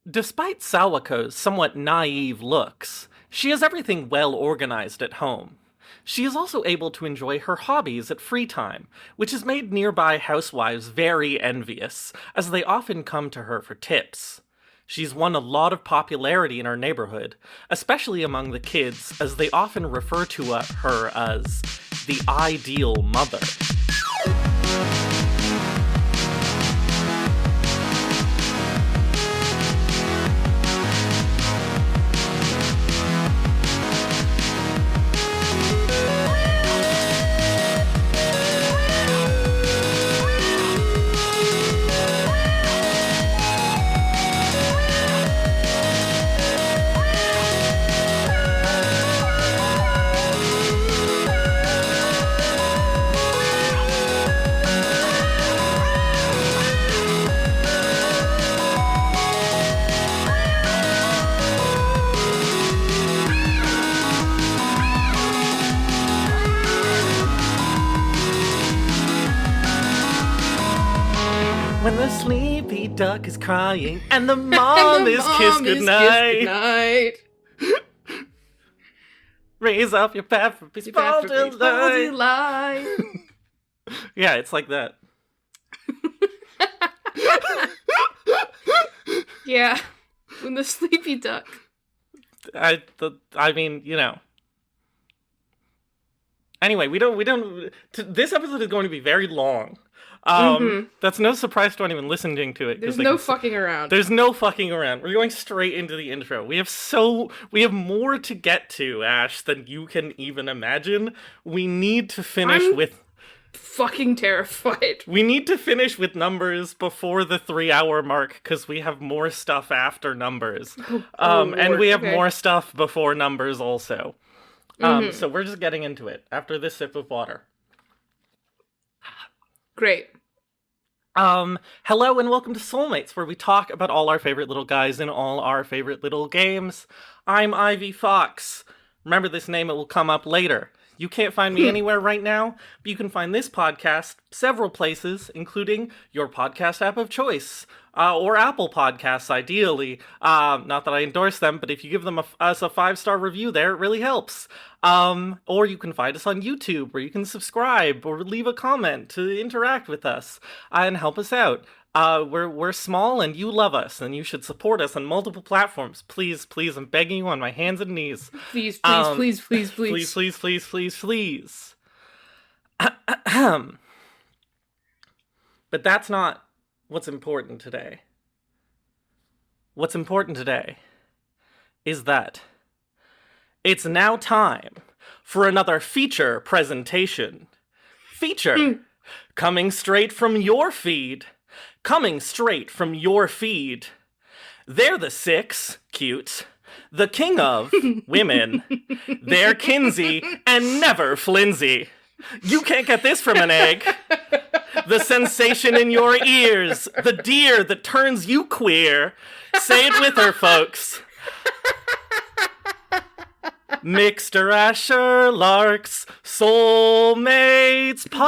Despite Sawako's somewhat naive looks, she has everything well organized at home. She is also able to enjoy her hobbies at free time, which has made nearby housewives very envious, as they often come to her for tips. She's won a lot of popularity in our neighborhood, especially among the kids, as they often refer to her as the ideal mother. When the sleepy duck is crying and the mom is kissed goodnight. Raise up your path for peaceful delight. Yeah, it's like that. Yeah, when the sleepy duck. I mean, you know. Anyway, this episode is going to be very long. That's no surprise to anyone listening to it. There's no fucking around. There's no fucking around. We're going straight into the intro. We have more to get to, Ash, than you can even imagine. We need to finish with fucking terrified. We need to finish with numbers before the 3-hour mark, because we have more stuff after numbers. And we have more stuff before numbers also. So we're just getting into it after this sip of water. Great. Hello and welcome to Soulmates, where we talk about all our favorite little guys in all our favorite little games. I'm Ivy Fox. Remember this name, it will come up later. You can't find me anywhere right now, but you can find this podcast several places, including your podcast app of choice, or Apple Podcasts, ideally. Not that I endorse them, but if you give them us a 5-star review there, it really helps. Or you can find us on YouTube, where you can subscribe or leave a comment to interact with us and help us out. We're small and you love us, and you should support us on multiple platforms. Please, I'm begging you on my hands and knees. Please. Please. But that's not what's important today. What's important today is that it's now time for another feature presentation. Feature coming straight from your feed. Coming straight from your feed. They're the 6 cute, the king of women. They're Kinsey and never flimsy. You can't get this from an egg. The sensation in your ears, the deer that turns you queer. Say it with her, folks. Mixter Asher Lark's Soulmates Pod.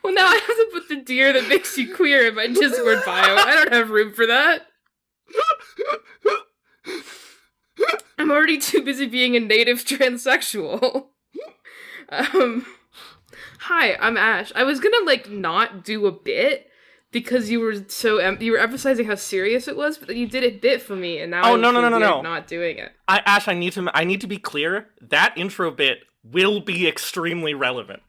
Well, now I have to put the deer that makes you queer in my Discord bio. I don't have room for that. I'm already too busy being a native transsexual. Hi, I'm Ash. I was gonna, not do a bit, because you were emphasizing how serious it was, but then you did a bit for me, and now no. Not doing it. Ash, I need to be clear. That intro bit will be extremely relevant.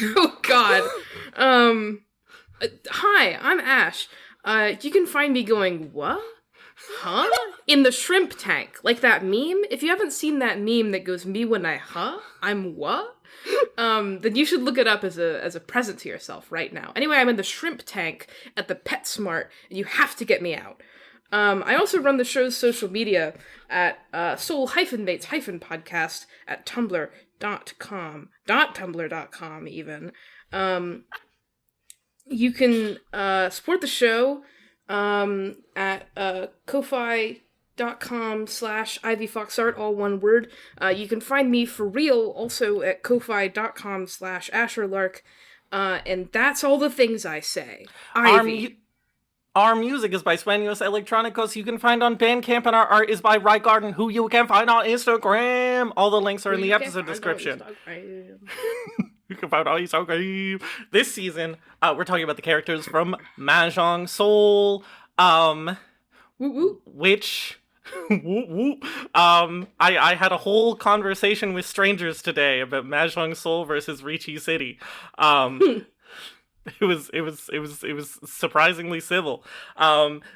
Oh God. Hi, I'm Ash. You can find me going, what? Huh? In the shrimp tank. Like that meme? If you haven't seen that meme that goes, me when I, huh? I'm what? Then you should look it up as a present to yourself right now. Anyway, I'm in the shrimp tank at the PetSmart, and you have to get me out. I also run the show's social media at soul-mates-podcast at tumblr.com even. You can support the show at ko-fi.com/ivyfoxart, all one word. You can find me for real also at ko-fi.com/asherlark. And that's all the things I say. Our, Ivy. our music is by S1E27 Electronicos. You can find on Bandcamp, and our art is by Right Garden, who you can find on Instagram. All the links are in the episode description. You can find on Instagram. This season, we're talking about the characters from Mahjong Soul, which... I had a whole conversation with strangers today about Mahjong Soul versus Ricci City. It was surprisingly civil.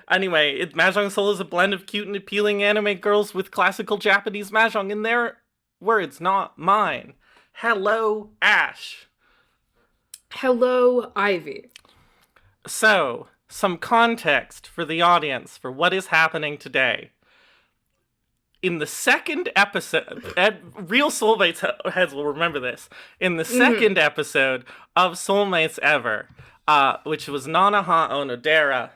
Anyway, Mahjong Soul is a blend of cute and appealing anime girls with classical Japanese mahjong in their words, not mine. Hello, Ash. Hello, Ivy. So, some context for the audience for what is happening today. In the second episode, real Soulmates heads will remember this. In the second episode of Soulmates Ever, which was Nanaha Onodera,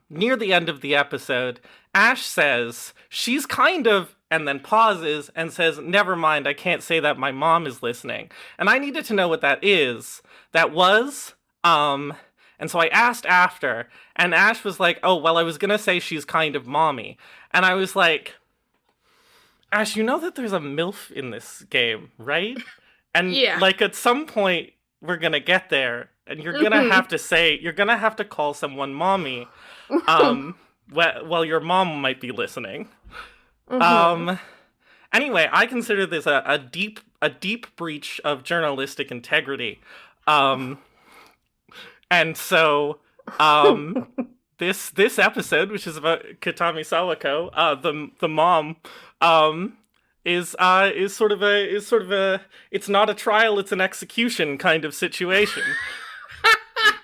near the end of the episode, Ash says, she's kind of, and then pauses and says, never mind, I can't say that, my mom is listening. And I needed to know what that is. That was, and so I asked after, and Ash was like, oh, well, I was gonna say she's kind of mommy. And I was like, Ash, you know that there's a MILF in this game, right? And like at some point we're gonna get there, and you're gonna have to call someone mommy, well, your mom might be listening. Anyway, I consider this a deep breach of journalistic integrity. And so, this episode, which is about Kitami Sawako, the mom, is sort of a it's not a trial, it's an execution kind of situation.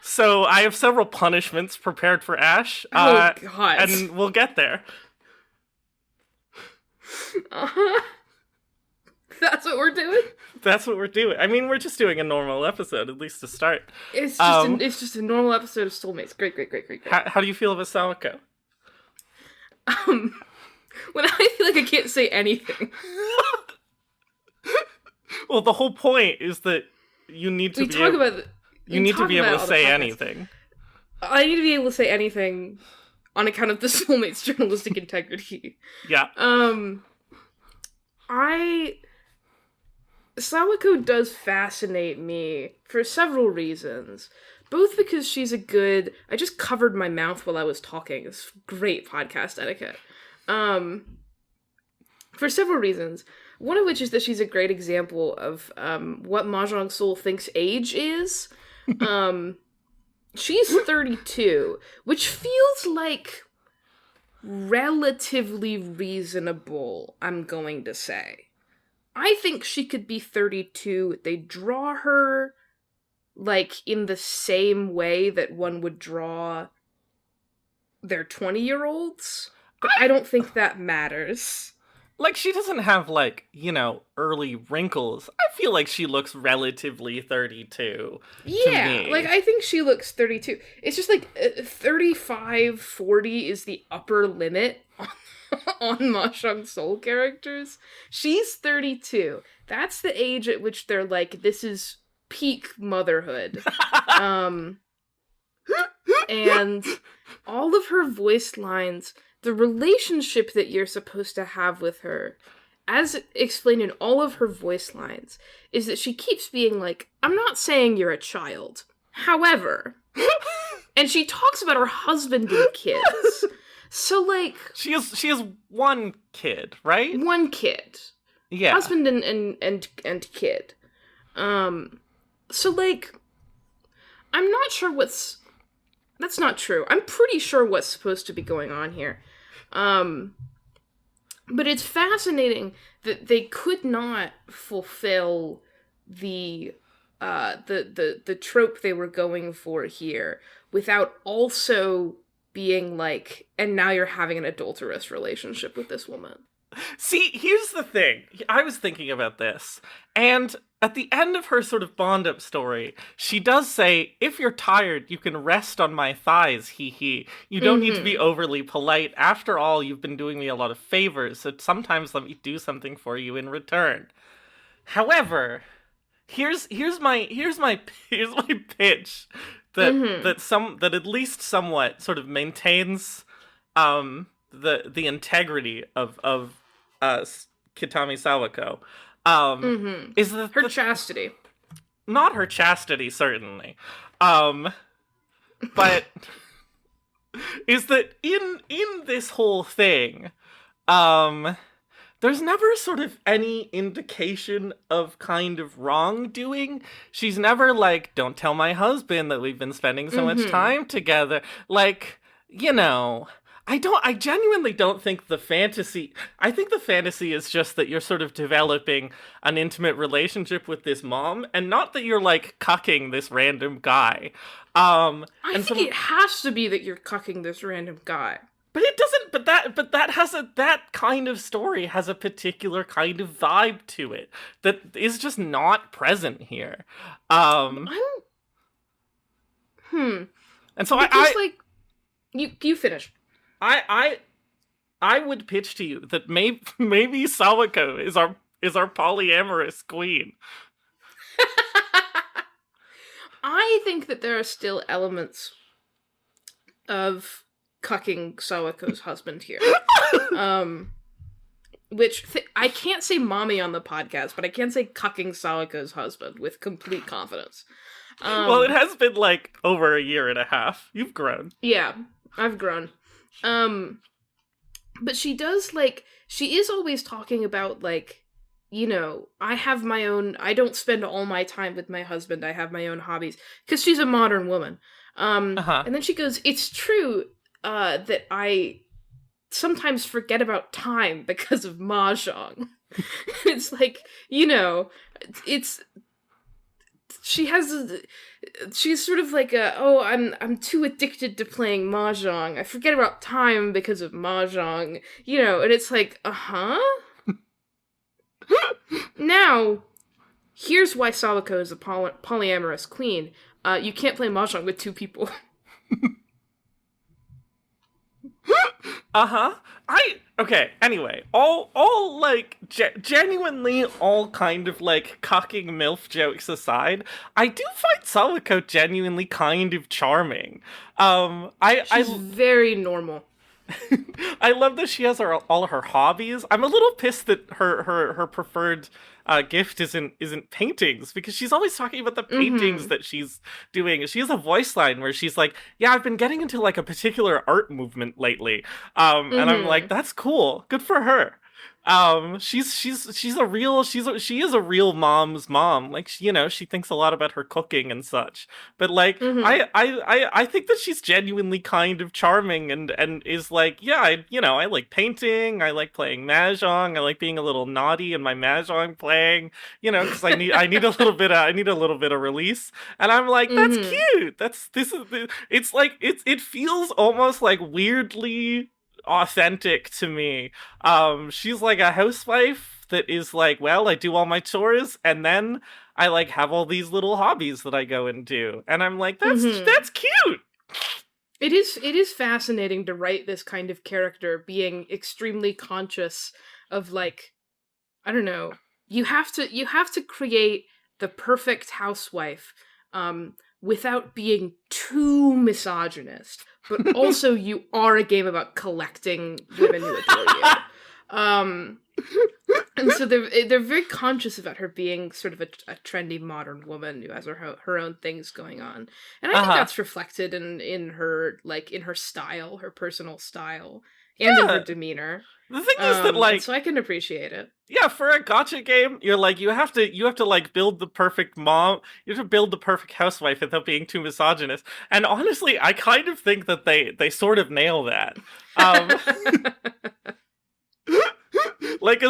So I have several punishments prepared for Ash. Oh God! And we'll get there. That's what we're doing? That's what we're doing. I mean, we're just doing a normal episode, at least to start. It's just a normal episode of Soulmates. Great. How do you feel about Sawako? When I feel like I can't say anything. Well, the whole point is that you need to be able to say anything. I need to be able to say anything on account of the Soulmates journalistic integrity. Yeah. Sawako does fascinate me for several reasons. Both because she's I just covered my mouth while I was talking. It's great podcast etiquette. For several reasons. One of which is that she's a great example of what Mahjong Soul thinks age is. She's 32, which feels like relatively reasonable, I'm going to say. I think she could be 32. They draw her, like, in the same way that one would draw their 20-year-olds. But I don't think that matters. Like, she doesn't have, like, early wrinkles. I feel like she looks relatively 32. Yeah, to me. Like, I think she looks 32. It's just, like, 35, 40 is the upper limit on Mahjong Soul characters. She's 32. That's the age at which they're like, this is peak motherhood. And all of her voice lines, the relationship that you're supposed to have with her, as explained in all of her voice lines, is that she keeps being like, I'm not saying you're a child. However, and she talks about her husband and kids. So, like... She has one kid, right? One kid. Yeah. Husband and kid. So, like... I'm not sure what's... That's not true. I'm pretty sure what's supposed to be going on here. But it's fascinating that they could not fulfill the trope they were going for here without also being like, and now you're having an adulterous relationship with this woman. See, here's the thing. I was thinking about this, and at the end of her sort of bond-up story, she does say, if you're tired, you can rest on my thighs, hee. You don't need to be overly polite. After all, you've been doing me a lot of favors, so sometimes let me do something for you in return. However, here's my pitch that at least somewhat sort of maintains the integrity of Kitami Sawako. Is Her chastity. not her chastity, certainly, but is that in this whole thing, there's never sort of any indication of kind of wrongdoing. She's never like, don't tell my husband that we've been spending so much time together. Like, I genuinely don't think I think the fantasy is just that you're sort of developing an intimate relationship with this mom, and not that you're like cucking this random guy. I think it has to be that you're cucking this random guy. But it doesn't. That kind of story has a particular kind of vibe to it that is just not present here. And so you finish. I would pitch to you that maybe Sawako is our polyamorous queen. I think that there are still elements of cucking Sawako's husband here. I can't say mommy on the podcast, but I can say cucking Sawako's husband with complete confidence. Well, it has been like over a year and a half. You've grown. Yeah, I've grown. But she is always talking about like, I don't spend all my time with my husband, I have my own hobbies, because she's a modern woman. And then she goes, it's true that I sometimes forget about time because of Mahjong. It's like, she's sort of like I'm too addicted to playing Mahjong. I forget about time because of Mahjong, and it's like, Now, here's why Sawako is a polyamorous queen. You can't play Mahjong with two people. Okay, anyway, all like, genuinely all kind of, like, cocking MILF jokes aside, I do find Sawako genuinely kind of charming. She's very normal. I love that she has all her hobbies. I'm a little pissed that her preferred gift isn't paintings, because she's always talking about the paintings that she's doing. She has a voice line where she's like, yeah, I've been getting into like a particular art movement lately. And I'm like, that's cool. Good for her. She is a real mom's mom. Like, she thinks a lot about her cooking and such. But like, I think that she's genuinely kind of charming and is like, yeah, I like painting. I like playing Mahjong. I like being a little naughty in my Mahjong playing, because I need a little bit of release. And I'm like, that's cute. It feels almost like weirdly authentic to me. She's like a housewife that is like, well, I do all my chores and then I like have all these little hobbies that I go and do, and I'm like, that's cute. It is fascinating to write this kind of character being extremely conscious of, like, I don't know, you have to create the perfect housewife without being too misogynist, but also you are a game about collecting women who adore you. And so they're very conscious about her being sort of a trendy modern woman who has her own things going on. And I think that's reflected in her, like, in her style, her personal style, and in her demeanor. The thing is that, like, so I can appreciate it. Yeah, for a gacha game, you're like, you have to like build the perfect mom. You have to build the perfect housewife without being too misogynist. And honestly, I kind of think that they sort of nail that. Like,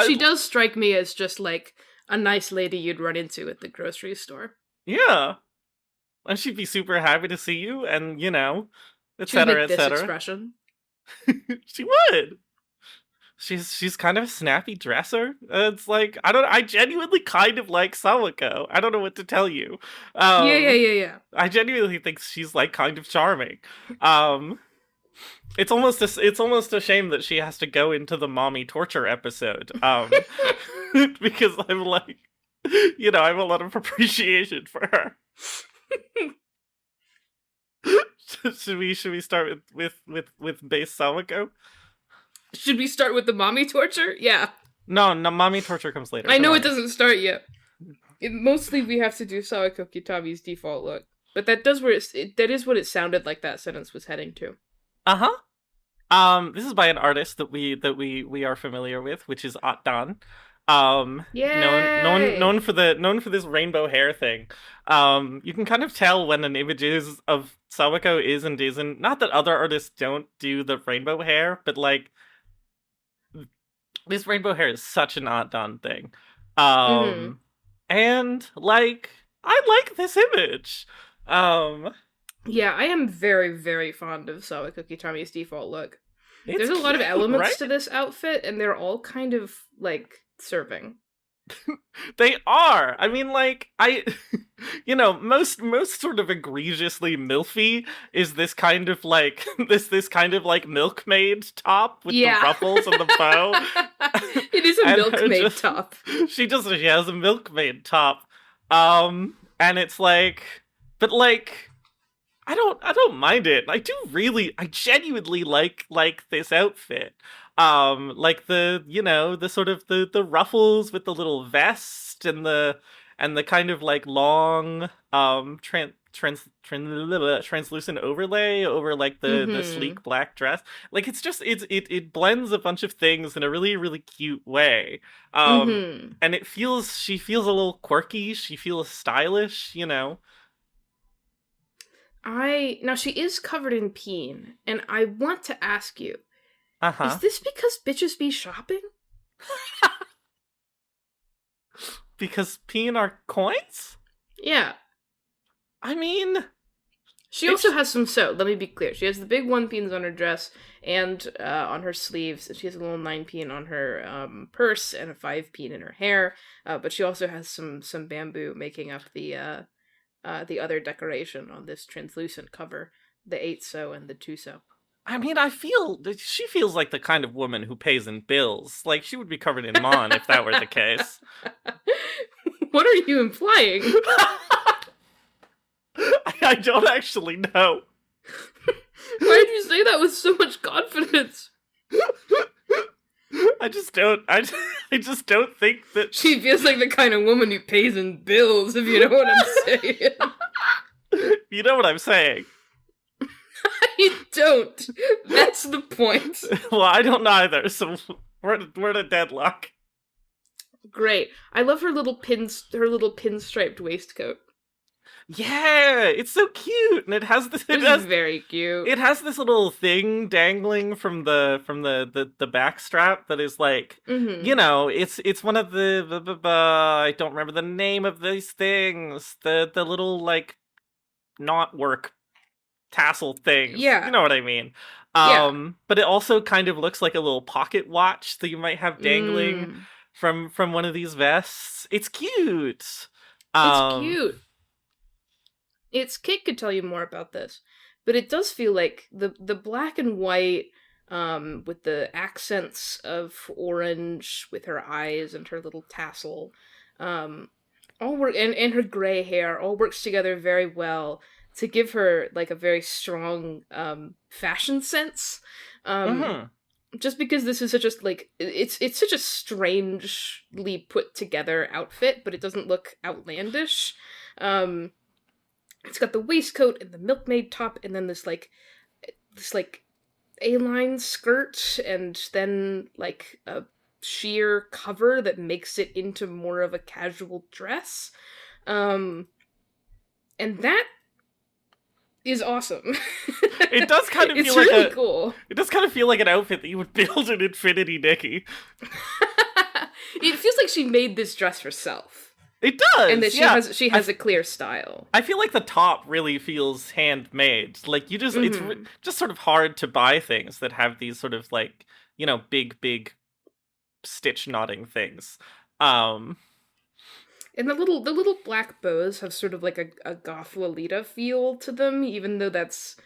she does strike me as just like a nice lady you'd run into at the grocery store. Yeah, and she'd be super happy to see you, and etc. etc. Expression. She would. She's kind of a snappy dresser. It's like, I genuinely kind of like Sawako. I don't know what to tell you. Yeah. I genuinely think she's like kind of charming. It's almost a shame that she has to go into the mommy torture episode. Because I'm like, I have a lot of appreciation for her. Should we start with base Sawako? Should we start with the mommy torture? Yeah. No, mommy torture comes later. I know it doesn't start yet. Mostly we have to do Sawako Kitami's default look. But that is what it sounded like that sentence was heading to. Uh-huh. This is by an artist that we are familiar with, which is Atdan. Yay! Known for this rainbow hair thing. You can kind of tell when an image is of Sawako is and isn't. Not that other artists don't do the rainbow hair, but like this rainbow hair is such an Atdan thing. And like I like this image. Yeah, I am very, very fond of Sawako Kitami's default look. There's a lot of cute, elements right? to this outfit, and they're all kind of, like, serving. They are. I mean, like, most sort of egregiously milfy is this kind of like this kind of like milkmaid top with the ruffles and the bow. It is a milkmaid top. She has a milkmaid top. And it's like, but like, I don't mind it. I genuinely like this outfit. Like the sort of the ruffles with the little vest and the kind of like long translucent overlay over like the sleek black dress. Like it blends a bunch of things in a really, really cute way. And she feels a little quirky, she feels stylish, Now she is covered in peen, and I want to ask you, Uh-huh. is this because bitches be shopping? Because peen are coins? Yeah. I mean, she also has some sewed, let me be clear. She has the big 1 peens on her dress and on her sleeves, and she has a little 9 peen on her purse and a 5 peen in her hair, but she also has some bamboo making up the other decoration on this translucent cover, the 8 sew and the 2 sew. I mean, I feel that she feels like the kind of woman who pays in bills. Like, she would be covered in mon if that were the case. What are you implying? I don't actually know. Why did you say that with so much confidence? I just don't think that she feels like the kind of woman who pays in bills, if you know what I'm saying. You know what I'm saying. I don't. That's the point. Well, I don't either, so we're at a deadlock. Great. I love her little pinstriped waistcoat. Yeah, it's so cute, and it has this. It is very cute. It has this little thing dangling from the back strap that is like, it's one of the I don't remember the name of these things. The little like knot work tassel things. Yeah, you know what I mean. But it also kind of looks like a little pocket watch that you might have dangling from one of these vests. It's cute. It's cute. Kate could tell you more about this, but it does feel like the black and white, with the accents of orange with her eyes and her little tassel, all work, and her gray hair all works together very well to give her like a very strong fashion sense. Just because this is such a like it's such a strangely put together outfit, but it doesn't look outlandish. It's got the waistcoat and the milkmaid top, and then this A-line skirt, and then like a sheer cover that makes it into more of a casual dress. And that is awesome. It does kind of feel really cool. It does kind of feel like an outfit that you would build in Infinity Nikki. It feels like she made this dress herself. It does, and that she has a clear style. I feel like the top really feels handmade. Like you just, it's just sort of hard to buy things that have these sort of like big stitch knotting things. And the little black bows have sort of like a goth Lolita feel to them, even though that's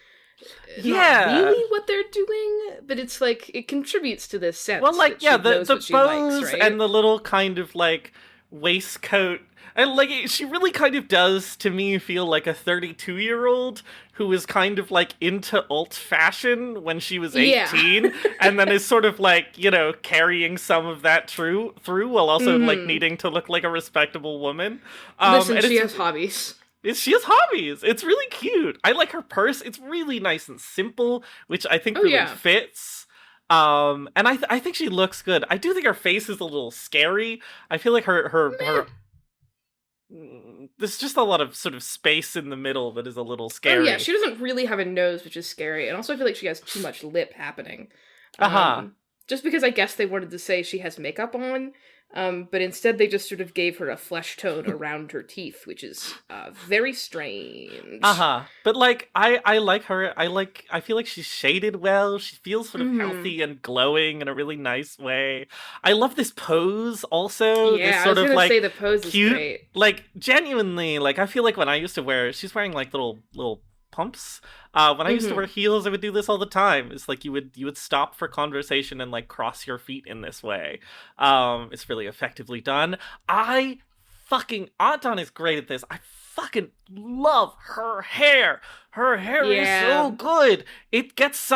not really what they're doing. But it's like it contributes to this sense. Well, like the bows, likes, right? and the little kind of like waistcoat. And like she really kind of does to me feel like a 32-year-old who was kind of like into alt fashion when she was 18 Yeah. and then is sort of like, carrying some of that through while also like needing to look like a respectable woman. Listen, And she has hobbies. she has hobbies. It's really cute. I like her purse. It's really nice and simple, which I think really fits. And I think she looks good. I do think her face is a little scary. I feel like her there's just a lot of sort of space in the middle that is a little scary. Oh yeah, she doesn't really have a nose, which is scary. And also I feel like she has too much lip happening. Just because I guess they wanted to say she has makeup on, but instead they just sort of gave her a flesh tone around her teeth, which is very strange. But like I like her. I feel like she's shaded well. She feels sort of healthy and glowing in a really nice way. I love this pose also. Yeah, this sort I was of gonna like say the pose is cute, great. like genuinely, like I feel like when I used to wear, she's wearing like little pumps. When I used to wear heels, I would do this all the time. It's like you would stop for conversation and like cross your feet in this way. It's really effectively done. Anton is great at this. I fucking love her hair. Her hair is so good. It gets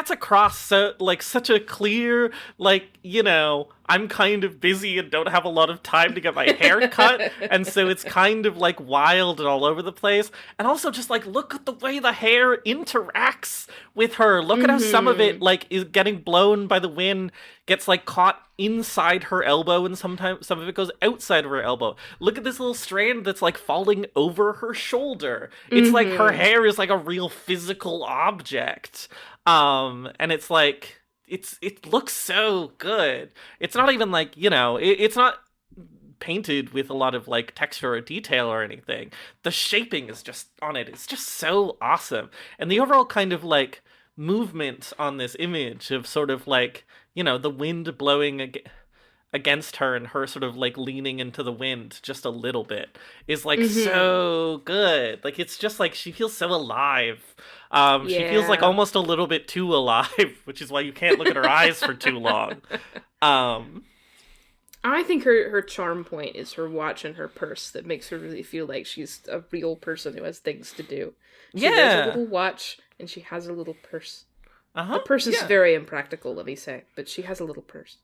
across so like such a clear, like, I'm kind of busy and don't have a lot of time to get my hair cut, and so it's kind of like wild and all over the place. And also just like look at the way the hair interacts with her. Look at how some of it like is getting blown by the wind, gets like caught inside her elbow, and sometimes some of it goes outside of her elbow. Look at this little strand that's like falling over her shoulder. It's like her hair is like a real physical object. And it's like it looks so good. It's not even like, it's not painted with a lot of like texture or detail or anything. The shaping is just on it. It's just so awesome. And the overall kind of like movement on this image of sort of like, the wind blowing against her and her sort of like leaning into the wind just a little bit is like so good. Like it's just like she feels so alive. She feels like almost a little bit too alive, which is why you can't look at her eyes for too long. I think her charm point is her watch and her purse that makes her really feel like she's a real person who has things to do. She wears a little watch and she has a little purse. The purse is very impractical, let me say, but she has a little purse.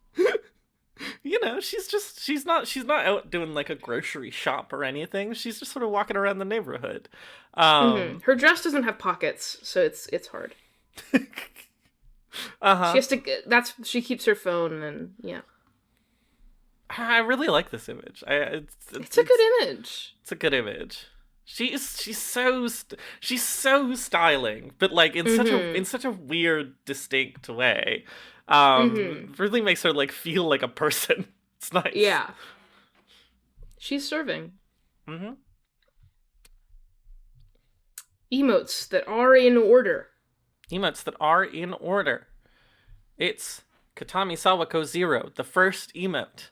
She's not out doing like a grocery shop or anything. She's just sort of walking around the neighborhood. Her dress doesn't have pockets, so it's hard. She has to. She keeps her phone, and I really like this image. It's a good image. It's a good image. She's so styling, but like in such a weird, distinct way. Really makes her like feel like a person. It's nice. Yeah. She's serving. Emotes that are in order. It's Kitami Sawako 0, the first emote.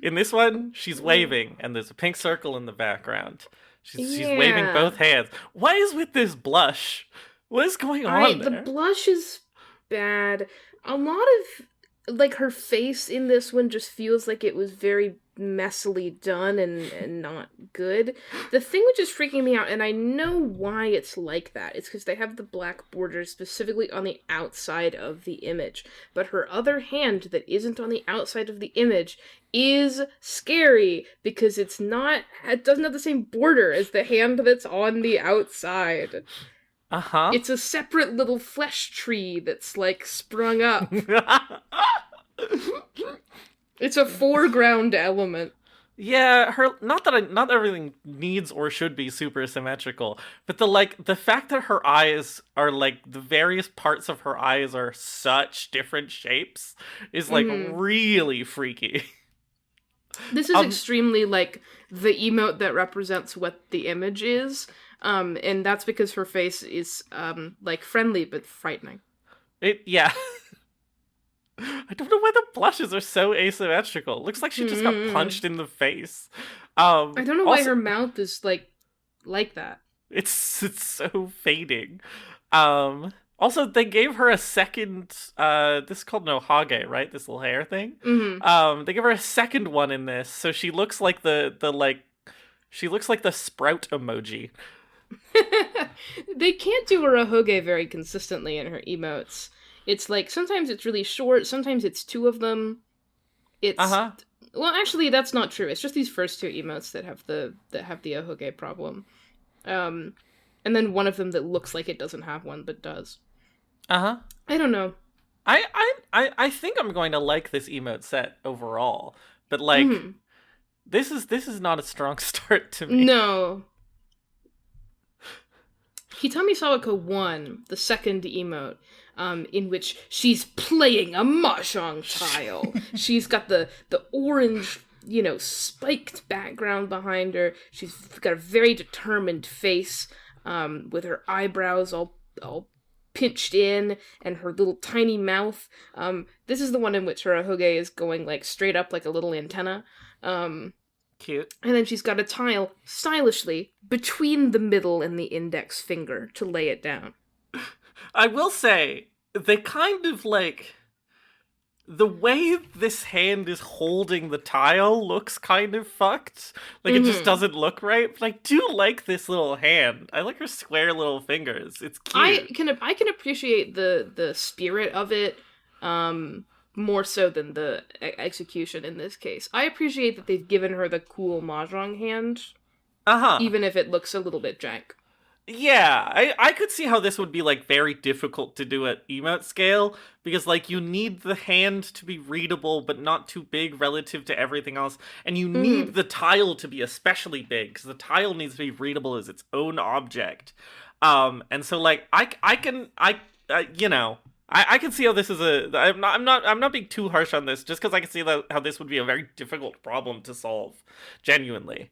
In this one, she's waving, and there's a pink circle in the background. She's waving both hands. What is with this blush? What is going on there? The blush is bad. A lot of, like, her face in this one just feels like it was very messily done and not good. The thing which is freaking me out, and I know why it's like that, it's because they have the black border specifically on the outside of the image. But her other hand that isn't on the outside of the image is scary because it doesn't have the same border as the hand that's on the outside. It's a separate little flesh tree that's, like, sprung up. It's a foreground element. Yeah, not that everything needs or should be super symmetrical, but the fact that her eyes are, like, the various parts of her eyes are such different shapes is, like, really freaky. This is extremely, like, the emote that represents what the image is. And that's because her face is, like, friendly but frightening. Yeah. I don't know why the blushes are so asymmetrical. It looks like she just got punched in the face. I don't know why her mouth is, like that. It's so fading. Also, they gave her a second, this is called no Hage, right? This little hair thing. Mm-hmm. They give her a second one in this, so she looks like she looks like the sprout emoji. They can't do a Rahoge very consistently in her emotes. It's like, sometimes it's really short, sometimes it's two of them. It's... Well, actually, that's not true. It's just these first two emotes that have the Ahoge problem. And then one of them that looks like it doesn't have one, but does. I don't know. I think I'm going to like this emote set overall, but like, this is not a strong start to me. No. Kitami Sawako 1, the second emote, in which she's playing a Mahjong tile. She's got the orange, spiked background behind her. She's got a very determined face, with her eyebrows all pinched in, and her little tiny mouth. This is the one in which her ahoge is going, like, straight up like a little antenna. Cute. And then she's got a tile, stylishly, between the middle and the index finger to lay it down. I will say, they kind of, like... The way this hand is holding the tile looks kind of fucked. Like, it just doesn't look right. But I do like this little hand. I like her square little fingers. It's cute. I can appreciate the spirit of it, more so than the execution in this case. I appreciate that they've given her the cool Mahjong hand, even if it looks a little bit jank. Yeah, I could see how this would be, like, very difficult to do at emote scale, because, like, you need the hand to be readable, but not too big relative to everything else, and you need the tile to be especially big, because the tile needs to be readable as its own object. And so, like, I can see how this is I'm not being too harsh on this, just because I can see how this would be a very difficult problem to solve, genuinely.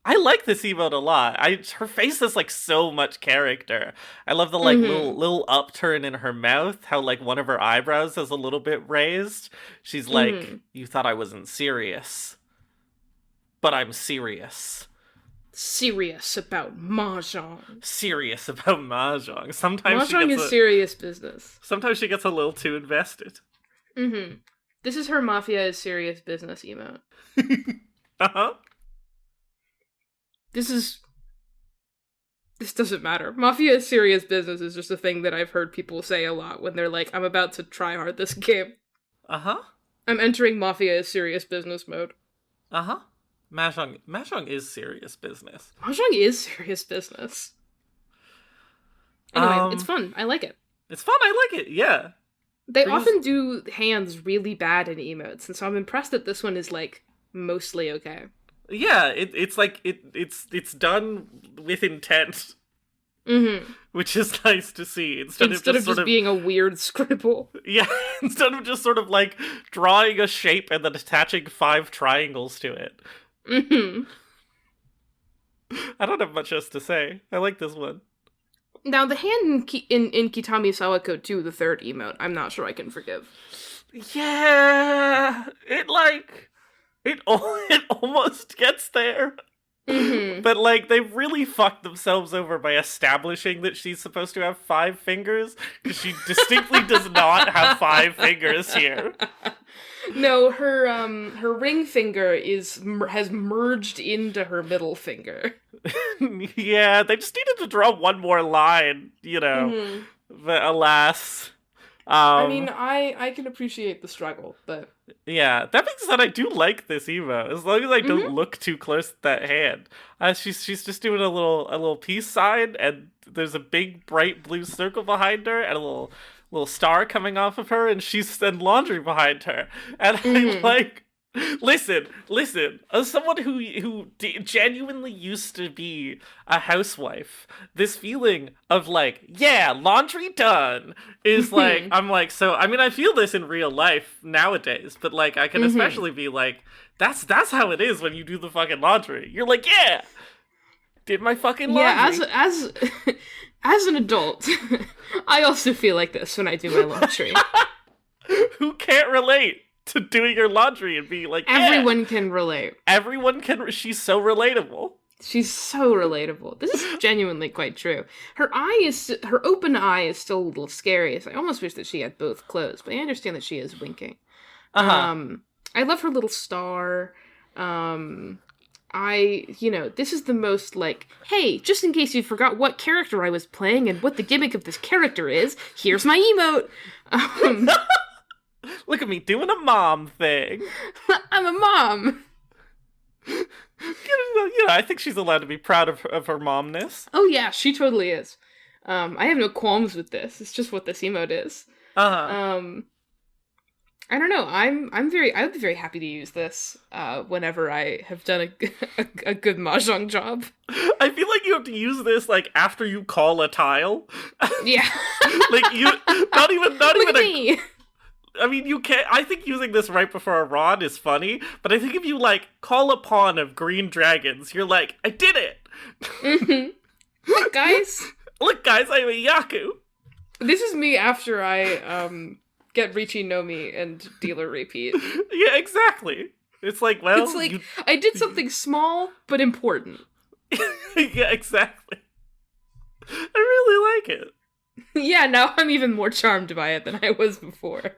I like this emote a lot. Her face has, like, so much character. I love the, like, little upturn in her mouth, how, like, one of her eyebrows is a little bit raised. She's like, you thought I wasn't serious, but I'm serious. Serious about Mahjong. Serious about Mahjong. Sometimes Mahjong is serious business. Sometimes she gets a little too invested. This is her Mafia is serious business emote. This doesn't matter. Mafia is serious business is just a thing that I've heard people say a lot when they're like, I'm about to try hard this game. I'm entering Mafia is serious business mode. Mahjong is serious business. Mahjong is serious business. Anyway, it's fun. I like it. It's fun. I like it. Yeah. They often do hands really bad in emotes, and so I'm impressed that this one is, like, mostly okay. Yeah, it's like it's done with intent, which is nice to see. Instead of just being a weird scribble. Yeah, instead of just sort of, like, drawing a shape and then attaching 5 triangles to it. I don't have much else to say. I like this one. Now, the hand in Kitami Sawako 2, the third emote, I'm not sure I can forgive. Yeah, it almost gets there. But, like, they really fucked themselves over by establishing that she's supposed to have 5 fingers, because she distinctly does not have 5 fingers here. No, her ring finger has merged into her middle finger. Yeah, they just needed to draw one more line, But alas... I mean, I can appreciate the struggle, but... Yeah, that being said, I do like this emo, as long as I don't look too close to that hand. She's just doing a little peace sign, and there's a big bright blue circle behind her, and a little star coming off of her, and she's then laundry behind her. And I'm like... Listen, as someone who genuinely used to be a housewife, this feeling of, like, yeah, laundry done, is like, I'm like, so, I mean, I feel this in real life nowadays, but, like, I can especially be like, that's how it is when you do the fucking laundry. You're like, yeah, did my fucking laundry. Yeah, as an adult, I also feel like this when I do my laundry. Who can't relate to doing your laundry and being like, everyone can relate. Everyone can. She's so relatable. She's so relatable. This is genuinely quite true. Her open eye is still a little scary. So I almost wish that she had both closed, but I understand that she is winking. I love her little star. This is the most like, hey, just in case you forgot what character I was playing and what the gimmick of this character is, here's my emote. Look at me doing a mom thing. I'm a mom. I think she's allowed to be proud of her momness. Oh yeah, she totally is. I have no qualms with this. It's just what this emote is. I don't know. I would be very happy to use this whenever I have done a good mahjong job. I feel like you have to use this like after you call a tile. Yeah. Like you not even Look at me. I mean, you can't. I think using this right before a rod is funny, but I think if you like call a pawn of green dragons, you're like, I did it. Mm-hmm. Look, guys, I'm a Yaku. This is me after I get Richi no Mi and dealer repeat. Yeah, exactly. It's like, well, it's like I did something small but important. Yeah, exactly. I really like it. Yeah, now I'm even more charmed by it than I was before.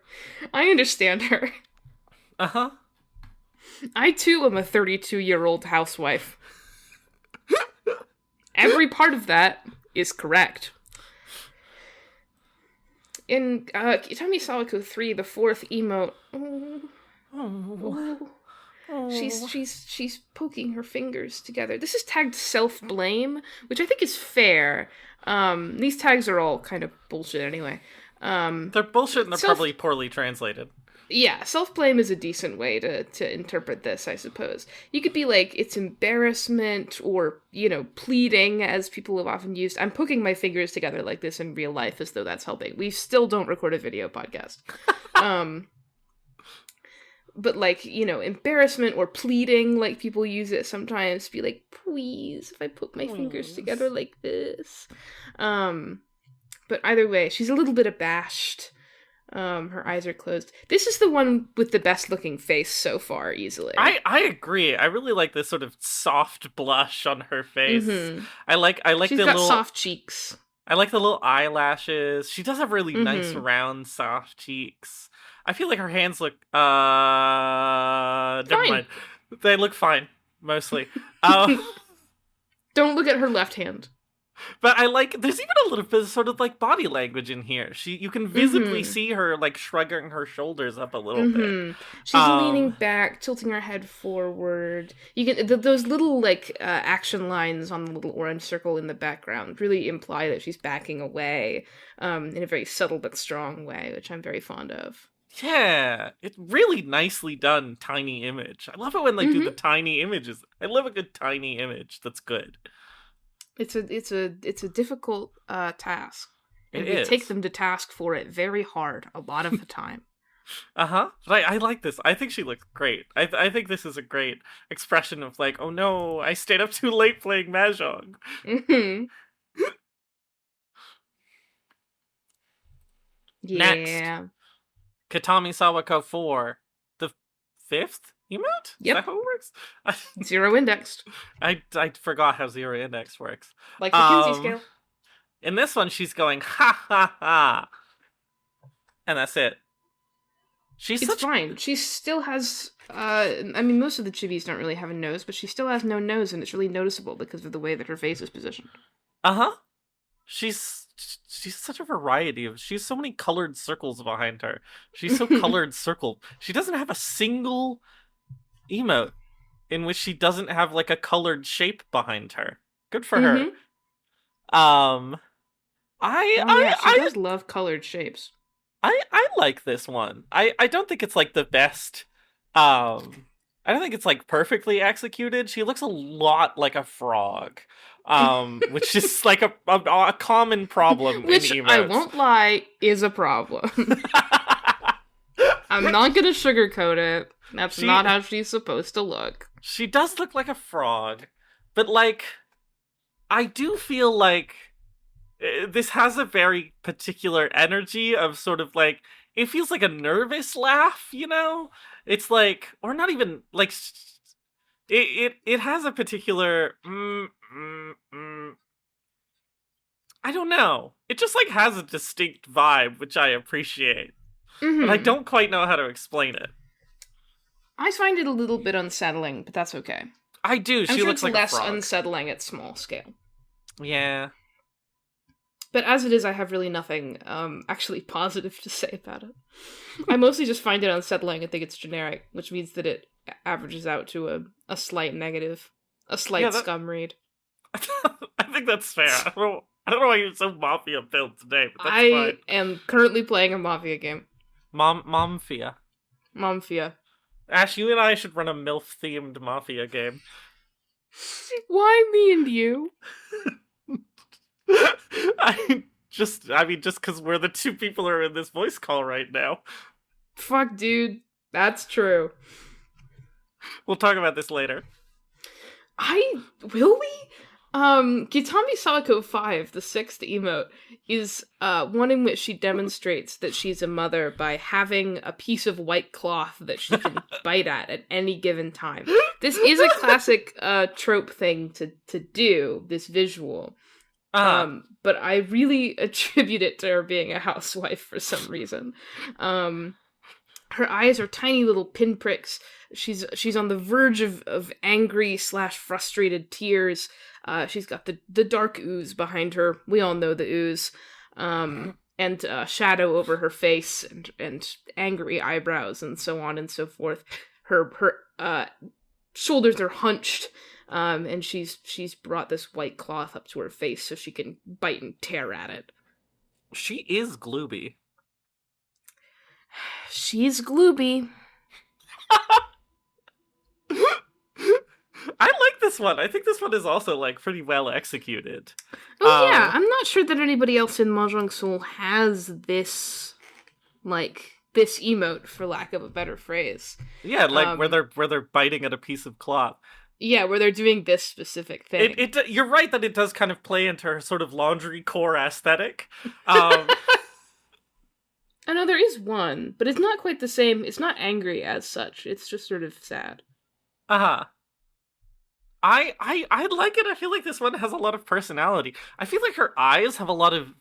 I understand her. Uh-huh. I too am a 32-year-old housewife. Every part of that is correct. In Kitami Sawako 3, the fourth emote, she's poking her fingers together. This is tagged self-blame, which I think is fair. These tags are all kind of bullshit anyway. They're bullshit and they're probably poorly translated. Yeah, self-blame is a decent way to interpret this, I suppose. You could be like, it's embarrassment or, pleading, as people have often used. I'm poking my fingers together like this in real life as though that's helping. We still don't record a video podcast. But like, embarrassment or pleading, like people use it sometimes to be like, please, if I put my fingers together like this. But either way, she's a little bit abashed. Her eyes are closed. This is the one with the best looking face so far, easily. I agree. I really like this sort of soft blush on her face. Mm-hmm. I like She's the got little soft cheeks. I like the little eyelashes. She does have really nice round soft cheeks. I feel like her hands look never mind. They look fine, mostly. Don't look at her left hand. But I like, there's even a little bit of sort of like body language in here. You can visibly see her like shrugging her shoulders up a little bit. She's leaning back, tilting her head forward. You can those little like action lines on the little orange circle in the background really imply that she's backing away in a very subtle but strong way, which I'm very fond of. Yeah, it's really nicely done tiny image. I love it when they do the tiny images. I love a good tiny image that's good. It's a difficult task. And we take them to task for it very hard a lot of the time. But I like this. I think she looks great. I think this is a great expression of like, oh no, I stayed up too late playing Mahjong. Yeah. Next, Kitami Sawako 4, the 5th emote? Yep. Is that how it works? Zero indexed. I forgot how zero index works. Like the Kinsey scale. In this one, she's going, ha ha ha. And that's it. It's fine. She still has, most of the chibis don't really have a nose, but she still has no nose, and it's really noticeable because of the way that her face is positioned. She's such a variety she has so many colored circles behind her. She's so colored circle. She doesn't have a single emote in which she doesn't have like a colored shape behind her. Good for her. She does love colored shapes. I like this one. I don't think it's like the best. I don't think it's like perfectly executed. She looks a lot like a frog. Which is like a common problem which, in emotes. I won't lie, is a problem. I'm not gonna sugarcoat it. That's not how she's supposed to look. She does look like a frog, but like, I do feel like this has a very particular energy of sort of like, it feels like a nervous laugh, It's like, or not even like, it has a particular I don't know. It just like has a distinct vibe, which I appreciate, but I Mm-hmm. don't quite know how to explain it. I find it a little bit unsettling, but that's okay. I do. I'm She sure looks it's like a less frog. unsettling at small scale. Yeah. But as it is, I have really nothing actually positive to say about it. I mostly just find it unsettling and think it's generic, which means that it averages out to a slight negative, a slight scum read. I think that's fair. I don't know why you're so mafia built today, but that's I fine. am currently playing a Mafia game. Mafia. Mafia. Ash, you and I should run a MILF-themed Mafia game. Why me and you? Just because we're the two people who are in this voice call right now. Fuck, dude. That's true. We'll talk about this later. Will we? Kitami Sawako 5, the 6th emote, is one in which she demonstrates that she's a mother by having a piece of white cloth that she can bite at any given time. This is a classic trope thing to do, this visual. But I really attribute it to her being a housewife for some reason. Her eyes are tiny little pinpricks. She's on the verge of angry / frustrated tears. She's got the dark ooze behind her. We all know the ooze. And shadow over her face and angry eyebrows and so on and so forth. Her shoulders are hunched. And she's brought this white cloth up to her face so she can bite and tear at it. She is Glooby. She's Glooby. I like this one. I think this one is also like pretty well executed. Oh yeah, I'm not sure that anybody else in Mahjong Soul has this emote, for lack of a better phrase. Yeah, like where they're biting at a piece of cloth. Yeah, where they're doing this specific thing. You're right that it does kind of play into her sort of laundry core aesthetic. I know there is one, but it's not quite the same. It's not angry as such. It's just sort of sad. Uh-huh. I like it. I feel like this one has a lot of personality. I feel like her eyes have a lot of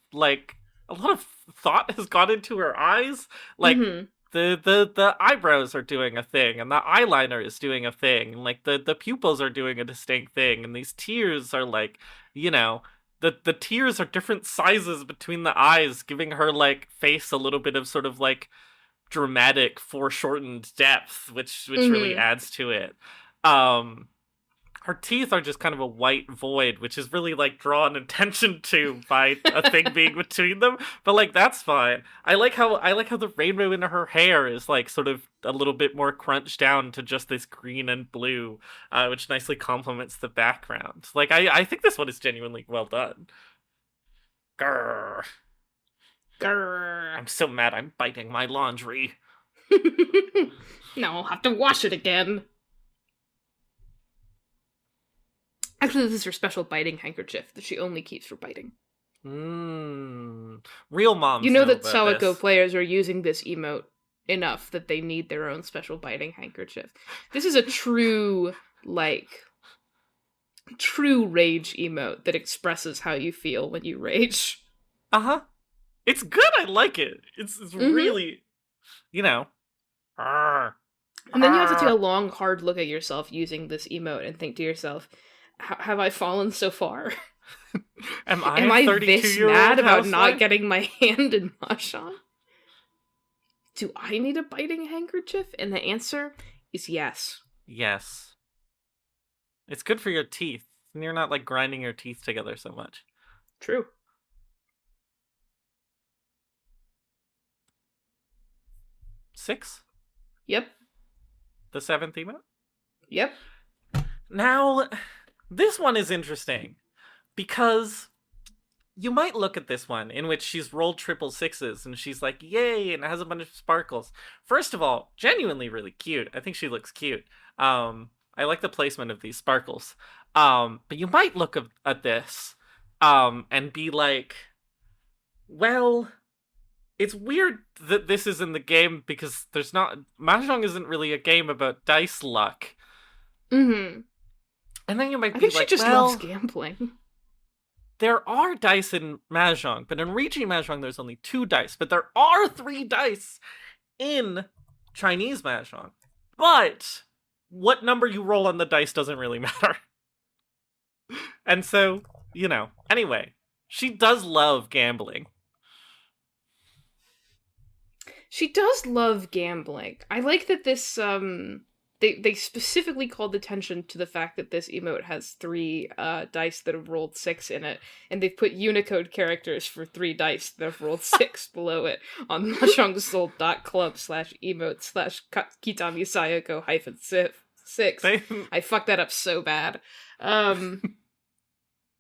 thought has gone into her eyes. Like the eyebrows are doing a thing, and the eyeliner is doing a thing, and like the pupils are doing a distinct thing, and these tears are like, the tears are different sizes between the eyes, giving her like face a little bit of sort of like dramatic foreshortened depth, which really adds to it. Her teeth are just kind of a white void, which is really like drawn attention to by a thing being between them. But like that's fine. I like how the rainbow in her hair is like sort of a little bit more crunched down to just this green and blue, which nicely complements the background. Like I think this one is genuinely well done. Grrr. Grrr. I'm so mad I'm biting my laundry. Now I'll have to wash it again. Actually, this is her special biting handkerchief that she only keeps for biting. Real moms. You know that Sawako players are using this emote enough that they need their own special biting handkerchief. This is a true rage emote that expresses how you feel when you rage. Uh-huh. It's good. I like it. It's really, Arr. And then you have to take a long, hard look at yourself using this emote and think to yourself, have I fallen so far? Am I this mad about not getting my hand in Mahjong? Do I need a biting handkerchief? And the answer is yes. Yes. It's good for your teeth. And you're not like grinding your teeth together so much. True. Six? Yep. The 7th emote? Yep. Now, this one is interesting because you might look at this one in which she's rolled triple sixes and she's like, yay, and it has a bunch of sparkles. First of all, genuinely really cute. I think she looks cute. I like the placement of these sparkles. But you might look at this and be like, well, it's weird that this is in the game because Mahjong isn't really a game about dice luck. Mm-hmm. And then you might I be think she like, just well, loves gambling. there are dice in Mahjong, but in Riji Mahjong there's only 2 dice, but there are 3 dice in Chinese Mahjong. But what number you roll on the dice doesn't really matter. And so, anyway, she does love gambling. She does love gambling. I like that this they specifically called attention to the fact that this emote has 3 dice that have rolled 6 in it, and they've put Unicode characters for 3 dice that have rolled 6 below it on mahjongsoul.club/emote/Kitami Sayako -6. I fucked that up so bad.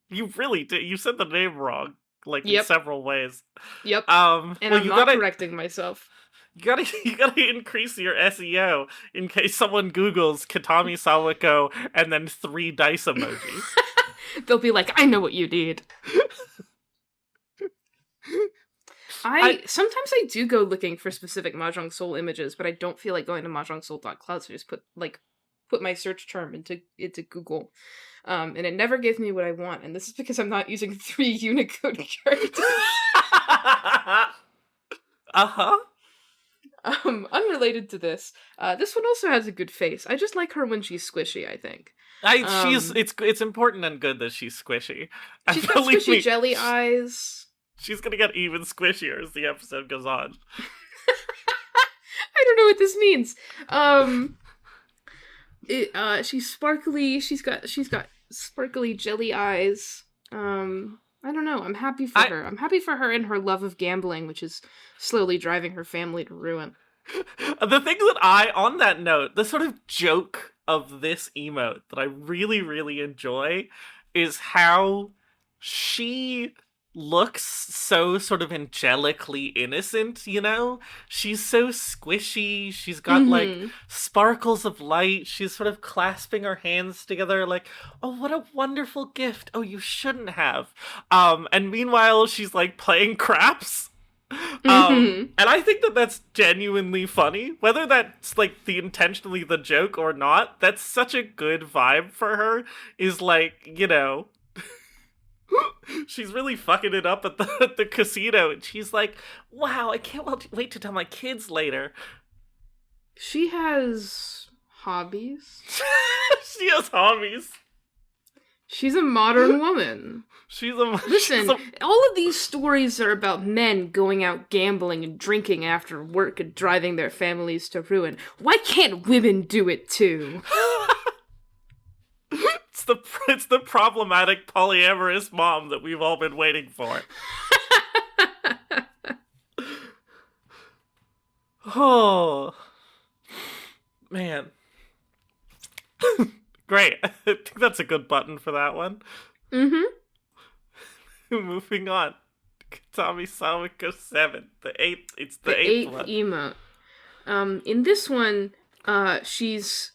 You really did. You said the name wrong, in Yep. several ways. Yep. And I'm not correcting myself. You gotta increase your SEO in case someone Googles Kitami Sawako and then 3 dice emojis. They'll be like, I know what you need. Sometimes I do go looking for specific Mahjong Soul images, but I don't feel like going to mahjongsoul.club, so I just put my search term into Google. And it never gives me what I want, and this is because I'm not using 3 Unicode characters. Uh-huh. Unrelated to this, this one also has a good face. I just like her when she's squishy, I think. It's important and good that she's squishy. She's got squishy jelly eyes. She's gonna get even squishier as the episode goes on. I don't know what this means. She's sparkly. She's got sparkly jelly eyes. I don't know. I'm happy for her. I'm happy for her and her love of gambling, which is slowly driving her family to ruin. The thing that on that note, the sort of joke of this emote that I really, really enjoy is how she looks so sort of angelically innocent, She's so squishy. She's got sparkles of light. She's sort of clasping her hands together like, oh, what a wonderful gift. Oh, you shouldn't have. And meanwhile, she's playing craps. And I think that that's genuinely funny. Whether that's intentionally the joke or not, that's such a good vibe for her. Is she's really fucking it up at the casino, and she's like, wow, I can't wait to tell my kids later. She has hobbies. She has hobbies. She's a modern woman. Listen, all of these stories are about men going out gambling and drinking after work and driving their families to ruin. Why can't women do it too? It's the problematic polyamorous mom that we've all been waiting for. Oh, man. Great. I think that's a good button for that one. Mm-hmm. Moving on. Kitami Sawako 7. It's the eighth one. Emote. In this one, she's...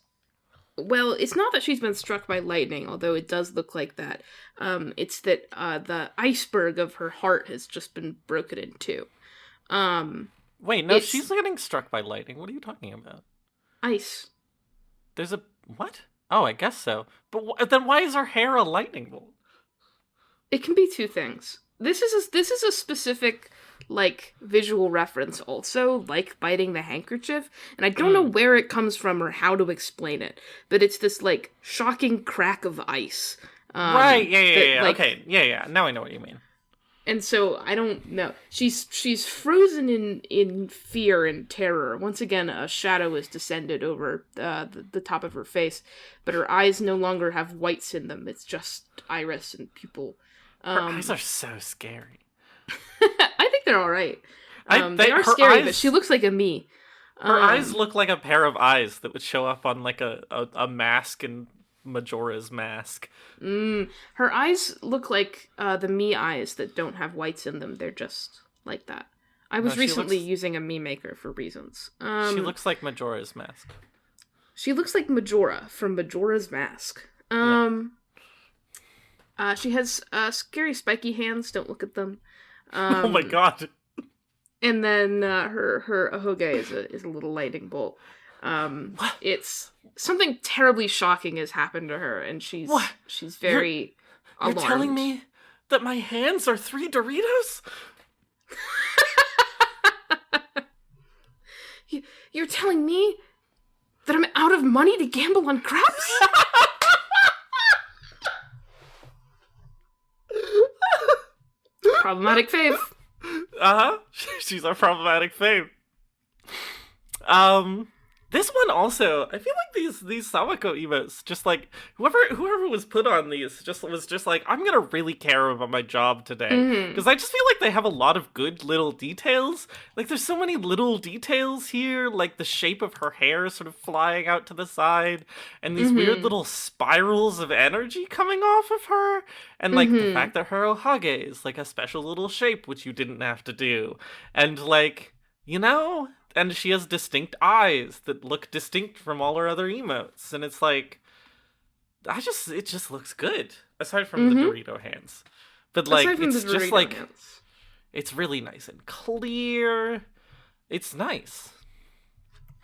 Well, it's not that she's been struck by lightning, although it does look like that. It's that the iceberg of her heart has just been broken in two. Wait, no, she's getting struck by lightning. What are you talking about? Ice. There's a... What? Oh, I guess so. But then why is her hair a lightning bolt? It can be two things. This is a specific, visual reference also, biting the handkerchief, and I don't know where it comes from or how to explain it, but it's this, shocking crack of ice. Right, yeah. Okay, yeah. Now I know what you mean. And so, I don't know. She's frozen in fear and terror. Once again, a shadow has descended over the top of her face, but her eyes no longer have whites in them. It's just iris and pupil. Her eyes are so scary. I think they're all right. They are scary, but she looks like a me. Her eyes look like a pair of eyes that would show up on a mask in Majora's Mask. Her eyes look like the me eyes that don't have whites in them. They're just like that. I was recently using a me maker for reasons. She looks like Majora's Mask. She looks like Majora from Majora's Mask. She has scary spiky hands. Don't look at them. Oh my god. And then her ahoge is a little lightning bolt. What? It's something terribly shocking has happened to her, and she's very alarmed. You're telling me that my hands are 3 Doritos? You're telling me that I'm out of money to gamble on craps? Problematic fave. Uh-huh. She's our problematic fave. This one also, I feel like these Sawako emotes, just like whoever was put on these was just like, I'm gonna really care about my job today, because I just feel like they have a lot of good little details. Like there's so many little details here, like the shape of her hair sort of flying out to the side, and these weird little spirals of energy coming off of her, and like the fact that her ohage is like a special little shape which you didn't have to do, and like, you know. And she has distinct eyes that look distinct from all her other emotes. And it's like, it just looks good. Aside from the Dorito hands. But like, it's just like, it's really nice and clear. It's nice.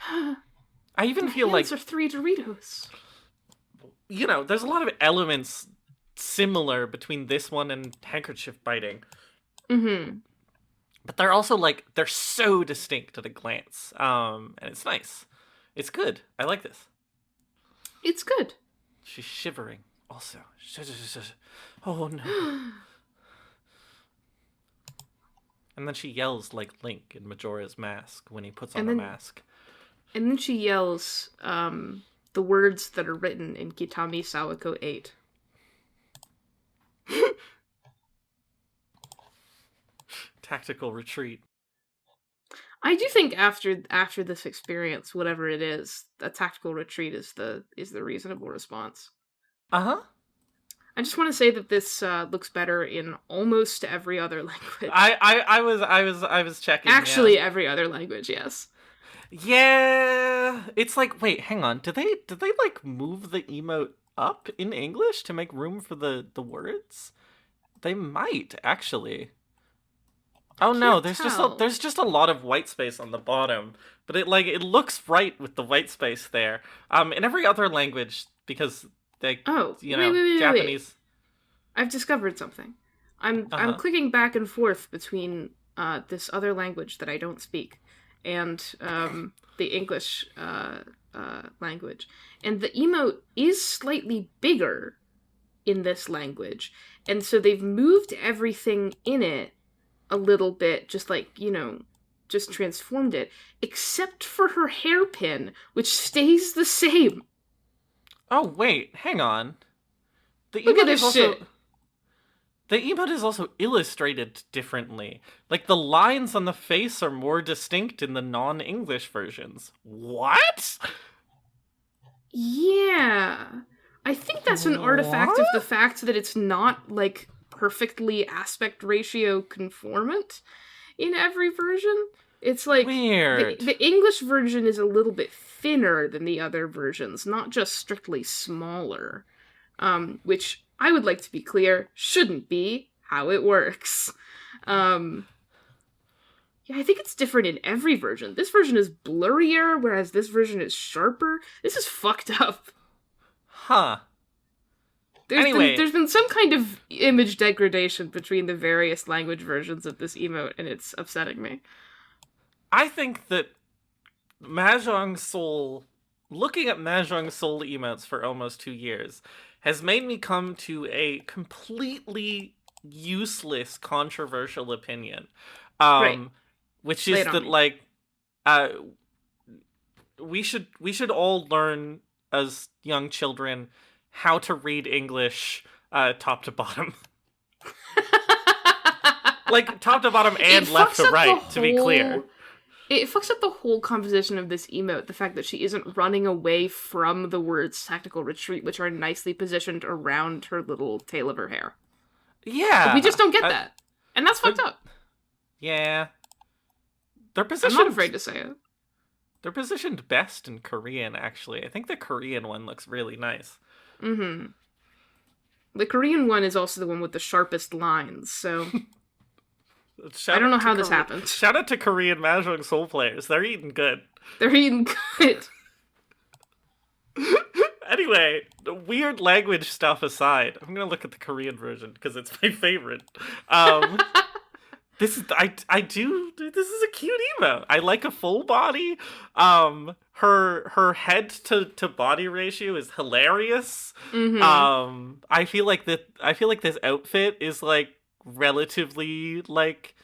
I even feel like... are 3 Doritos. You know, there's a lot of elements similar between this one and handkerchief biting. But they're also, like, they're so distinct at a glance. And it's nice. It's good. I like this. It's good. She's shivering, also. Oh, no. And then she yells like Link in Majora's Mask when he puts on a mask. And then she yells the words that are written in Kitami Sawako 8. Tactical retreat. I do think after this experience, whatever it is, a tactical retreat is the reasonable response. Uh-huh. I just want to say that this looks better in almost every other language. I was checking. Actually, every other language, yes. Yeah, it's like, wait, hang on. Did they like move the emote up in English to make room for the words? They might actually. Oh no, there's just a lot of white space on the bottom, but it looks right with the white space there. In every other language, because they Japanese. Wait. I've discovered something. I'm clicking back and forth between this other language that I don't speak and the English language, and the emote is slightly bigger in this language, and so they've moved everything in it a little bit, just just transformed it, except for her hairpin, which stays the same. Oh, wait, hang on. Look at this shit. The emote is also illustrated differently. Like, the lines on the face are more distinct in the non-English versions. What? Yeah. I think that's an artifact of the fact that it's not, like, perfectly aspect ratio conformant in every version. It's like weird. The English version is a little bit thinner than the other versions, not just strictly smaller, which I would like to be clear shouldn't be how it works. Yeah, I think it's different in every version. This version is blurrier, whereas this version is sharper. This is fucked up. Huh. There's been some kind of image degradation between the various language versions of this emote, and it's upsetting me. I think that Mahjong Soul, looking at Mahjong Soul emotes for almost 2 years, has made me come to a completely useless, controversial opinion. Right. Which is that, like, we should all learn as young children how to read English top to bottom. Like, top to bottom and left to right, to be clear. It fucks up the whole composition of this emote, the fact that she isn't running away from the words tactical retreat, which are nicely positioned around her little tail of her hair. Yeah. But we just don't get that. And that's fucked up. Yeah. They're positioned... I'm not afraid to say it. They're positioned best in Korean, actually. I think the Korean one looks really nice. Mm-hmm. The Korean one is also the one with the sharpest lines, so... I don't know how this happened. Shout out to Korean Mahjong Soul players. They're eating good. They're eating good. Anyway, the weird language stuff aside, I'm gonna look at the Korean version because it's my favorite. This is this is a cute emo. I like a full body. Her head to body ratio is hilarious. Mm-hmm. I feel like this outfit is like relatively like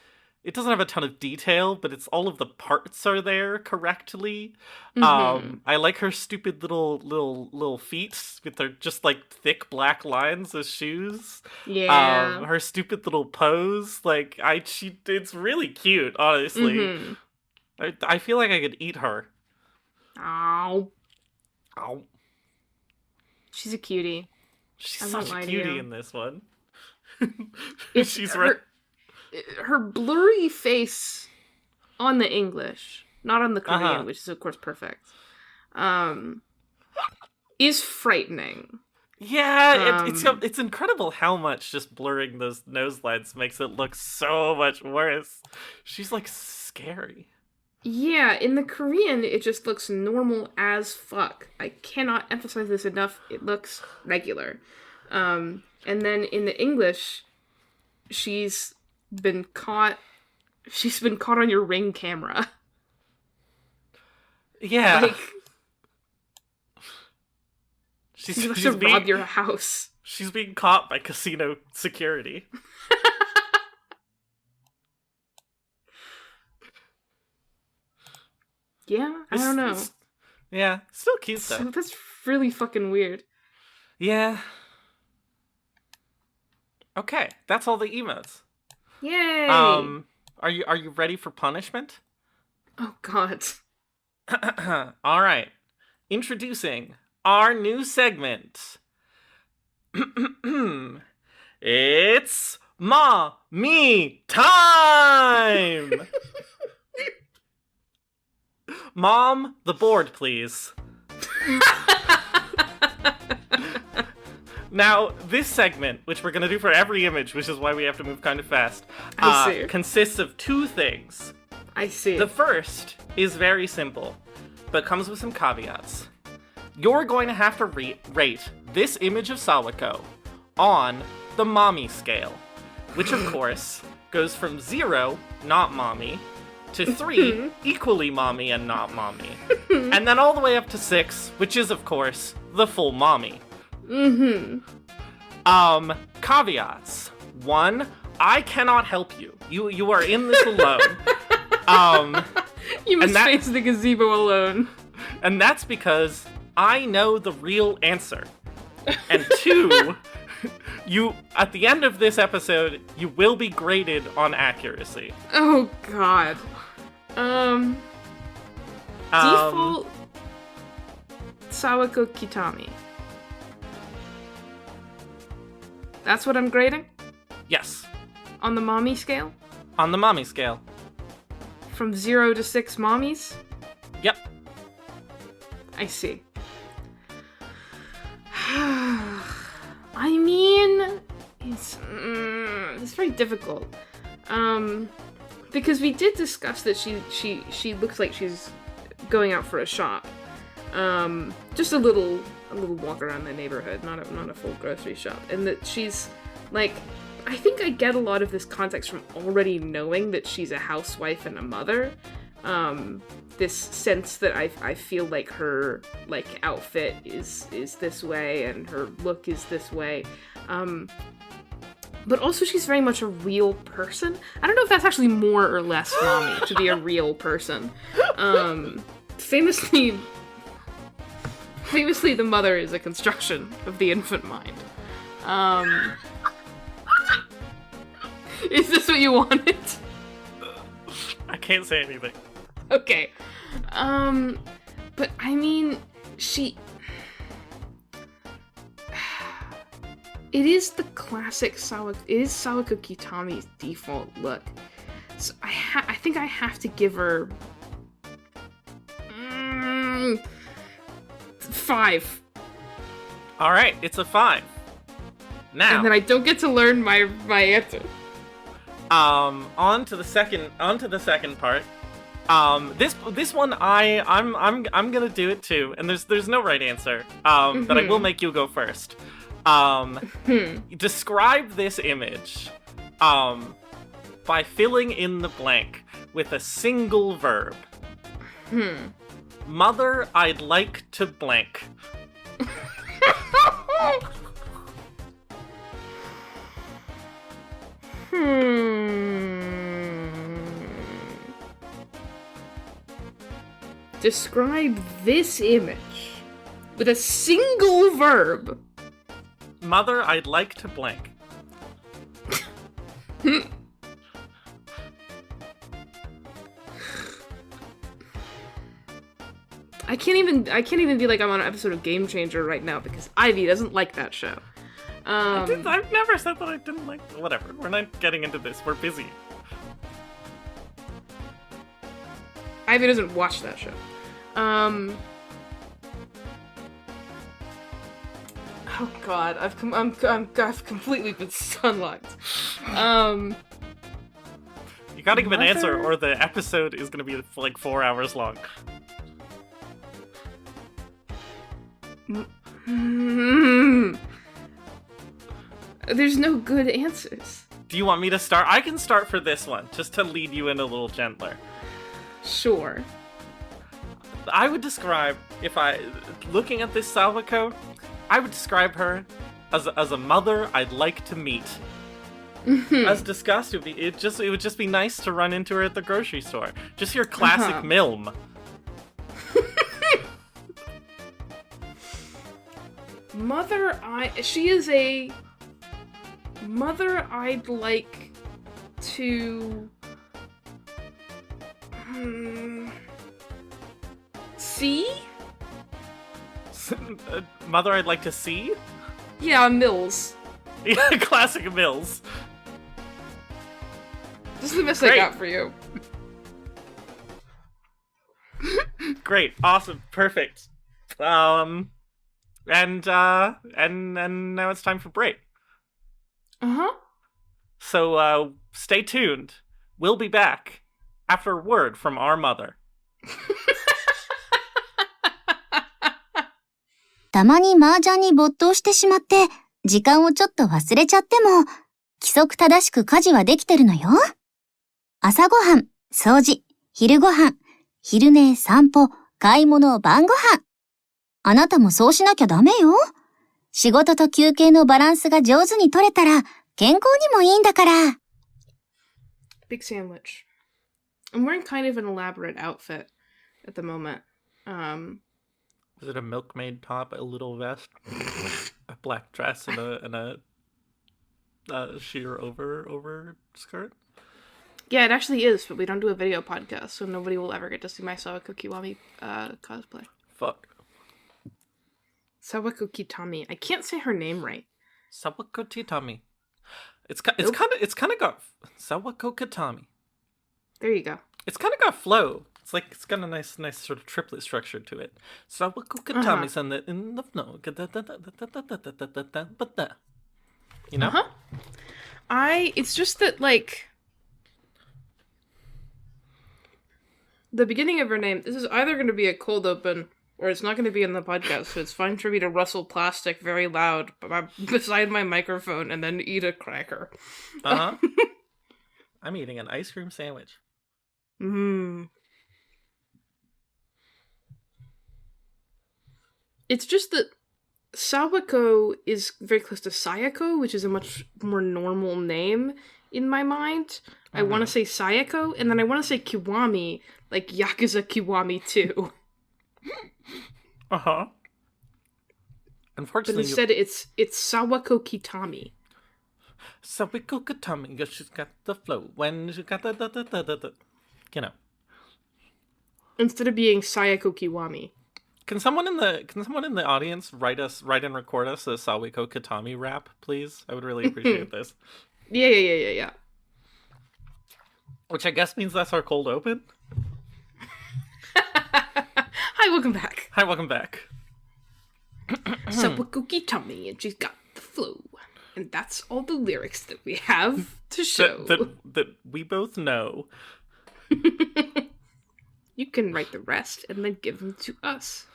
it doesn't have a ton of detail, but it's all of the parts are there correctly. Mm-hmm. I like her stupid little feet with their just like thick black lines as shoes. Yeah. Her stupid little pose, like it's really cute, honestly. Mm-hmm. I feel like I could eat her. Ow. Ow. She's a cutie. She's I such won't a lie to cutie you. in this one. She's her blurry face on the English, not on the Korean, which is of course perfect, is frightening. Yeah, it's incredible how much just blurring those nose lines makes it look so much worse. She's like scary. Yeah, in the Korean, it just looks normal as fuck. I cannot emphasize this enough. It looks regular. And then in the English, she's been caught on your Ring camera. Yeah. Like, she's supposed to being, rob your house. She's being caught by casino security. Yeah, I don't know. Yeah, still cute though. So that's really fucking weird. Yeah. Okay, that's all the emotes. Yay! Are you ready for punishment? Oh god. All right. Introducing our new segment. It's Me time. Mom, the board, please. Now, this segment, which we're going to do for every image, which is why we have to move kind of fast, I see. consists of two things. I see. The first is very simple, but comes with some caveats. You're going to have to rate this image of Sawako on the mommy scale, which of course goes from 0, not mommy, to 3, equally mommy and not mommy, and then all the way up to 6, which is of course the full mommy. Caveats. 1, I cannot help you. You are in this alone. You must face the gazebo alone. And that's because I know the real answer. And 2, you at the end of this episode, you will be graded on accuracy. Oh god. Default Sawako Kitami. That's what I'm grading? Yes. On the mommy scale? On the mommy scale. From 0 to 6 mommies? Yep. I see. I mean, it's very difficult. Because we did discuss that she looks like she's going out for a shop. Just a little walk around the neighborhood, not a full grocery shop. And that she's like, I think I get a lot of this context from already knowing that she's a housewife and a mother. This sense that I feel like her like outfit is this way and her look is this way. But also she's very much a real person. I don't know if that's actually more or less mommy to be a real person. Famously, the mother is a construction of the infant mind. Is this what you wanted? I can't say anything. Okay. But I mean, it is the classic Sawako Kitami's default look. So I think I have to give her 5. All right, it's a 5. Now, And then I don't get to learn my answer. on to the second part. This one I'm gonna do it too, and there's no right answer. But I will make you go first. Describe this image, by filling in the blank with a single verb. Mother, I'd like to blank. Describe this image with a single verb. Mother, I'd like to blank. I can't even be like I'm on an episode of Game Changer right now because Ivy doesn't like that show. I've never said that I didn't like. Whatever. We're not getting into this. We're busy. Ivy doesn't watch that show. Oh God, I've completely been sunlocked. You gotta give an answer, or the episode is gonna be like 4 hours long. There's no good answers. Do you want me to start? I can start for this one, just to lead you in a little gentler. Sure. I would describe, looking at this Sawako, I would describe her as a mother I'd like to meet. As discussed, it would just be nice to run into her at the grocery store. Just your classic milm. She is a mother I'd like to see? Mother I'd like to see? Yeah, Mills. Yeah, classic Mills. This is the best I got for you. Great, awesome, perfect. And now it's time for break. So stay tuned. We'll be back after a word from our mother. たまに麻雀に没頭してしまって、時間をちょっと忘れちゃっても、規則正しく家事はできてるのよ。朝ごはん、掃除、昼ごはん、昼寝、散歩、買い物、晩ごはん。あなたもそうしなきゃダメよ。仕事と休憩のバランスが上手に取れたら、健康にもいいんだから。Big sandwich. I'm wearing kind of an elaborate outfit at the moment. Is it a milkmaid top, a little vest, a black dress, and a sheer over skirt? Yeah, it actually is, but we don't do a video podcast, so nobody will ever get to see my Sawako Kiwami cosplay. Fuck. Sawako Kitami. I can't say her name right. Sawako Kitami. It's kind of got Sawako Kitami. There you go. It's kind of got flow. It's got a nice sort of triplet structure to it. Sawako Kitami's in the flow. You know? It's just that, like, the beginning of her name, this is either going to be a cold open or it's not going to be in the podcast, so it's fine for me to rustle plastic very loud beside my microphone and then eat a cracker. I'm eating an ice cream sandwich. It's just that Sawako is very close to Sayako, which is a much more normal name in my mind. I want to say Sayako, and then I want to say Kiwami, like Yakuza Kiwami 2. Unfortunately, but instead it's Sawako Kitami. Sawako Kitami, she's got the flow when she got the you know. Instead of being Sayako Kiwami. Can someone in the audience write and record us a Sawako Kitami rap, please? I would really appreciate this. Yeah. Which I guess means that's our cold open. Hi, welcome back. Sawako Kitami, and she's got the flow. And that's all the lyrics that we have to show. That we both know. You can write the rest and then give them to us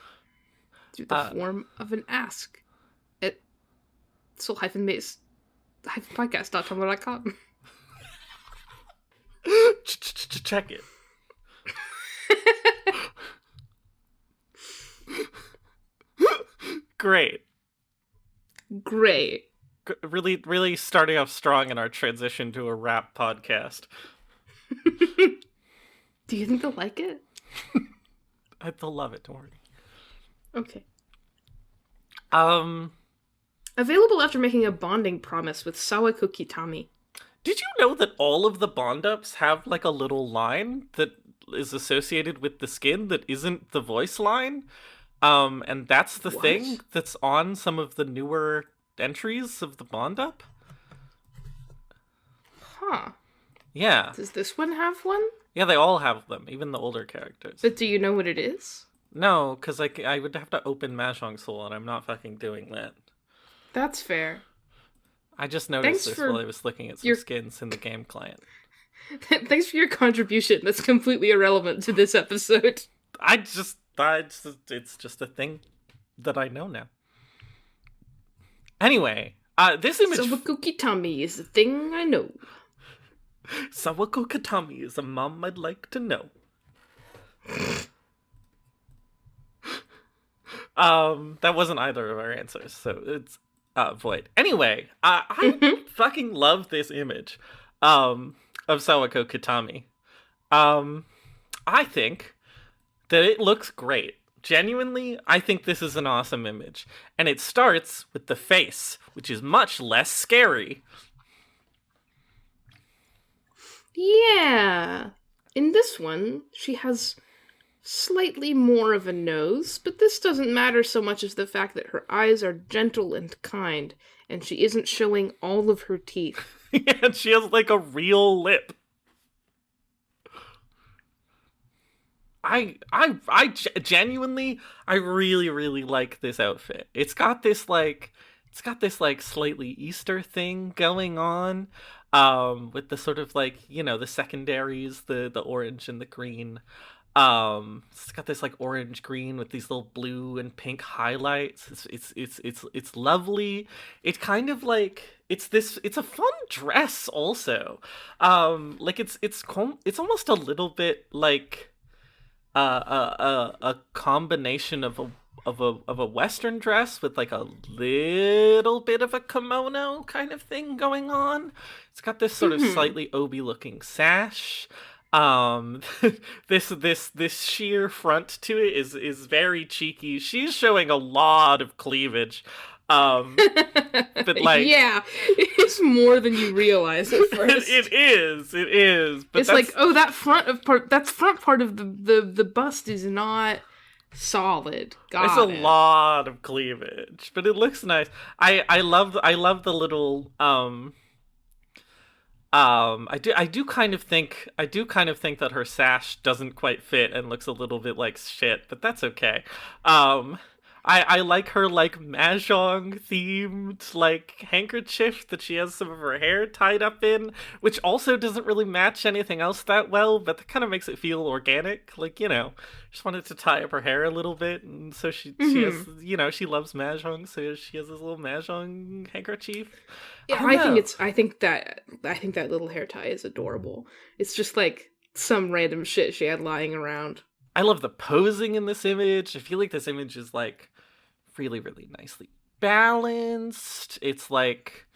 through the form of an ask at soul-maze-podcast.tumblr.com. Check it. Great. Really, really starting off strong in our transition to a rap podcast. Do you think they'll like it? They'll love it, don't worry. Okay. Available after making a bonding promise with Sawako Kitami. Did you know that all of the Bond-Ups have, like, a little line that is associated with the skin that isn't the voice line? And that's the thing that's on some of the newer entries of the Bond-Up? Huh. Yeah. Does this one have one? Yeah, they all have them, even the older characters. But do you know what it is? No, because I would have to open Mahjong Soul, and I'm not fucking doing that. That's fair. I just noticed this while I was looking at some skins in the game client. Thanks for your contribution. That's completely irrelevant to this episode. It's just a thing that I know now. Anyway, this image... Sawako Kitami is a thing I know. Sawako Kitami is a mom I'd like to know. That wasn't either of our answers, so it's void. Anyway, I fucking love this image of Sawako Kitami. I think that it looks great. Genuinely, I think this is an awesome image. And it starts with the face, which is much less scary. Yeah. In this one, she has slightly more of a nose, but this doesn't matter so much as the fact that her eyes are gentle and kind, and she isn't showing all of her teeth. Yeah, she has like a real lip. I genuinely, I really, really like this outfit. It's got this slightly Easter thing going on, with the sort of like, you know, the secondaries, the orange and the green. It's got this like orange green with these little blue and pink highlights. It's lovely. It's kind of like it's a fun dress also. Like it's almost a little bit like a combination of a Western dress with like a little bit of a kimono kind of thing going on. It's got this sort of slightly obi looking sash. This sheer front to it is very cheeky. She's showing a lot of cleavage. But like, yeah, it's more than you realize at first. It is. But it's like, oh, that front part of the bust is not solid. It's a lot of cleavage, but it looks nice. I love the little I do kind of think that her sash doesn't quite fit and looks a little bit like shit, but that's okay. I like her like Mahjong themed like handkerchief that she has some of her hair tied up in, which also doesn't really match anything else that well, but that kind of makes it feel organic. Like, you know, just wanted to tie up her hair a little bit, and so she has, you know, she loves Mahjong, so she has this little Mahjong handkerchief. Yeah, I think that little hair tie is adorable. It's just like some random shit she had lying around. I love the posing in this image. I feel like this image is like really, really nicely balanced. It's like,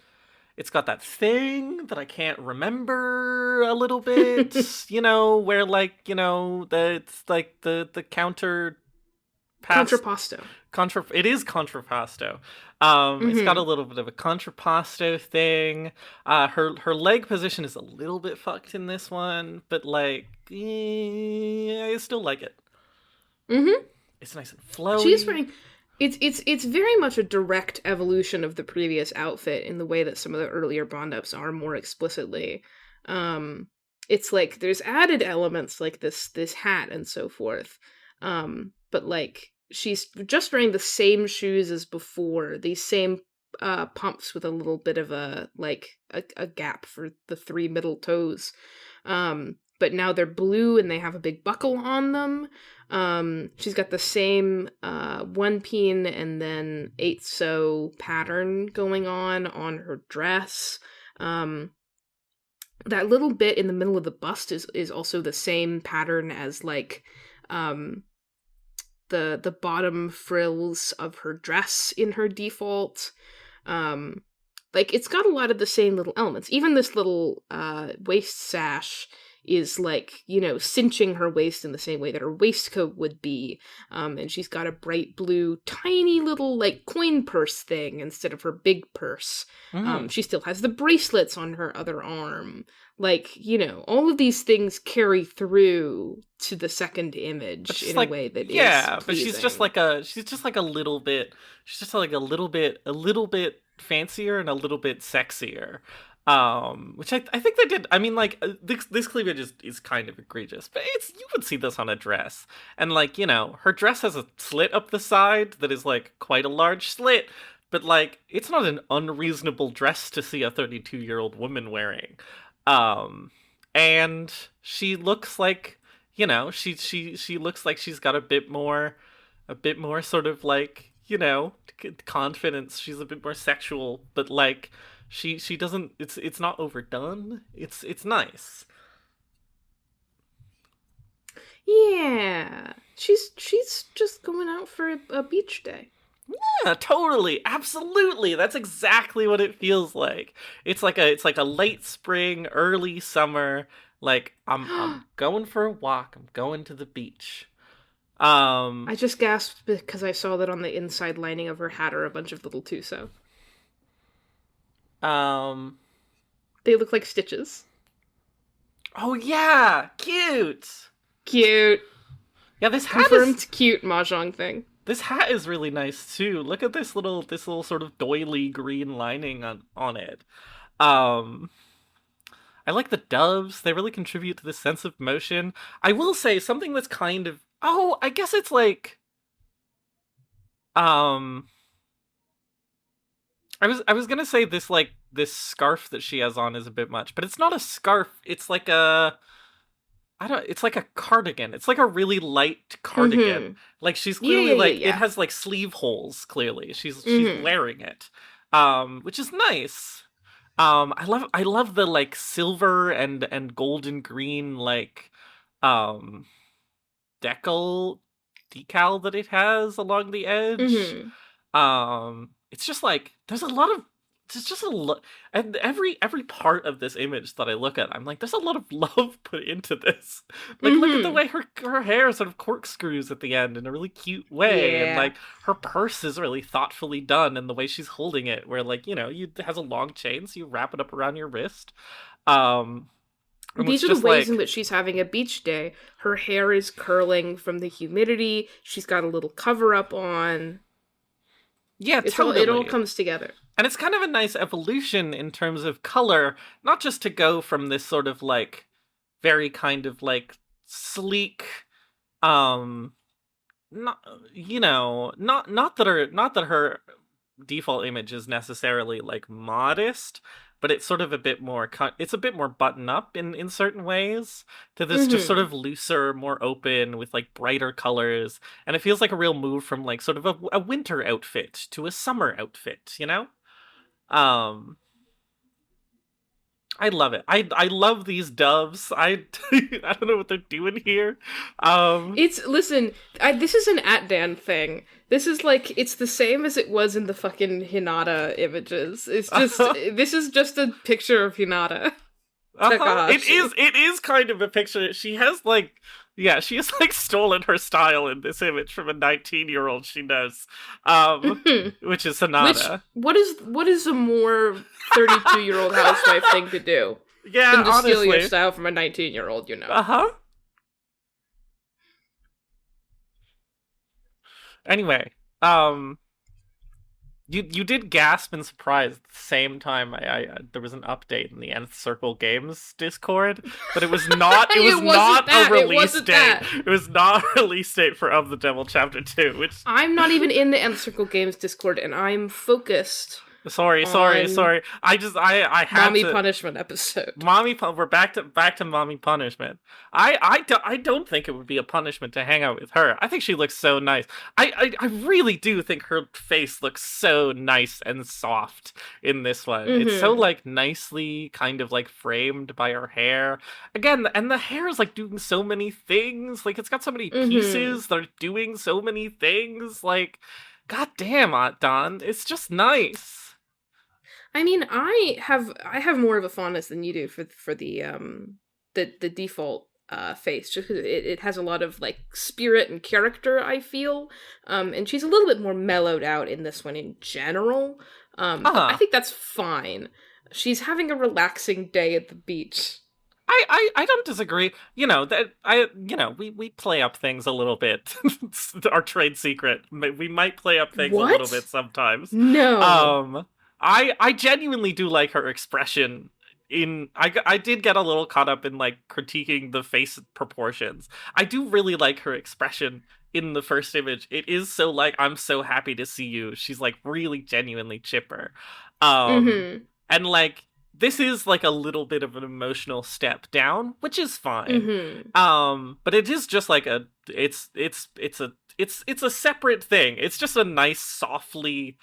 it's got that thing that I can't remember a little bit, you know, where like, you know, it's like the counter contrapposto. It is contrapposto. It's got a little bit of a contrapposto thing. Her leg position is a little bit fucked in this one, but like, I still like it. It's nice and flowy. She's wearing. It's very much a direct evolution of the previous outfit in the way that some of the earlier Bond-Ups are more explicitly. It's like there's added elements like this hat and so forth. But like she's just wearing the same shoes as before, these same pumps with a little bit of a gap for the 3 middle toes. But but now they're blue and they have a big buckle on them. She's got the same 1 pin and then 8-so pattern going on her dress. That little bit in the middle of the bust is also the same pattern as like the bottom frills of her dress in her default. Like, it's got a lot of the same little elements. Even this little waist sash is, like, you know, cinching her waist in the same way that her waistcoat would be. And she's got a bright blue, tiny little, like, coin purse thing instead of her big purse. She still has the bracelets on her other arm. Like, you know, all of these things carry through to the second image in a way that is pleasing. But she's just like a little bit fancier and a little bit sexier. Which I think they did. I mean, like, this cleavage is kind of egregious, but you would see this on a dress. And, like, you know, her dress has a slit up the side that is, like, quite a large slit, but, like, it's not an unreasonable dress to see a 32-year-old woman wearing. And she looks like, you know, she looks like she's got a bit more sort of, like, you know, confidence. She's a bit more sexual, but, like, she doesn't, it's not overdone. It's nice. Yeah. She's just going out for a beach day. Yeah, totally. Absolutely. That's exactly what it feels like. It's like a late spring, early summer, like I'm going for a walk. I'm going to the beach. I just gasped because I saw that on the inside lining of her hat are a bunch of little Tuso. They look like stitches. Oh yeah, cute. Yeah, this hat confirmed cute Mahjong thing. This hat is really nice too. Look at this little sort of doily green lining on it. I like the doves. They really contribute to this sense of motion. I will say something that's kind of, I guess it's like, I was gonna say this, like, this scarf that she has on is a bit much, but it's not a scarf. It's like it's like a cardigan. It's like a really light cardigan. Mm-hmm. Like, she's clearly it has like sleeve holes, clearly. She's wearing it. Which is nice. I love the, like, silver and golden green, like, decal decal that it has along the edge. It's just like there's just a lot, and every part of this image that I look at, I'm like, there's a lot of love put into this. Like, look at the way her hair sort of corkscrews at the end in a really cute way, and, like, her purse is really thoughtfully done in the way she's holding it, where, like, you know, it has a long chain, so you wrap it up around your wrist. These are the ways in which she's having a beach day. Her hair is curling from the humidity. She's got a little cover up on. Yeah, totally. It all comes together. And it's kind of a nice evolution in terms of color, not just to go from this sort of, like, very kind of, like, sleek, not that her default image is necessarily, like, modest, but it's sort of a bit more button up in certain ways, to this just sort of looser, more open, with, like, brighter colors, and it feels like a real move from, like, sort of a winter outfit to a summer outfit, you know? I love it. I love these doves. I don't know what they're doing here. This is an Atdan thing. This is like, it's the same as it was in the fucking Hinata images. It's just this is just a picture of Hinata. It is kind of a picture. She has, like, she has, like, stolen her style in this image from a 19-year-old she knows, which is Hinata. What is a more 32-year-old housewife thing to do? Yeah, than to honestly. steal your style from a 19-year-old, you know. Anyway, you did gasp in surprise at the same time there was an update in the Nth Circle Games Discord, but it was not a release date. It was not a release date for Of the Devil Chapter 2, which I'm not even in the Nth Circle Games Discord, and I'm focused Sorry. on I had Mommy to. Punishment episode. We're back to mommy punishment. I don't think it would be a punishment to hang out with her. I think she looks so nice. I really do think her face looks so nice and soft in this one. It's so like nicely kind of like framed by her hair. Again, and the hair is like doing so many things. Like it's got so many pieces that are doing so many things. Like, goddamn, Aunt Don, it's just nice. I mean, I have more of a fondness than you do for the default face, just because it has a lot of like spirit and character, I feel, and she's a little bit more mellowed out in this one in general. I think that's fine. She's having a relaxing day at the beach. I don't disagree. We play up things a little bit. It's our trade secret. We might play up things a little bit sometimes. No. I genuinely do like her expression. I did get a little caught up in like critiquing the face proportions. I do really like her expression in the first image. It is so like, I'm so happy to see you. She's like really genuinely chipper. And like, this is like a little bit of an emotional step down, which is fine. But it is just like it's a separate thing. It's just a nice, softly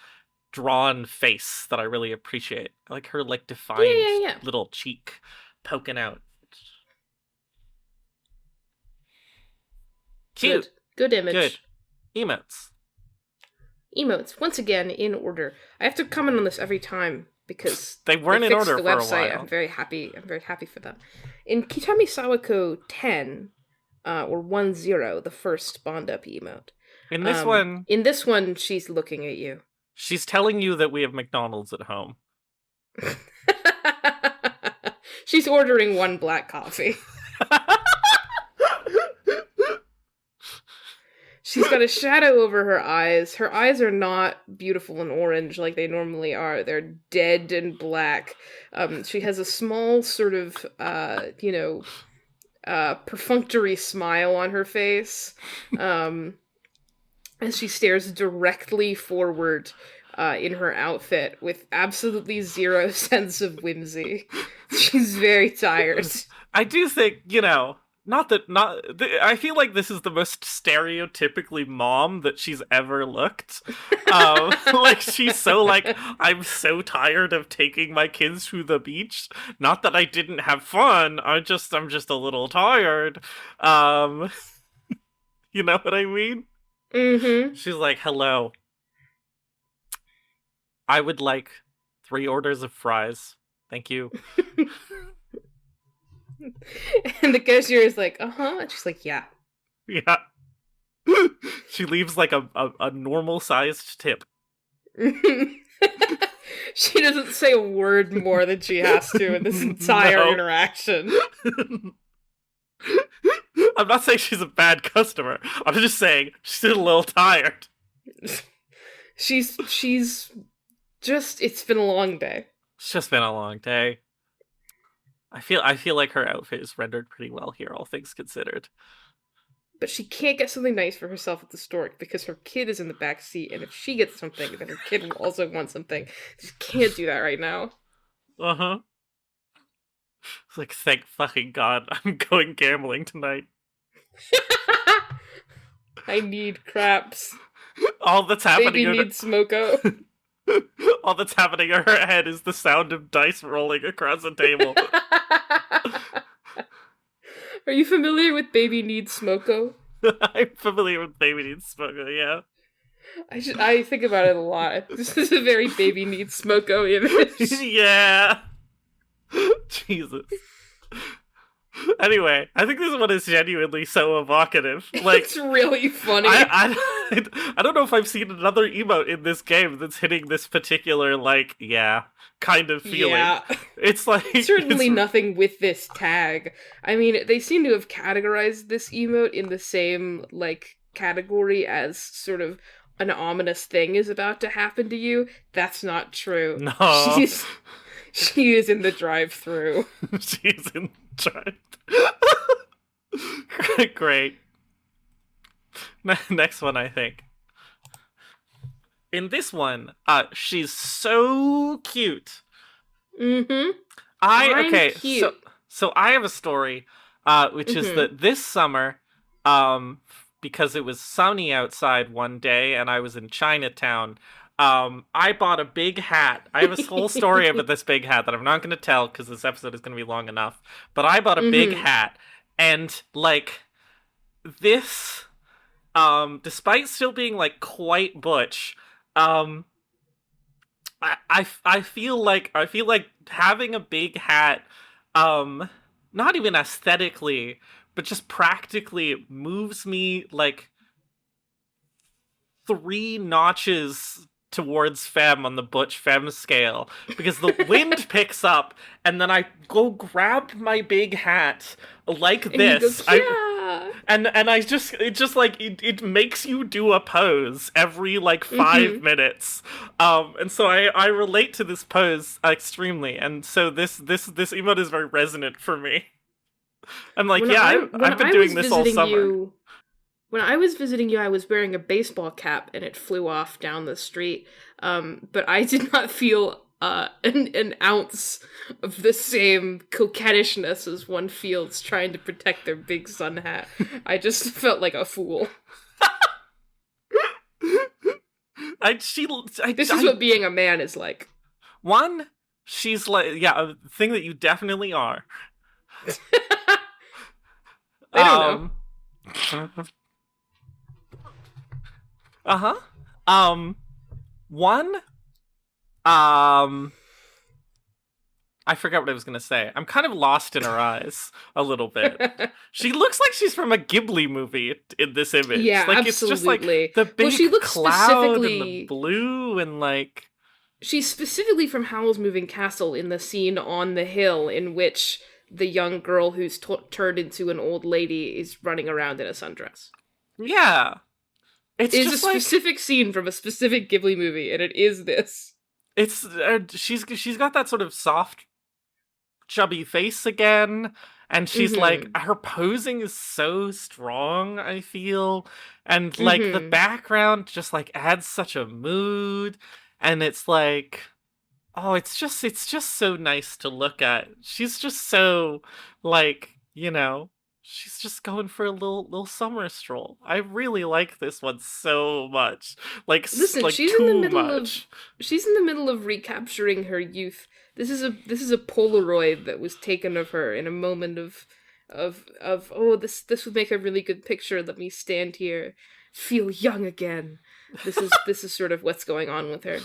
drawn face that I really appreciate. I like her like defined little cheek poking out. Cute. Good image. Good. Emotes. Once again, in order. I have to comment on this every time because they weren't in order the for website. a while. I'm very happy for that. In Kitami Sawako 10, or 10, the first Bond Up emote. In this one, she's looking at you. She's telling you that we have McDonald's at home. She's ordering one black coffee. She's got a shadow over her eyes. Her eyes are not beautiful and orange like they normally are. They're dead and black. She has a small sort of, perfunctory smile on her face. As she stares directly forward in her outfit with absolutely zero sense of whimsy. She's very tired. I do think, I feel like this is the most stereotypically mom that she's ever looked. Like, she's so like, I'm so tired of taking my kids to the beach. Not that I didn't have fun, I'm just a little tired. You know what I mean? She's like, hello. I would like 3 orders of fries. Thank you. And the cashier is like, and she's like, yeah. Yeah. She leaves like a normal sized tip. She doesn't say a word more than she has to in this entire interaction. I'm not saying she's a bad customer. I'm just saying she's a little tired. She's just, it's been a long day. It's just been a long day. I feel like her outfit is rendered pretty well here, all things considered. But she can't get something nice for herself at the store because her kid is in the back seat, and if she gets something, then her kid will also want something. She can't do that right now. It's like, thank fucking God, I'm going gambling tonight. I need craps. All that's happening. Baby needs smoko. All that's happening in her head is the sound of dice rolling across the table. Are you familiar with Baby Needs Smoko? I'm familiar with Baby Needs Smoko, yeah. I think about it a lot. This is a very Baby Needs Smoko image. Yeah. Jesus. Anyway, I think this one is genuinely so evocative. Like, it's really funny. I don't know if I've seen another emote in this game that's hitting this particular, like, kind of feeling. Yeah. It's like... Certainly nothing with this tag. I mean, they seem to have categorized this emote in the same, like, category as sort of an ominous thing is about to happen to you. That's not true. No. She is in the drive-thru. She's in the drive-thru. Great. Next one, I think. in this one, she's so cute. Mm-hmm. Okay, cute. so I have a story, which is that this summer, because it was sunny outside one day and I was in Chinatown, I bought a big hat. I have a whole story about this big hat that I'm not going to tell because this episode is going to be long enough. But I bought a big hat, and like this, despite still being like quite butch, I feel like having a big hat, not even aesthetically, but just practically moves me like 3 notches towards femme on the butch femme scale, because the wind picks up and then I go grab my big hat like And this. you go, yeah. And it makes you do a pose every like 5 minutes. And so I relate to this pose extremely, and so this emote is very resonant for me. I'm like, I've been doing this all summer. When I was visiting you, I was wearing a baseball cap and it flew off down the street. But I did not feel an ounce of the same coquettishness as one feels trying to protect their big sun hat. I just felt like a fool. This is what being a man is like. One, she's like, a thing that you definitely are. I don't know. One, I forgot what I was gonna say. I'm kind of lost in her eyes a little bit. She looks like she's from a Ghibli movie in this image. Yeah, like, absolutely. It's just like the big she looks cloud and the blue and like... She's specifically from Howl's Moving Castle in the scene on the hill in which the young girl who's turned into an old lady is running around in a sundress. Yeah. It's a just like... specific scene from a specific Ghibli movie, and it is this. It's she's got that sort of soft, chubby face again, and she's like, her posing is so strong, I feel, and like the background just like adds such a mood, and it's like, oh, it's just so nice to look at. She's just so like, she's just going for a little summer stroll. I really like this one so much. Like, listen, like she's too in the middle much. She's in the middle of recapturing her youth. This is a Polaroid that was taken of her in a moment of oh, this would make a really good picture. Let me stand here, feel young again. This is sort of what's going on with her.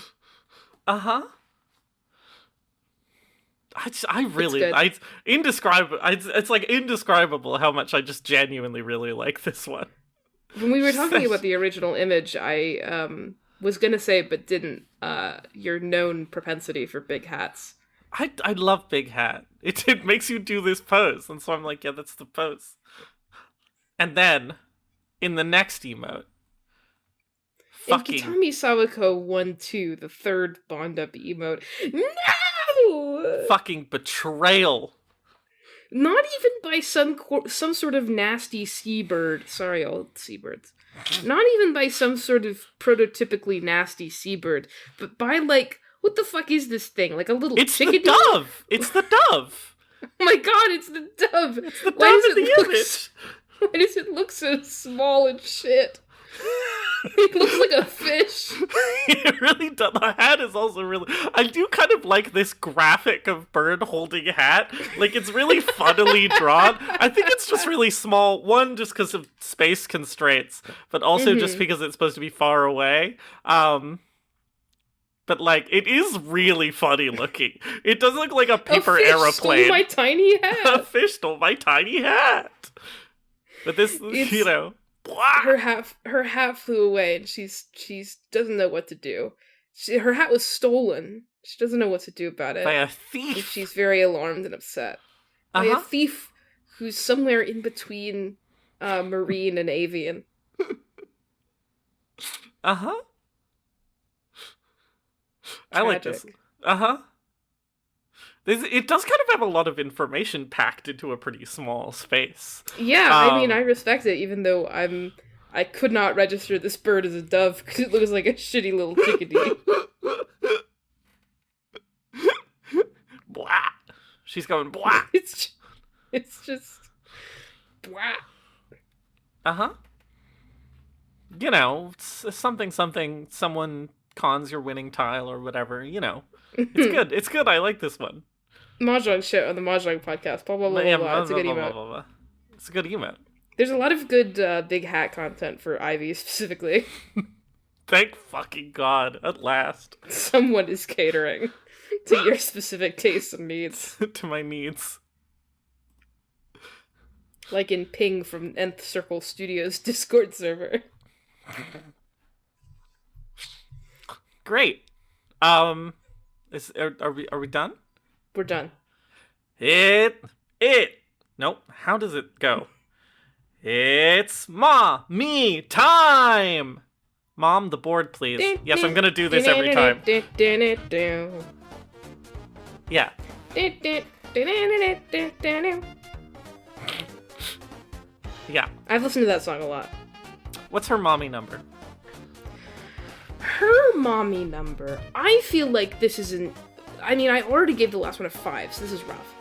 It's indescribable how much I just genuinely really like this one. When we were talking about the original image, I was gonna say, but didn't, your known propensity for big hats. I love big hat. It makes you do this pose, and so I'm like, yeah, that's the pose. And then, in the next emote, in Kitami Sawako 1-2, the third Bond-up emote, no! Fucking betrayal. Not even by some sort of nasty seabird. Sorry, all seabirds. Not even by some sort of prototypically nasty seabird, but by like, what the fuck is this thing? Like a little chickadee? It's the dove! It's the dove! Oh my god, it's the dove! It's the dove in the image! Why does it look so small and shit? It looks like a fish. It really does. The hat is also really... I do kind of like this graphic of bird holding a hat. Like, it's really funnily drawn. I think it's just really small. One, just because of space constraints, but also just because it's supposed to be far away. But, like, it is really funny looking. It does look like a paper aeroplane. A fish stole my tiny hat. A fish stole my tiny hat. But this, her hat flew away, and she's doesn't know what to do. Her hat was stolen. She doesn't know what to do about it. By a thief. And she's very alarmed and upset. By a thief who's somewhere in between marine and avian. I like this. It does kind of have a lot of information packed into a pretty small space. Yeah, I mean, I respect it, even though I'm I could not register this bird as a dove because it looks like a shitty little chickadee. Blah. She's going blah. It's just blah. Uh-huh. You know, something, someone cons your winning tile or whatever, you know. It's good. It's good. I like this one. Mahjong shit on the Mahjong podcast. Blah, blah, blah, blah, blah. It's a good emote. It's a good emote. There's a lot of good big hat content for Ivy specifically. Thank fucking God. At last. Someone is catering to your specific tastes and needs. To my needs. Like in Ping from Nth Circle Studios Discord server. Great. Are we done? We're done. Nope. How does it go? It's me time. Mom, the board, please. Yes, I'm gonna do this every time. Yeah. Yeah. I've listened to that song a lot. What's her mommy number? Her mommy number. I feel like this isn't. I mean, I already gave the last one a 5, so this is rough.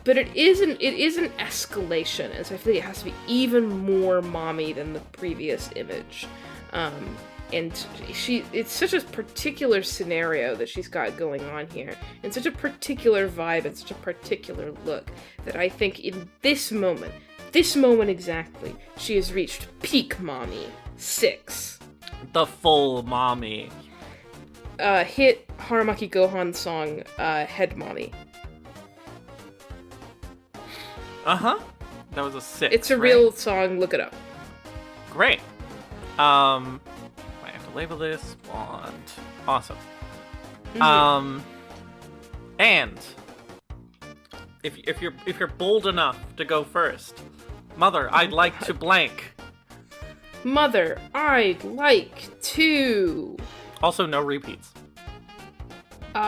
But it is an escalation, and so I feel like it has to be even more mommy than the previous image. And it's such a particular scenario that she's got going on here, and such a particular vibe, and such a particular look, that I think in this moment exactly, she has reached peak mommy 6. The full mommy. Hit Haramaki Gohan song, Head Mommy. Uh-huh. That was a 6. It's a right? real song, look it up. Great. I have to label this blonde. Awesome. Mm-hmm. And if you're bold enough to go first, Mother, I'd like to blank. Mother, I'd like to... Also, no repeats.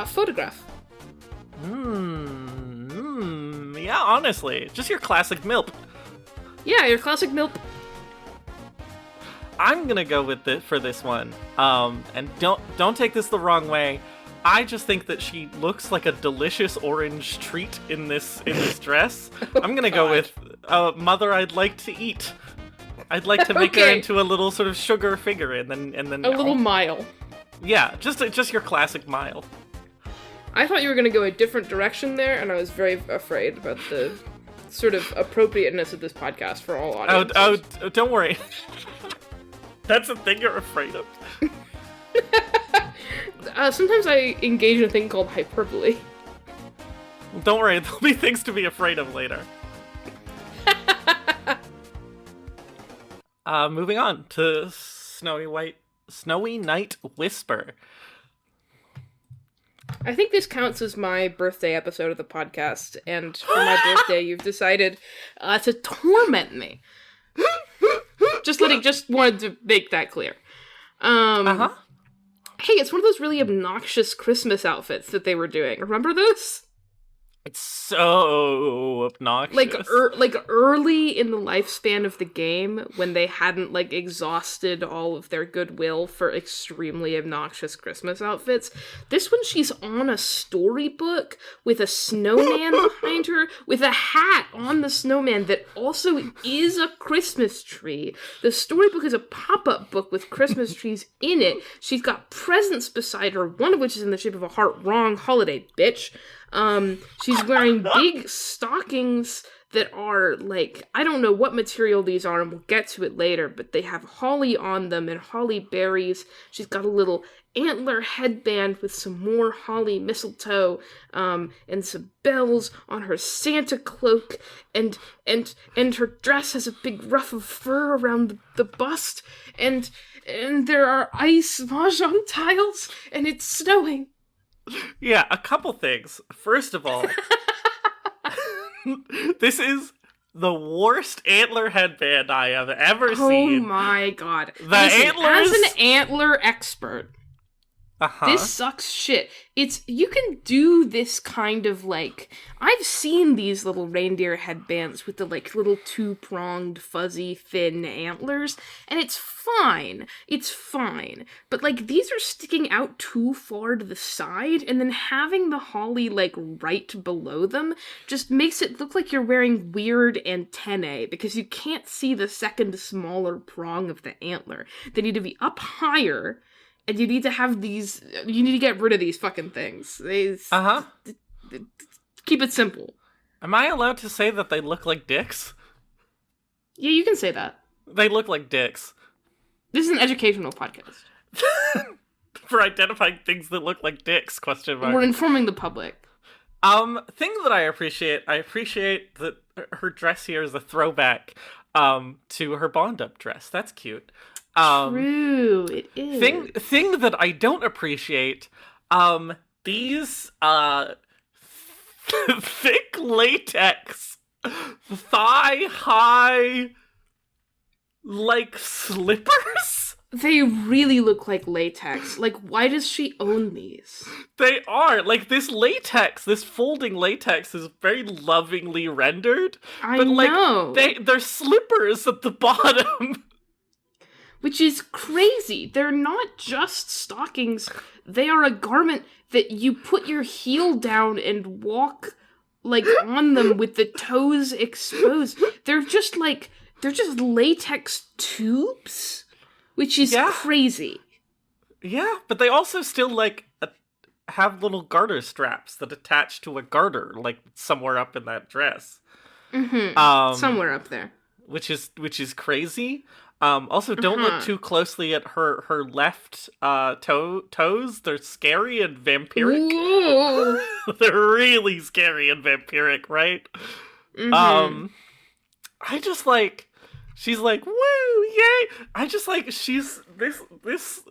Photograph. Yeah, honestly. Just your classic MILP. Yeah, your classic milk. I'm gonna go with it for this one. And don't take this the wrong way. I just think that she looks like a delicious orange treat in this dress. I'm gonna go with Mother, I'd like to eat. I'd like to make her into a little sort of sugar figure, and then a little mile. Yeah, just your classic mile. I thought you were gonna go a different direction there, and I was very afraid about the sort of appropriateness of this podcast for all audiences. Oh, don't worry. That's a thing you're afraid of. Sometimes I engage in a thing called hyperbole. Don't worry, there'll be things to be afraid of later. Moving on to Snowy Night Whisper. I think this counts as my birthday episode of the podcast, and for my birthday, you've decided to torment me. Just wanted to make that clear. Hey, it's one of those really obnoxious Christmas outfits that they were doing. Remember this? It's so obnoxious. Like early in the lifespan of the game, when they hadn't exhausted all of their goodwill for extremely obnoxious Christmas outfits. This one, she's on a storybook with a snowman behind her, with a hat on the snowman that also is a Christmas tree. The storybook is a pop-up book with Christmas trees in it. She's got presents beside her, one of which is in the shape of a heart. Wrong holiday, bitch. She's wearing big stockings that are, I don't know what material these are, and we'll get to it later, but they have holly on them and holly berries. She's got a little antler headband with some more holly mistletoe, and some bells on her Santa cloak, and her dress has a big ruff of fur around the bust, and there are ice mahjong tiles, and it's snowing. Yeah, a couple things. First of all, this is the worst antler headband I have ever seen. Oh my god. The antlers... As an antler expert, Uh-huh. This sucks shit. You can do this kind of like, I've seen these little reindeer headbands with the like little two-pronged, fuzzy, thin antlers, and it's fine. It's fine. But like, these are sticking out too far to the side, and then having the holly like right below them just makes it look like you're wearing weird antennae, because you can't see the second smaller prong of the antler. They need to be up higher. And you need to have these, you need to get rid of these fucking things. Keep it simple. Am I allowed to say that they look like dicks? Yeah, you can say that. They look like dicks. This is an educational podcast. For identifying things that look like dicks, question mark. We're informing the public. Thing that I appreciate that her dress here is a throwback, to her Bond-Up dress. That's cute. True, it is. Thing that I don't appreciate, these, thick latex, thigh-high, like, slippers? They really look like latex. Like, why does she own these? They are. Like, this latex, this folding latex is very lovingly rendered. I know. They're slippers at the bottom. Which is crazy. They're not just stockings. They are a garment that you put your heel down and walk, like, on them with the toes exposed. They're just latex tubes, which is crazy. Yeah, but they also still, like, have little garter straps that attach to a garter, like, somewhere up in that dress. Mm-hmm. Somewhere up there. Which is crazy. Also, don't look too closely at her left toes. They're scary and vampiric. They're really scary and vampiric, right? Mm-hmm. I just like, she's like, woo, yay! I just like, she's this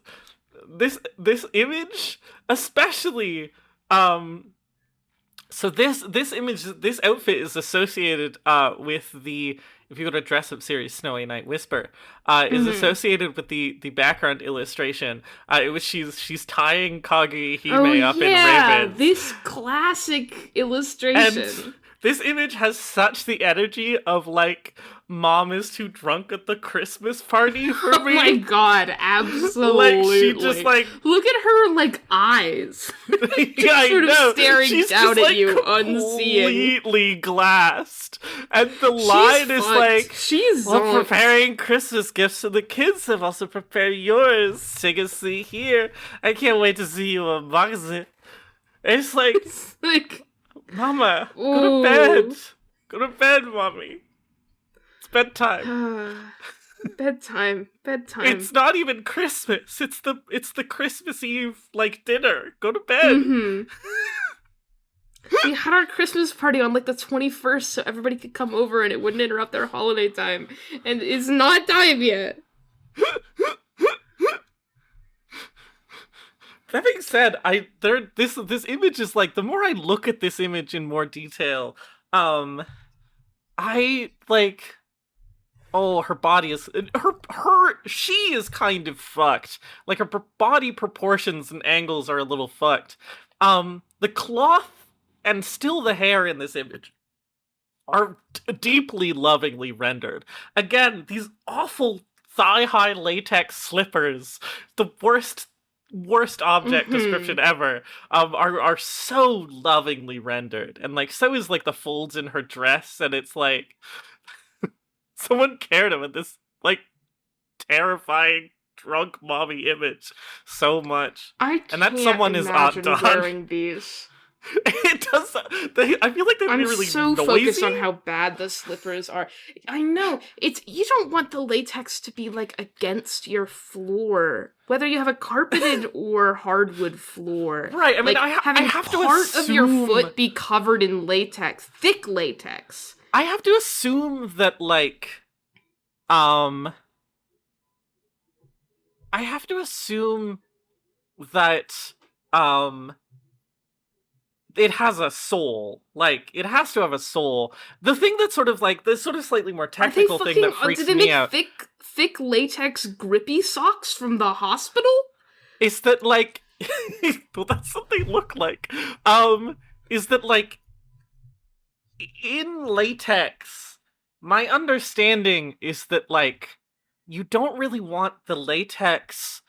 image, especially. So this image, this outfit is associated with the, if you go to Dress Up series Snowy Night Whisper, is associated with the background illustration. It was she's tying Kage-hime up in ribbons. This classic illustration. And this image has such the energy of, like, Mom is too drunk at the Christmas party for me. Oh my god, absolutely. Like, she just, like... Look at her, like, eyes. Yeah, I sort know. Of staring She's down just, at like, you, unseeing. Completely glassed. And the line is like, she's we're preparing Christmas gifts for the kids have also prepared yours. Sing a see here. I can't wait to see you unbox it. It's like... Mama, go to bed. Go to bed, Mommy. It's bedtime. Bedtime. It's not even Christmas. It's the Christmas Eve, like, dinner. Go to bed. Mm-hmm. We had our Christmas party on, like, the 21st so everybody could come over and it wouldn't interrupt their holiday time. And it's not time yet. That being said, this image is like, the more I look at this image in more detail, I like, oh, her body is she is kind of fucked. Like, her body proportions and angles are a little fucked. The cloth and still the hair in this image are deeply lovingly rendered. Again, these awful thigh-high latex slippers, the worst object description ever, are so lovingly rendered. And, like, so is, like, the folds in her dress, and it's like someone cared about this, like, terrifying drunk mommy image so much. And that someone is Aunt Dawn wearing these. It does. I feel like they're really noisy. I'm so focused on how bad the slippers are. I know. You don't want the latex to be, like, against your floor, whether you have a carpeted or hardwood floor. Right. I mean, like, I have to part assume... of your foot be covered in latex, thick latex. I have to assume that, like, I have to assume that, it has a soul. Like, it has to have a soul. The thing that's sort of, like, the sort of slightly more technical thing that freaks me out... Thick latex grippy socks from the hospital? Is that, like, Well, that's what they look like. Is that like in latex? My understanding is that like you don't really want the latex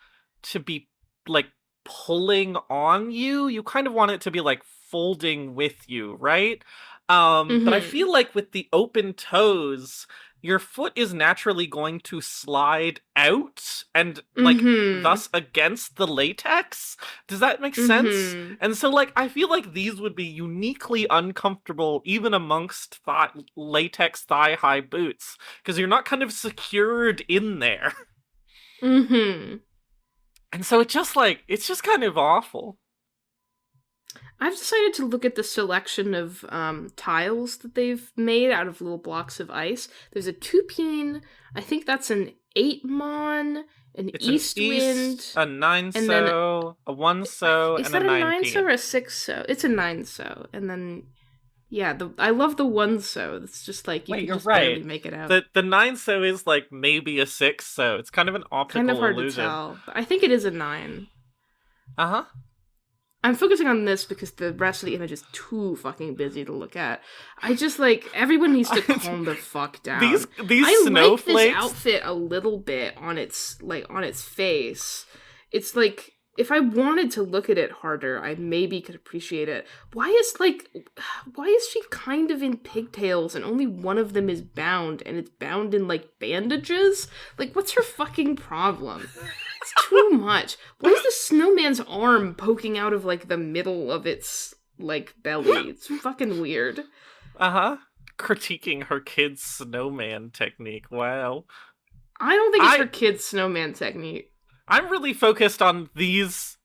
to be like pulling on you. You kind of want it to be like folding with you, right? But I feel like with the open toes, your foot is naturally going to slide out and like thus against the latex. Does that make sense? And so like I feel like these would be uniquely uncomfortable even amongst latex thigh-high boots because you're not kind of secured in there. And so it's just kind of awful. I've decided to look at the selection of tiles that they've made out of little blocks of ice. There's a 2-pin, I think that's an 8-mon, It's east an wind, east, a 9-so, and then a 1-so, and a 9-pin. Is that a 9-so or a 6-so? It's a 9-so, and then yeah, I love the 1-so. It's just like you can just barely make it out. The 9-so is like maybe a 6-so. It's kind of an optical kind of hard illusion. to tell. But I think it is a 9. Uh-huh. I'm focusing on this because the rest of the image is too fucking busy to look at. I just like everyone needs to calm the fuck down. These I snowflakes. like this outfit a little bit on its face. It's like if I wanted to look at it harder, I maybe could appreciate it. Why is she kind of in pigtails and only one of them is bound and it's bound in like bandages? Like what's her fucking problem? It's too much. Why is the snowman's arm poking out of like the middle of its like belly? It's fucking weird. Uh-huh. Critiquing her kid's snowman technique. Wow. I don't think it's her kid's snowman technique. I'm really focused on these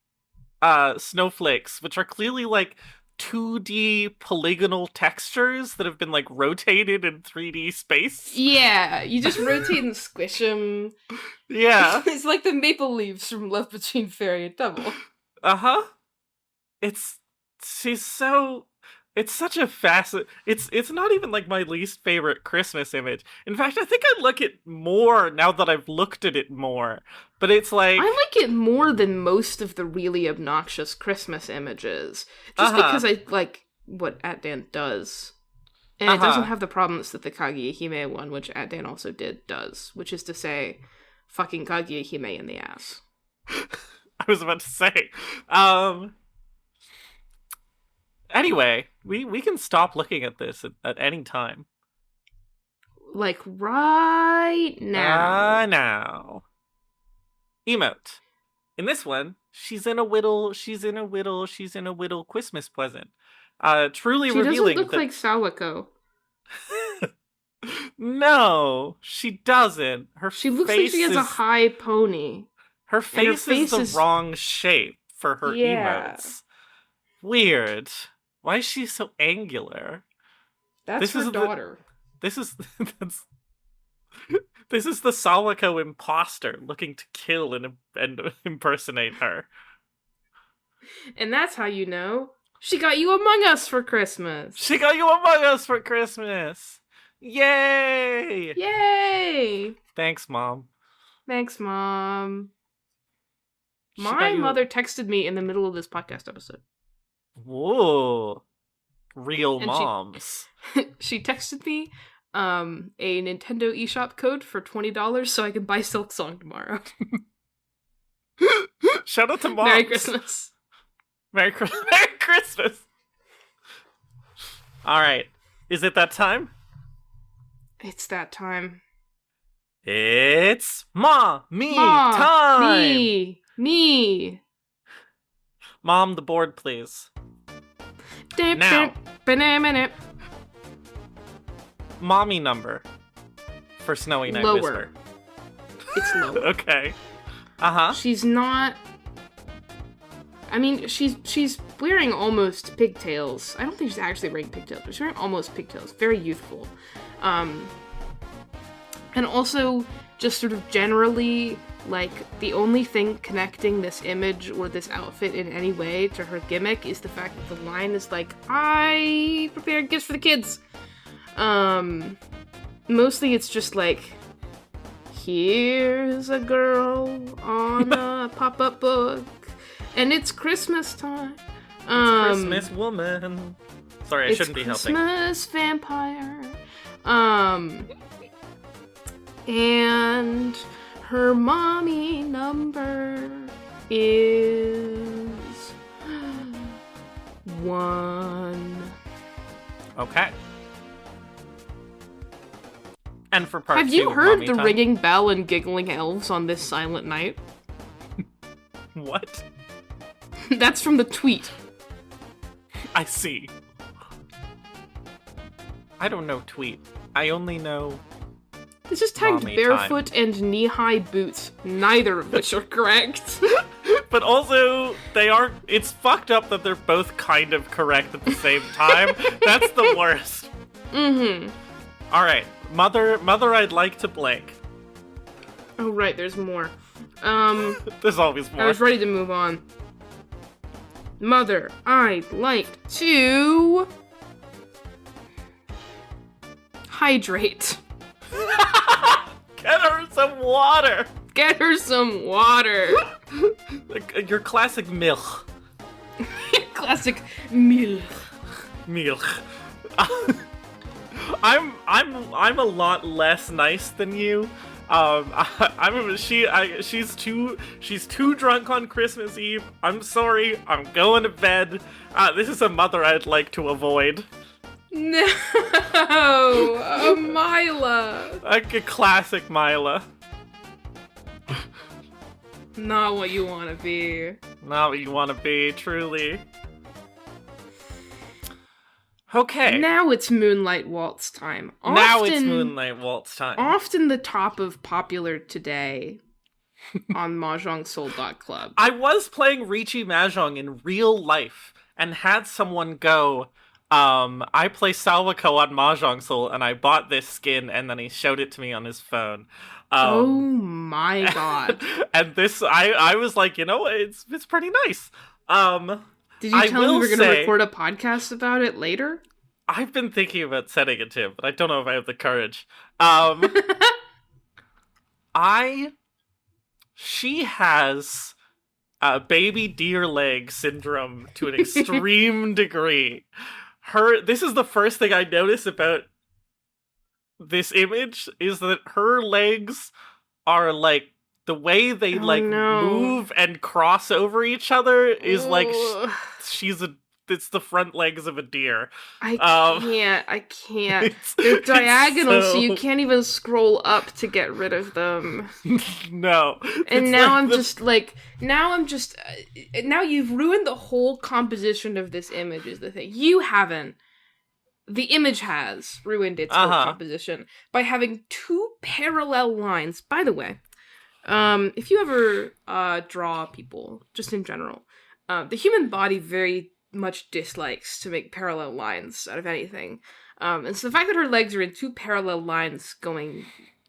snowflakes, which are clearly like 2D polygonal textures that have been like rotated in 3D space. Yeah, you just rotate and squish them. Yeah. It's like the maple leaves from Love Between Fairy and Devil. Uh-huh. It's such a it's not even like my least favorite Christmas image. In fact, I think I like it more now that I've looked at it more. But it's like I like it more than most of the really obnoxious Christmas images. Just because I like what Atdan does. And it doesn't have the problems that the Kaguya-hime one, which Atdan also did, does. Which is to say, fucking Kaguya-hime in the ass. I was about to say. Anyway, we can stop looking at this at any time. Like right now. Now. Emote. In this one, she's in a whittle Christmas present. Truly she revealing doesn't look like Sawako. No, she doesn't. She looks like she has a high pony. Her face is the wrong shape for her emotes. Weird. Why is she so angular? That's her daughter. This is the Sawako imposter looking to kill and impersonate her. And that's how you know she got you Among Us for Christmas. She got you Among Us for Christmas. Yay! Yay! Thanks, Mom. Thanks, Mom. My mother texted me in the middle of this podcast episode. Whoa. Real moms. She texted me a Nintendo eShop code for $20 so I can buy Silk Song tomorrow. Shout out to moms. Merry Christmas. Merry Christmas. All right. Is it that time? It's that time. It's time. Me. Mom, the board, please. Now. Mommy number for Snowy Night Lower. Whisper. It's lower. Okay. Uh-huh. She's not... I mean, she's wearing almost pigtails. I don't think she's actually wearing pigtails, but she's wearing almost pigtails. Very youthful. And also, just sort of generally, like, the only thing connecting this image or this outfit in any way to her gimmick is the fact that the line is like, I prepared gifts for the kids. Mostly it's just like, here's a girl on a pop-up book, And it's Christmas time. Christmas woman. Sorry, I shouldn't be helping. Christmas vampire. And her mommy number is 1. Okay. And for part 2, have you heard mommy the time? ringing bell and giggling elves on this silent night? What? That's from the tweet. I see. I don't know tweet. I only know... This is tagged Mommy barefoot and knee-high boots, neither of which are correct. But also, they are... It's fucked up that they're both kind of correct at the same time. That's the worst. Mm-hmm. Alright. Mother, I'd like to blank. Oh, right, there's more. There's always more. I was ready to move on. Mother, I'd like to... hydrate. Get her some water! Get her some water. Like, your classic milk. Classic milk. Milk. I'm a lot less nice than you. She's too drunk on Christmas Eve. I'm sorry. I'm going to bed. This is a mother I'd like to avoid. No, Mila. Like a classic Mila. Not what you want to be. Not what you want to be, truly. Okay. Now it's Moonlight Waltz time. Now it's Moonlight Waltz time. Often the top of popular today on mahjongsoul.club. I was playing Ricci Mahjong in real life and had someone go, I play Sawako on Mahjong Soul and I bought this skin, and then he showed it to me on his phone. Oh my god. And this, I was like, you know, it's pretty nice. Did you tell him we were going to say, record a podcast about it later? I've been thinking about setting it to him, but I don't know if I have the courage. She has baby deer leg syndrome to an extreme degree. This is the first thing I notice about this image, is that her legs are like, the way they move and cross over each other is like it's the front legs of a deer. I can't. They're diagonal, so you can't even scroll up to get rid of them. No. And now now you've ruined the whole composition of this image is the thing. You haven't. The image has ruined its whole composition by having 2 parallel lines. By the way, if you ever draw people, just in general, the human body very much dislikes to make parallel lines out of anything. And so the fact that her legs are in 2 parallel lines going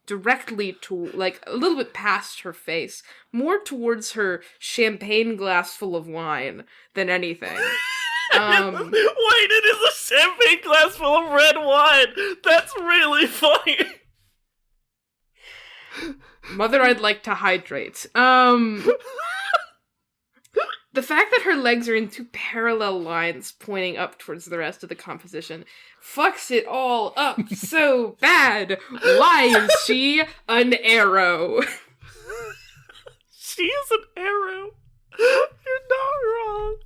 directly to, like, a little bit past her face, more towards her champagne glass full of wine than anything. Wait, it is a champagne glass full of red wine! That's really funny! Mother, I'd like to hydrate. The fact that her legs are in 2 parallel lines pointing up towards the rest of the composition fucks it all up so bad. Why is she an arrow? She is an arrow. You're not wrong.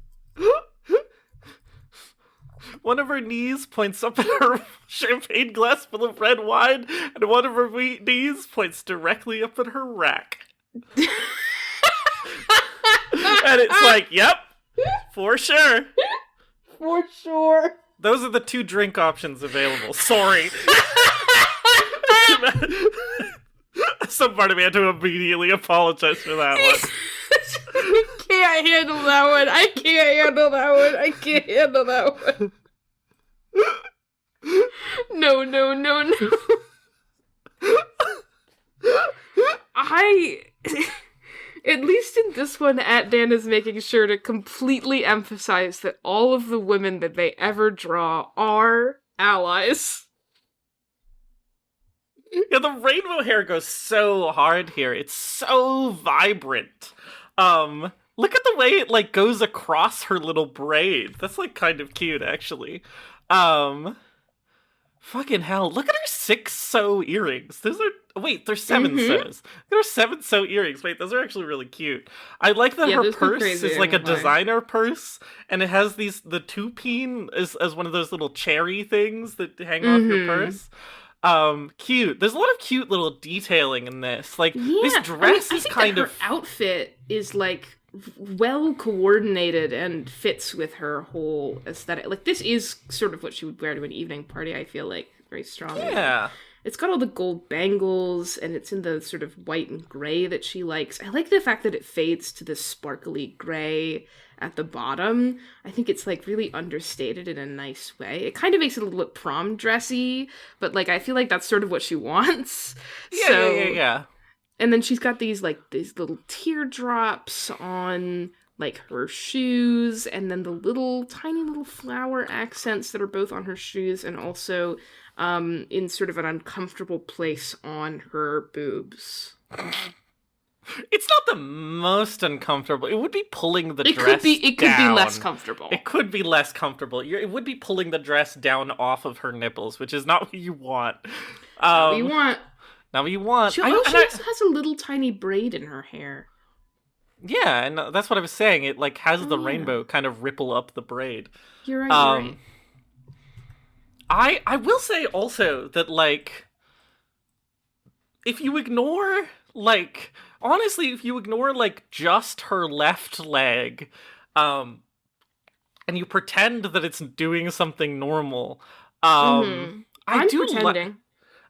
One of her knees points up at her champagne glass full of red wine, and one of her knees points directly up at her rack. And it's like, yep, for sure. For sure. Those are the 2 drink options available. Sorry. Some part of me had to immediately apologize for that one. I can't handle that one. I can't handle that one. No. At least in this one, Dan is making sure to completely emphasize that all of the women that they ever draw are allies. Yeah, the rainbow hair goes so hard here. It's so vibrant. And Look at the way it, like, goes across her little braid. That's, like, kind of cute, actually. Fucking hell. Look at her 6 sew earrings. Those are... Wait, they're 7 sews. There are 7 sew earrings. Wait, those are actually really cute. I like that her purse is, like, a designer purse, and it has the two-peen as one of those little cherry things that hang off your purse. Cute. There's a lot of cute little detailing in this. Like, this dress is kind of... her outfit is, like, well coordinated and fits with her whole aesthetic. Like, this is sort of what she would wear to an evening party, I feel like, very strongly. Yeah. It's got all the gold bangles, and it's in the sort of white and gray that she likes. I like the fact that it fades to this sparkly gray at the bottom. I think it's, like, really understated in a nice way. It kind of makes it a little bit prom dressy, but, like, I feel like that's sort of what she wants. Yeah. And then she's got these little teardrops on, like, her shoes, and then the tiny little flower accents that are both on her shoes and also in sort of an uncomfortable place on her boobs. It's not the most uncomfortable. It would be pulling the dress down. It could be less comfortable. It could be less comfortable. It would be pulling the dress down off of her nipples, which is not what you want. Not what you want. Not what you want. She also has a little tiny braid in her hair. Yeah, and that's what I was saying. It, like, has the rainbow kind of ripple up the braid. You're right, you're right. I will say also that, like, if you ignore, like, honestly, if you ignore, like, just her left leg, and you pretend that it's doing something normal, I'm pretending.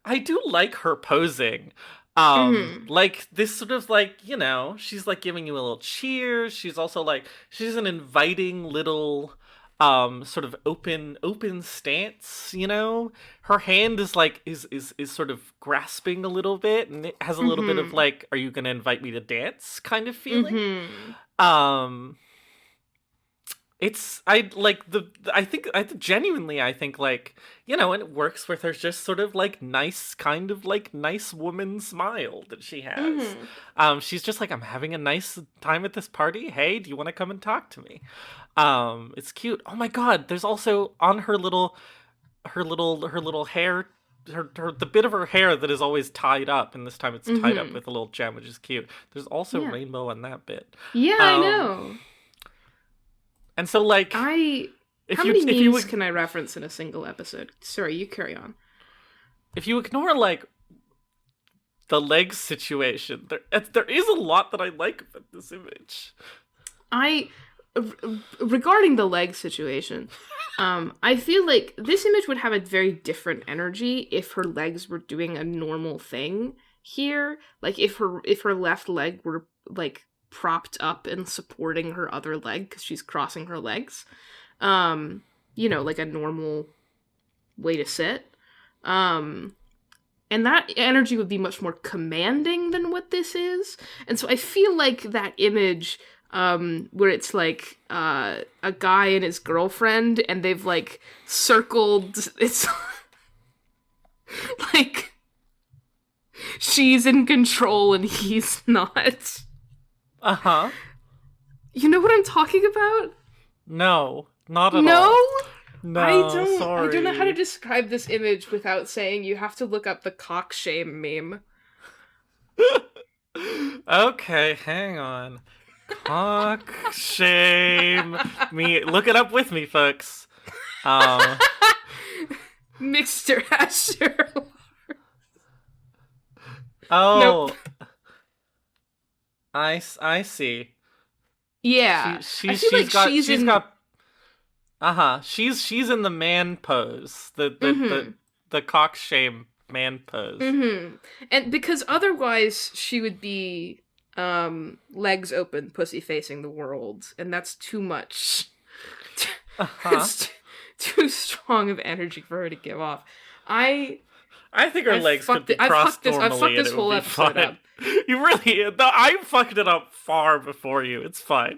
I do like her posing. Like, this sort of, like, you know, she's, like, giving you a little cheer. She's also, like, she's an inviting little, sort of open stance, you know? Her hand is, like, is sort of grasping a little bit, and it has a little bit of, like, are you gonna invite me to dance kind of feeling. I think, like, you know, and it works with her just sort of, like, nice, kind of, like, nice woman smile that she has. She's just like, I'm having a nice time at this party. Hey, do you want to come and talk to me? It's cute. Oh my god, there's also on her little hair, the bit of her hair that is always tied up, and this time it's tied up with a little gem, which is cute. There's also rainbow on that bit. Yeah, I know. And so, like, how many memes can I reference in a single episode? Sorry, you carry on. If you ignore, like, the legs situation, there is a lot that I like about this image. Regarding the leg situation, I feel like this image would have a very different energy if her legs were doing a normal thing here. Like, if her left leg were, like, propped up and supporting her other leg because she's crossing her legs. You know, like a normal way to sit. And that energy would be much more commanding than what this is. And so I feel like that image, where it's like a guy and his girlfriend, and they've, like, circled, it's like she's in control and he's not. Uh-huh. You know what I'm talking about? No, not at all. No, I don't. sorry. I don't know how to describe this image without saying you have to look up the cock shame meme. Okay, hang on. Cock shame me. Look it up with me, folks. Mixer Asher. Oh. Nope. I see. Yeah. She's in the man pose. The cock shame man pose. And because otherwise she would be legs open, pussy facing the world, and that's too much. It's too strong of energy for her to give off. I think her legs could be crossed normally. I've fucked this whole episode up. You really... I fucked it up far before you. It's fine.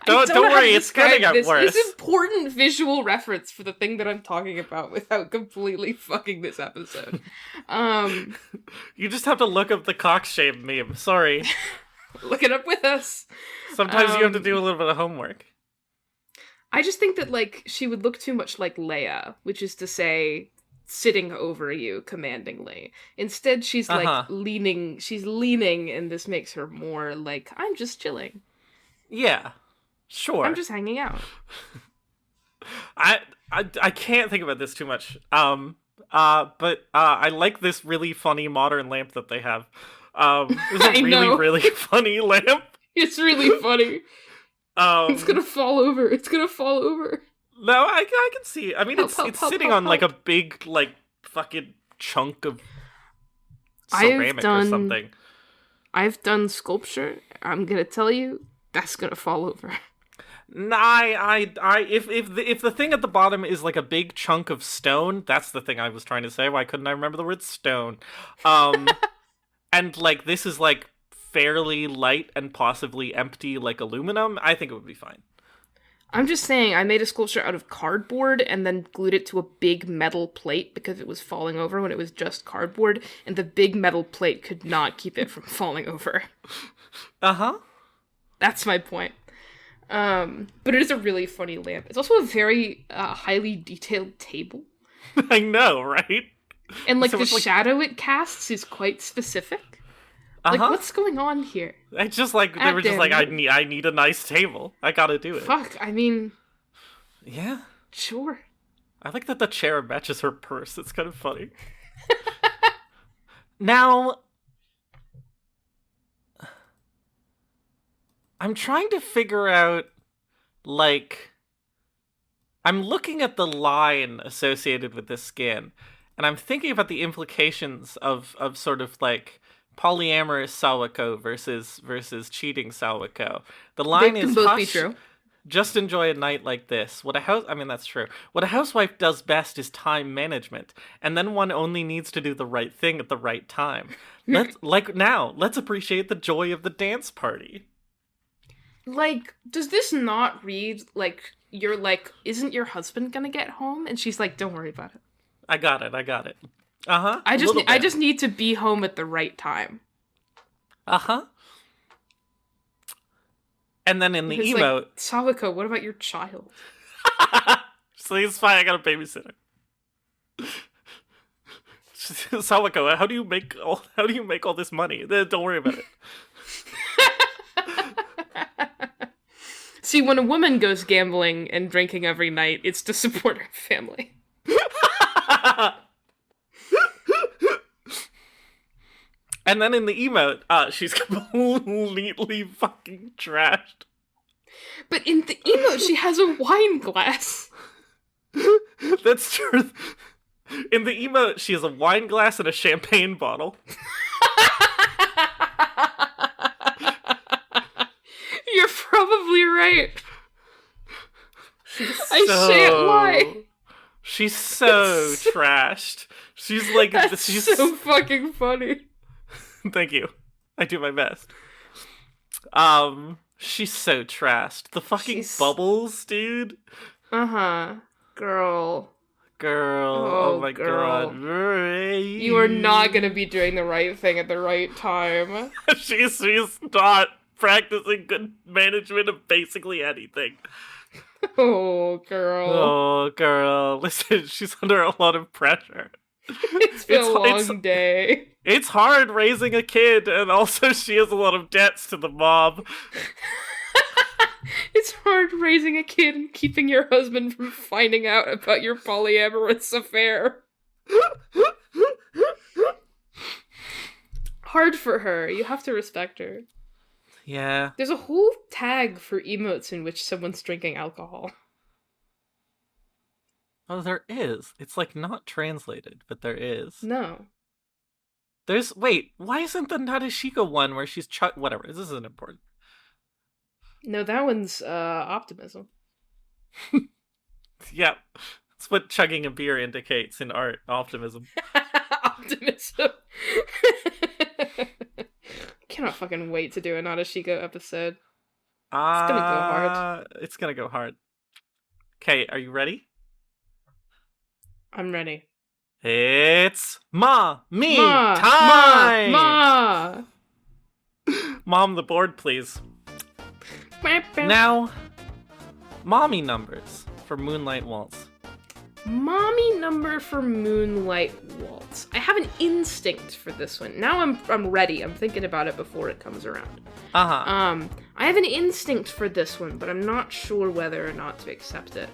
Don't worry, it's gonna get worse. This important visual reference for the thing that I'm talking about without completely fucking this episode. You just have to look up the cock shame meme. Sorry. Look it up with us. Sometimes you have to do a little bit of homework. I just think that, like, she would look too much like Leia, which is to say, sitting over you commandingly. Instead, she's, like, leaning, and this makes her more like, I'm just chilling. Yeah, sure. I'm just hanging out. I can't think about this too much. But I like this really funny modern lamp that they have. It's a really funny lamp. It's really funny. It's gonna fall over. No, I can see. I mean, it's sitting on like a big, like, fucking chunk of ceramic or something. I've done sculpture. I'm gonna tell you, that's gonna fall over. Nah, if the thing at the bottom is like a big chunk of stone, that's the thing I was trying to say. Why couldn't I remember the word stone? And like this is like fairly light and possibly empty, like aluminum. I think it would be fine. I'm just saying, I made a sculpture out of cardboard and then glued it to a big metal plate because it was falling over when it was just cardboard, and the big metal plate could not keep it from falling over. That's my point. But it is a really funny lamp. It's also a very highly detailed table. I know, right? And like the shadow it casts is quite specific. Like, what's going on here? It's just like they were just like, I need a nice table. I gotta do it. Fuck, I mean, yeah, sure. I like that the chair matches her purse. It's kind of funny. Now, I'm trying to figure out, like, I'm looking at the line associated with this skin, and I'm thinking about the implications of sort of like polyamorous Sawako versus cheating Sawako. The line is both be true. Just enjoy a night like this. That's true. What a housewife does best is time management, and then one only needs to do the right thing at the right time. Let's appreciate the joy of the dance party. Like, does this not read like you're like, isn't your husband gonna get home? And she's like, don't worry about it. I got it. I just need to be home at the right time. And then in the emote, like, Sawako, what about your child? So it's fine. I got a babysitter. Sawako, how do you make all this money? Don't worry about it. See, when a woman goes gambling and drinking every night, it's to support her family. And then in the emote, she's completely fucking trashed. But in the emote, she has a wine glass. That's true. In the emote, she has a wine glass and a champagne bottle. You're probably right. I shan't lie. She's so trashed. She's like, she's so fucking funny. Thank you. I do my best. She's so trashed. The fucking bubbles, dude. Girl. Oh my god. You are not gonna be doing the right thing at the right time. She's not practicing good management of basically anything. Oh, girl. Listen, she's under a lot of pressure. It's been a long day. It's hard raising a kid, and also she has a lot of debts to the mob. It's hard raising a kid and keeping your husband from finding out about your polyamorous affair. Hard for her. You have to respect her. Yeah. There's a whole tag for emotes in which someone's drinking alcohol. Oh, there is. It's like not translated, but there is. No. Why isn't the Nadeshiko one where she's whatever, this isn't important. No, that one's optimism. Yeah. That's what chugging a beer indicates in art, optimism. Optimism. Cannot fucking wait to do a Nadeshiko episode. It's gonna go hard. It's gonna go hard. Okay, are you ready? I'm ready. It's time! Mom the board, please. Now, mommy numbers for Moonlight Waltz. Mommy number for Moonlight Waltz. I have an instinct for this one. Now I'm ready. I'm thinking about it before it comes around. Uh-huh. I have an instinct for this one, but I'm not sure whether or not to accept it.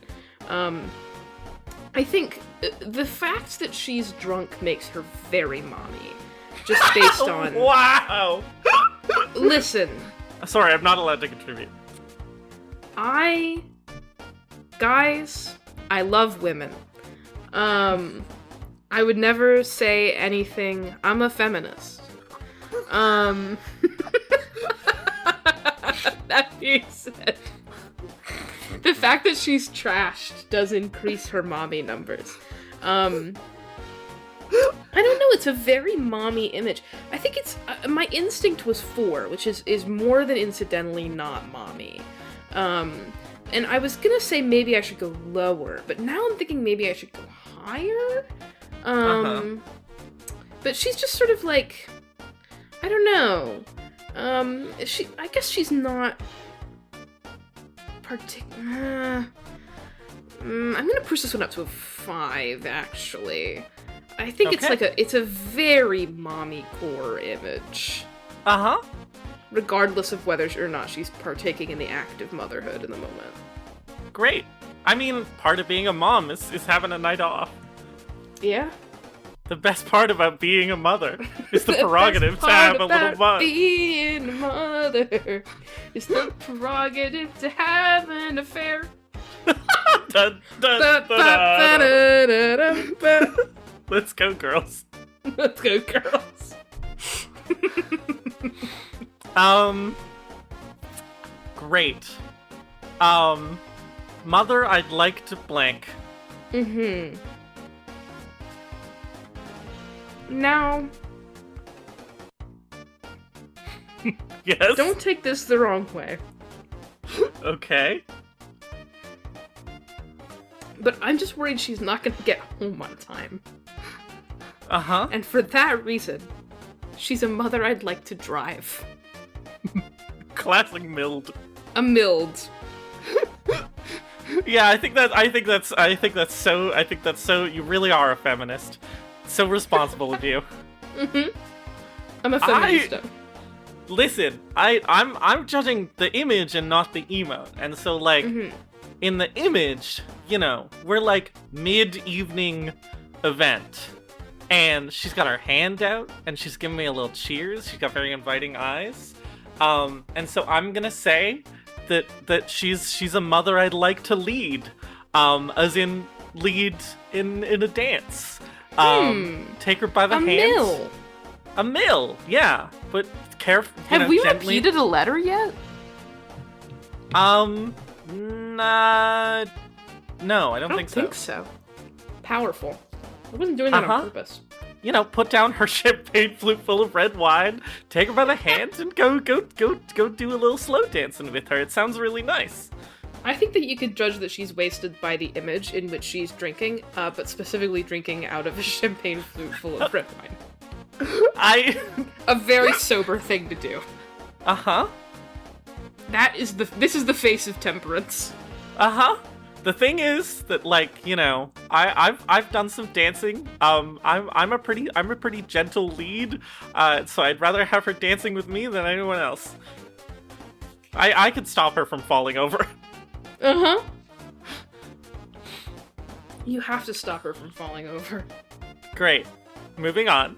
I think the fact that she's drunk makes her very mommy. Just based on... Wow! Listen. Sorry, I'm not allowed to contribute. Guys, I love women. I would never say anything. I'm a feminist. That being said, the fact that she's trashed does increase her mommy numbers. I don't know, it's a very mommy image. I think it's, my instinct was 4, which is more than incidentally not mommy. And I was gonna say maybe I should go lower, but now I'm thinking maybe I should go higher? But she's just sort of like, I don't know. I guess she's not I'm gonna push this one up to a 5, actually. I think it's a very mommy core image. Uh-huh. Regardless of whether or not she's partaking in the act of motherhood in the moment. Great. I mean, part of being a mom is having a night off. Yeah. The best part about being a mother is the prerogative to have a little fun. Being a mother is the prerogative to have an affair. Dun, dun, Let's go, girls. Let's go, girls. Great. Mother, I'd like to blank. Mm-hmm. Now... Yes? Don't take this the wrong way. Okay. But I'm just worried she's not gonna get home on time. Uh-huh. And for that reason, she's a mother I'd like to drive. Classic milled. A milled. Yeah, I think that's so, you really are a feminist. So responsible of you. Mm-hmm. I'm a feminista. Listen, I'm judging the image and not the emote. And so, like, in the image, you know, we're like mid-evening event. And she's got her hand out, and she's giving me a little cheers. She's got very inviting eyes. And so I'm gonna say that she's a mother I'd like to lead. As in lead in a dance. Take her by the hand. A mill, yeah. But careful. Have we gently. repeated a letter yet? Nah, no, I don't think so. Powerful. I wasn't doing that on purpose. You know, put down her champagne flute full of red wine, take her by the hand, and go do a little slow dancing with her. It sounds really nice. I think that you could judge that she's wasted by the image in which she's drinking, but specifically drinking out of a champagne flute full of red wine. A very sober thing to do. Uh-huh. This is the face of temperance. Uh-huh. The thing is that, like, you know, I've done some dancing. I'm a pretty gentle lead. So I'd rather have her dancing with me than anyone else. I could stop her from falling over. Uh-huh. You have to stop her from falling over. Great. Moving on.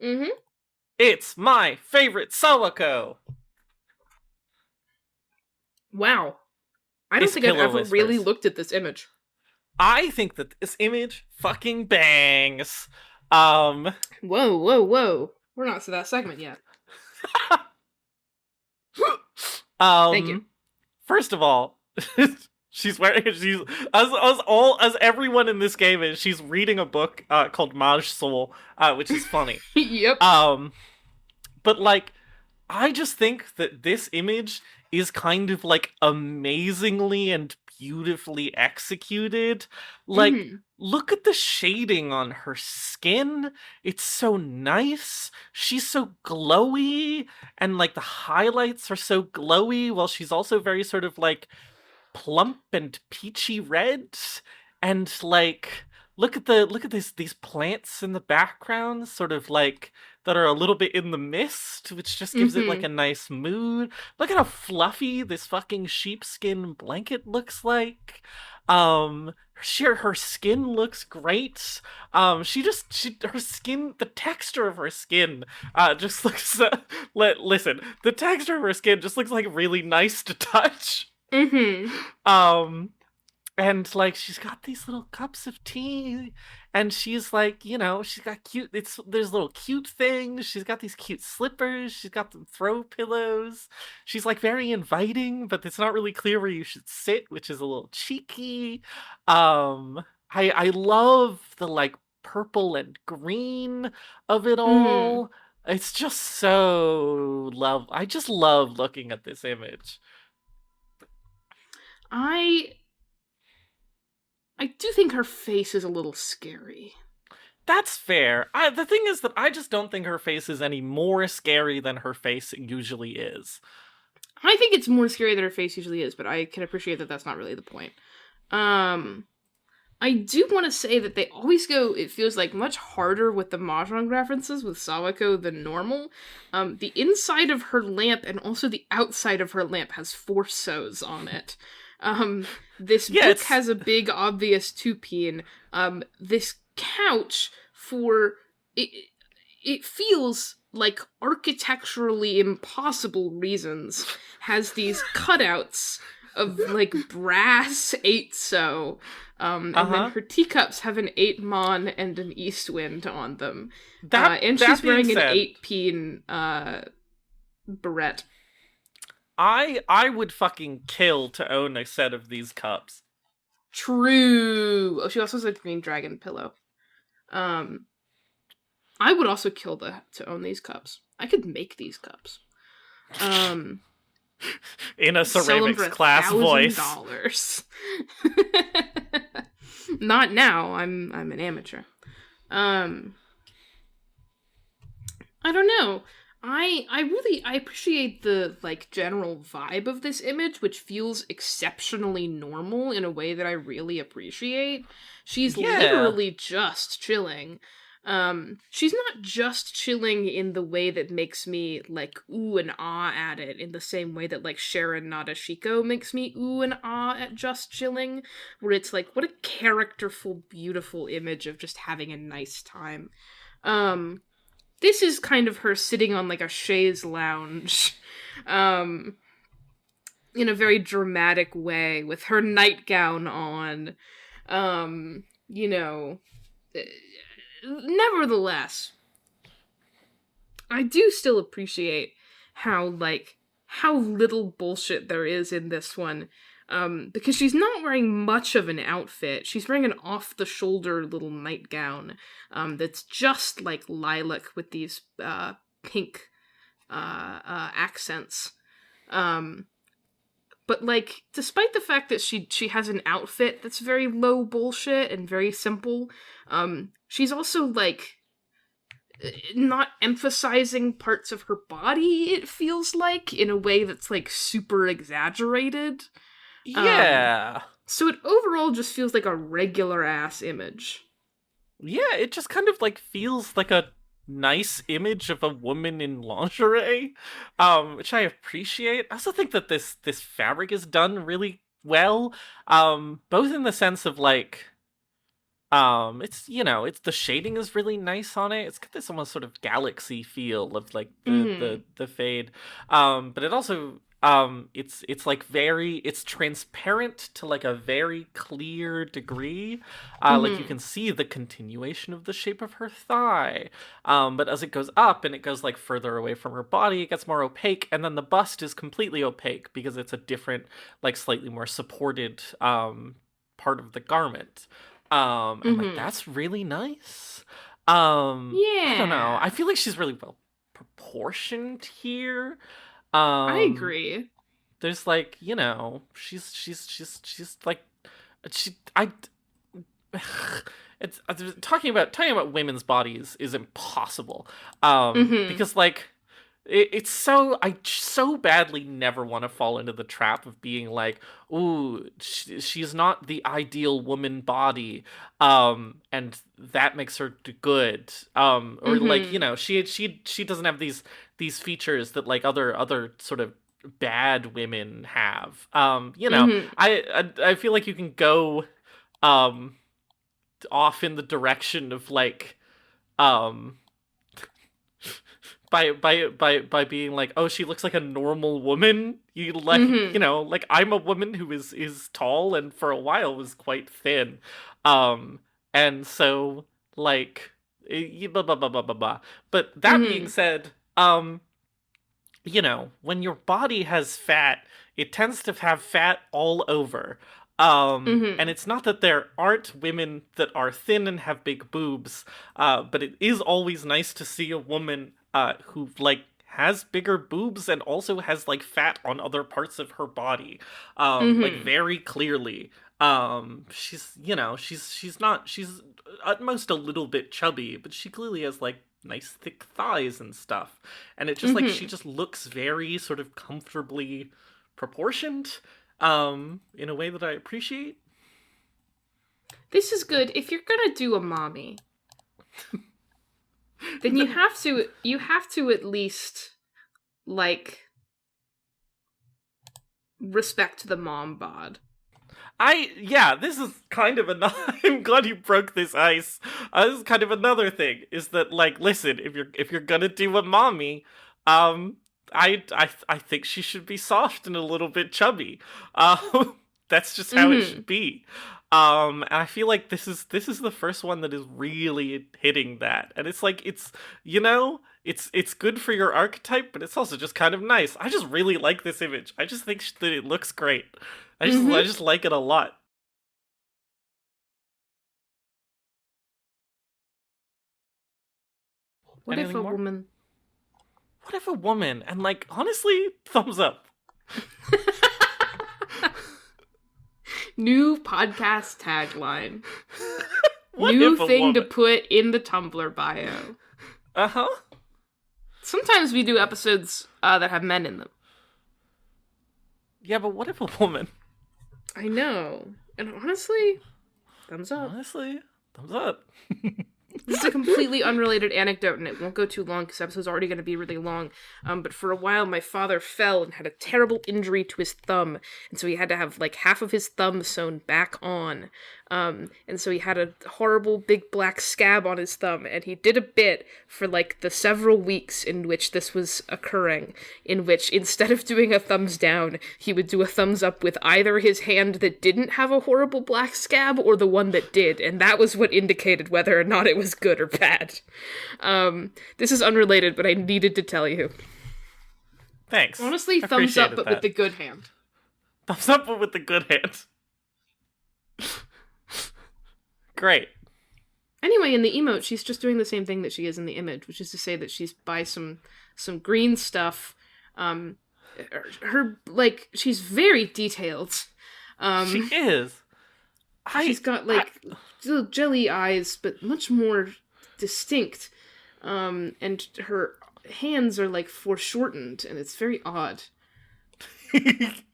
Mm-hmm. It's my favorite Sawako! Wow. I don't think I've ever really looked at this image. I think that this image fucking bangs. Whoa. We're not to that segment yet. Thank you. First of all, she's as everyone in this game is, she's reading a book called Mahjong, which is funny. Yep. But like, I just think that this image is kind of like amazingly and beautifully executed. Like, Mhm. look at the shading on her skin. It's so nice. She's so glowy, and like the highlights are so glowy, while she's also very sort of like plump and peachy red. And like, look at these plants in the background, sort of like that are a little bit in the mist, which just gives it like a Mhm. nice mood. Look at how fluffy this fucking sheepskin blanket looks like. Her skin looks great. Her skin, the texture of her skin, just looks. Listen, the texture of her skin just looks like really nice to touch. Mhm. Um, and like she's got these little cups of tea, and she's like, she's got cute. There's little cute things. She's got these cute slippers. She's got some throw pillows. She's like very inviting, but it's not really clear where you should sit, which is a little cheeky. I love the like purple and green of it Mhm. all. It's just so love. I just love looking at this image. I do think her face is a little scary. That's fair. The thing is that I just don't think her face is any more scary than her face usually is. I think it's more scary than her face usually is, but I can appreciate that that's not really the point. I do want to say that they always go, it feels like, much harder with the Mahjong references with Sawako than normal. The inside of her lamp and also the outside of her lamp has 4 sews on it. This book has a big, obvious two-pin. This couch, for... It feels like architecturally impossible reasons, has these cutouts of, like, brass 8-so. And then her teacups have an 8-mon and an east wind on them. And she's wearing an 8-pin beret. I would fucking kill to own a set of these cups. True. Oh, she also has a green dragon pillow. I would also kill to own these cups. I could make these cups. In a ceramics class voice. $1,000. Not now. I'm an amateur. I don't know. I appreciate the like general vibe of this image, which feels exceptionally normal in a way that I really appreciate. She's literally just chilling. She's not just chilling in the way that makes me like ooh and ah at it, in the same way that like Sharon Nadeshiko makes me ooh and ah at just chilling, where it's like, what a characterful, beautiful image of just having a nice time. This is kind of her sitting on like a chaise lounge, in a very dramatic way, with her nightgown on, nevertheless, I do still appreciate how little bullshit there is in this one, because she's not wearing much of an outfit. She's wearing an off-the-shoulder little nightgown, that's just like lilac with these, pink, accents. But, like, despite the fact that she has an outfit that's very low bullshit and very simple, she's also, like, not emphasizing parts of her body, it feels like, in a way that's, like, super exaggerated. Yeah. So it overall just feels like a regular-ass image. Yeah, it just kind of, like, feels like a nice image of a woman in lingerie, which I appreciate. I also think that this fabric is done really well, both in the sense of like, it's the shading is really nice on it. It's got this almost sort of galaxy feel of like the fade, but it also it's like it's transparent to like a very clear degree. Like you can see the continuation of the shape of her thigh. But as it goes up and it goes like further away from her body, it gets more opaque, and then the bust is completely opaque because it's a different, like slightly more supported part of the garment. And like that's really nice. I don't know. I feel like she's really well proportioned here. I agree. there's like, you know, she's like, she I it's talking about women's bodies is impossible, Mm-hmm. because like it's so I so badly never want to fall into the trap of being like, ooh, she's not the ideal woman body, and that makes her good, or like, you Mm-hmm. know, she doesn't have these features that like other sort of bad women have, you know, Mm-hmm. I feel like you can go um off in the direction of like, um by being like, oh, she looks like a normal woman. You like, you Mm-hmm. know, like I'm a woman who is tall and for a while was quite thin, um and so like, blah blah blah blah blah blah. But that being Mm-hmm. said, you know, when your body has fat, it tends to have fat all over. And Mm-hmm. it's not that there aren't women that are thin and have big boobs, but it is always nice to see a woman who like has bigger boobs and also has like fat on other parts of her body, like Mm-hmm. very clearly. She's, you know, she's not, she's at most a little bit chubby, but she clearly has like nice thick thighs and stuff, and it just like she Mm-hmm. just looks very sort of comfortably proportioned, in a way that I appreciate. This is good. If you're gonna do a mommy, then you have to at least like respect the mom bod. Yeah, this is kind of another. I'm glad you broke this ice. This is kind of another thing. Is that like, listen, if you're gonna do a mommy, um, I think she should be soft and a little bit chubby. That's just how it Mm-hmm. should be. And I feel like this is the first one that is really hitting that, and it's like, it's, you know, it's good for your archetype, but it's also just kind of nice. I just really like this image. I just think that it looks great. I Mm-hmm. just like it a lot. What if Anything a more? woman What if a woman, and like, honestly, thumbs up. New podcast tagline. What New if a thing to woman? put in the Tumblr bio. Uh-huh. Sometimes we do episodes that have men in them. Yeah, but what if a woman? I know. And honestly, thumbs up. Honestly, thumbs up. This is a completely unrelated anecdote, and it won't go too long because the episode's already going to be really long. But for a while, my father fell and had a terrible injury to his thumb, and so he had to have like half of his thumb sewn back on. And so he had a horrible big black scab on his thumb, and he did a bit for like the several weeks in which this was occurring, in which instead of doing a thumbs down, he would do a thumbs up with either his hand that didn't have a horrible black scab or the one that did, and that was what indicated whether or not it was good or bad. This is unrelated, but I needed to tell you. Thanks. Honestly, thumbs up, Appreciated but with that. the good hand. Thumbs up, but with the good hand. Great. Anyway, in the emote, she's just doing the same thing that she is in the image, which is to say that she's by some green stuff. Her like she's very detailed. She is. She's got like little jelly eyes, but much more distinct. And her hands are like foreshortened, and it's very odd.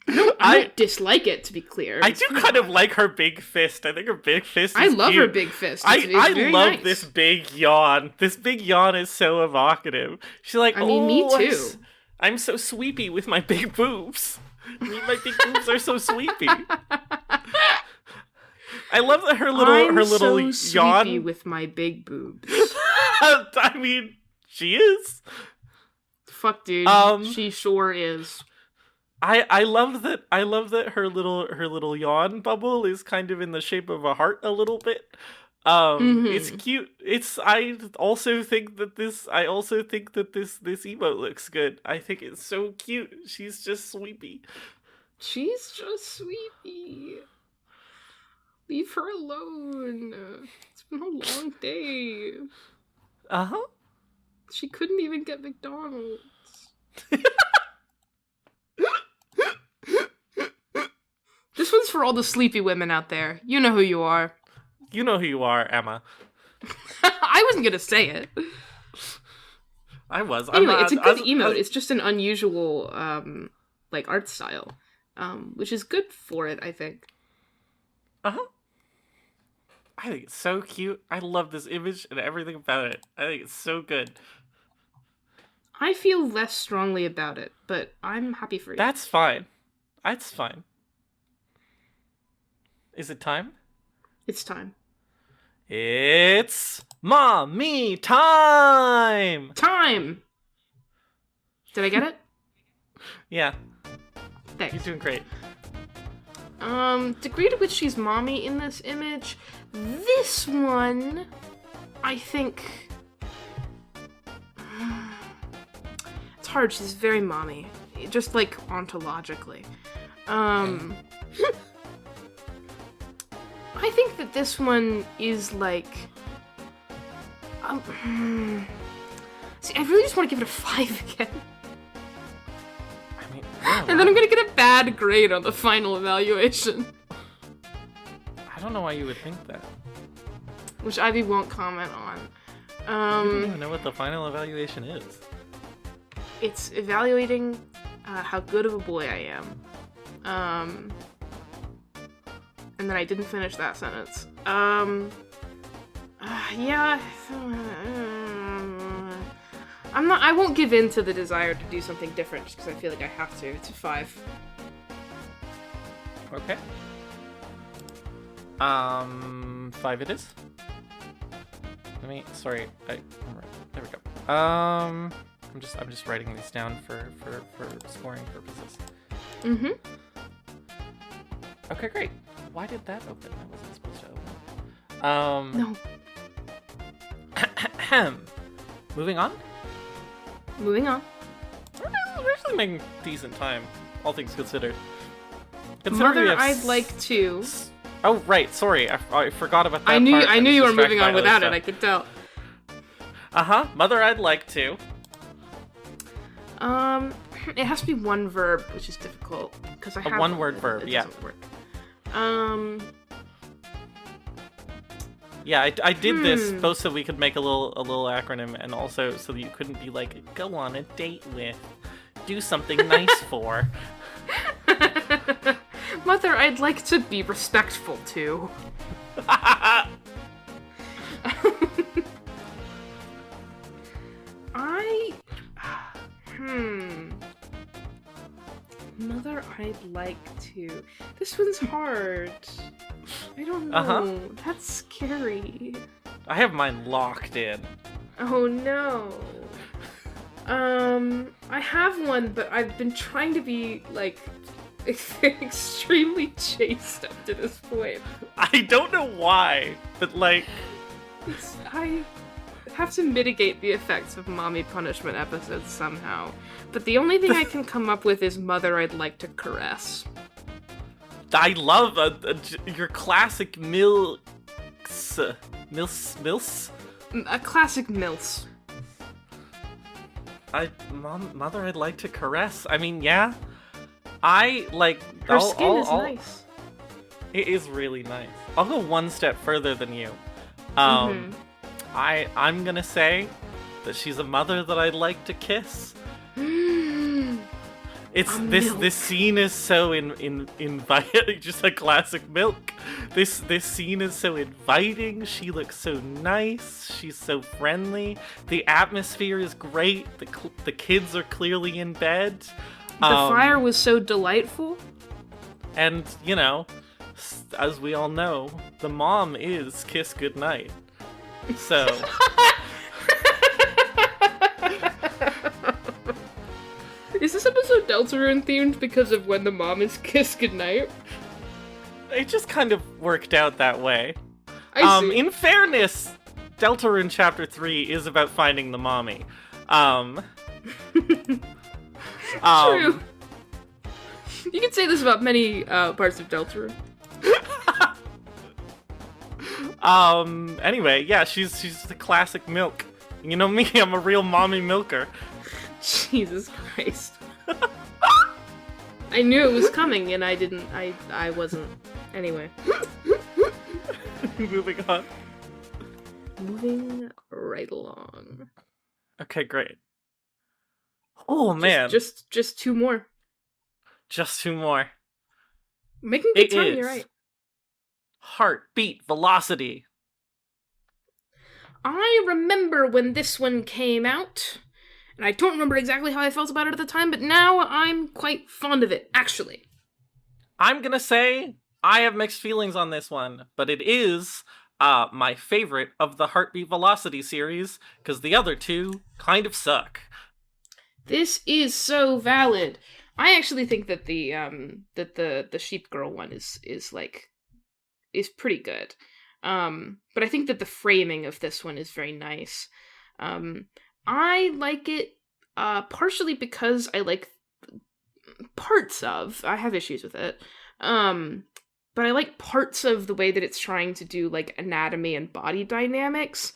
I don't dislike it, to be clear. I It's do very kind of odd. like her big fist. I think her big fist is I love her cute. big fist. I It's very love nice. this big yawn. This big yawn is so evocative. She's like, I mean, me oh, too. I'm so sweepy with my big boobs. My big boobs are so sweepy. I love that her I'm little so yawn. sweepy with my big boobs. I mean, she is. Fuck, dude. Um, She sure is. I love that her little yawn bubble is kind of in the shape of a heart a little bit. It's Mm-hmm. cute. I also think that this this emote looks good. I think it's so cute. She's just sweepy. She's just sweepy. Leave her alone. It's been a long day. Uh-huh. She couldn't even get McDonald's. This one's for all the sleepy women out there. You know who you are. You know who you are, Emma. I wasn't gonna say it. I was. Anyway, it's a good emote. It's just an unusual, like, art style, which is good for it, I think. Uh-huh. I think it's so cute. I love this image and everything about it. I think it's so good. I feel less strongly about it, but I'm happy for you. That's fine. That's fine. Is it time? It's time. It's mommy time! Time! Did I get it? Yeah, Thanks. you're doing great. Degree to which she's mommy in this image. This one, I think... It's hard, she's very mommy. Just, like, ontologically. I think that this one is, like... See, I really just want to give it a 5 again. I mean, yeah, And then I'm gonna get a bad grade on the final evaluation. I don't know why you would think that. Which Ivy won't comment on. I don't even know what the final evaluation is. It's evaluating how good of a boy I am. And then I didn't finish that sentence. Yeah. I won't give in to the desire to do something different just because I feel like I have to. It's a 5. Okay. 5 it is. Sorry, there we go. I'm just writing these down for scoring purposes. Mm-hmm. Okay, great. Why did that open? That wasn't supposed to open. No. Moving on? Moving on. We're actually making decent time, all things considered. Considering we Mother, have I'd like to. Oh, right. Sorry, I forgot about that. I knew part. you were was moving on distracted by without it. other I could tell. stuff. Mother, I'd like to. It has to be one verb, which is difficult because I have one-word verb. It Yeah. doesn't work. Yeah, I did this both so we could make a little acronym, and also so that you couldn't be like, go on a date with, do something nice for. Mother, I'd like to be respectful too. Mother, I'd like to. This one's hard. I don't know. That's scary. I have mine locked in. Oh no. I have one, but I've been trying to be, like, extremely chaste up to this point. I don't know why, but like... I have to mitigate the effects of mommy punishment episodes somehow. But the only thing I can come up with is Mother, I'd like to caress. I love your classic Mills. A classic Mills. Mother, I'd like to caress. I mean, yeah. I like... Her skin is nice. It is really nice. I'll go one step further than you. I'm gonna say that she's a mother that I'd like to kiss. It's this scene is so inviting, just like classic Milk. This scene is so inviting. She looks so nice. She's so friendly. The atmosphere is great. The kids are clearly in bed. The fire was so delightful. And, you know, as we all know, the mom is kiss goodnight. So... Is this episode Deltarune themed because of when the mom is kissed goodnight? It just kind of worked out that way. I see. In fairness, Deltarune Chapter 3 is about finding the mommy. True. You can say this about many parts of Deltarune. Anyway, yeah, she's the classic Milk. You know me, I'm a real mommy milker. Jesus Christ. I knew it was coming, and I wasn't. Anyway. Moving on. Moving right along. Okay, great. Oh, man. Just two more. Just two more. Making good time, is you're right. Heartbeat Velocity. I remember when this one came out, and I don't remember exactly how I felt about it at the time, but now I'm quite fond of it, actually. I'm gonna say I have mixed feelings on this one, but it is my favorite of the Heartbeat Velocity series, because the other two kind of suck. This is so valid. I actually think that the Sheep Girl one is pretty good. But I think that the framing of this one is very nice. I like it partially because I like parts of. I have issues with it. But I like parts of the way that it's trying to do like anatomy and body dynamics.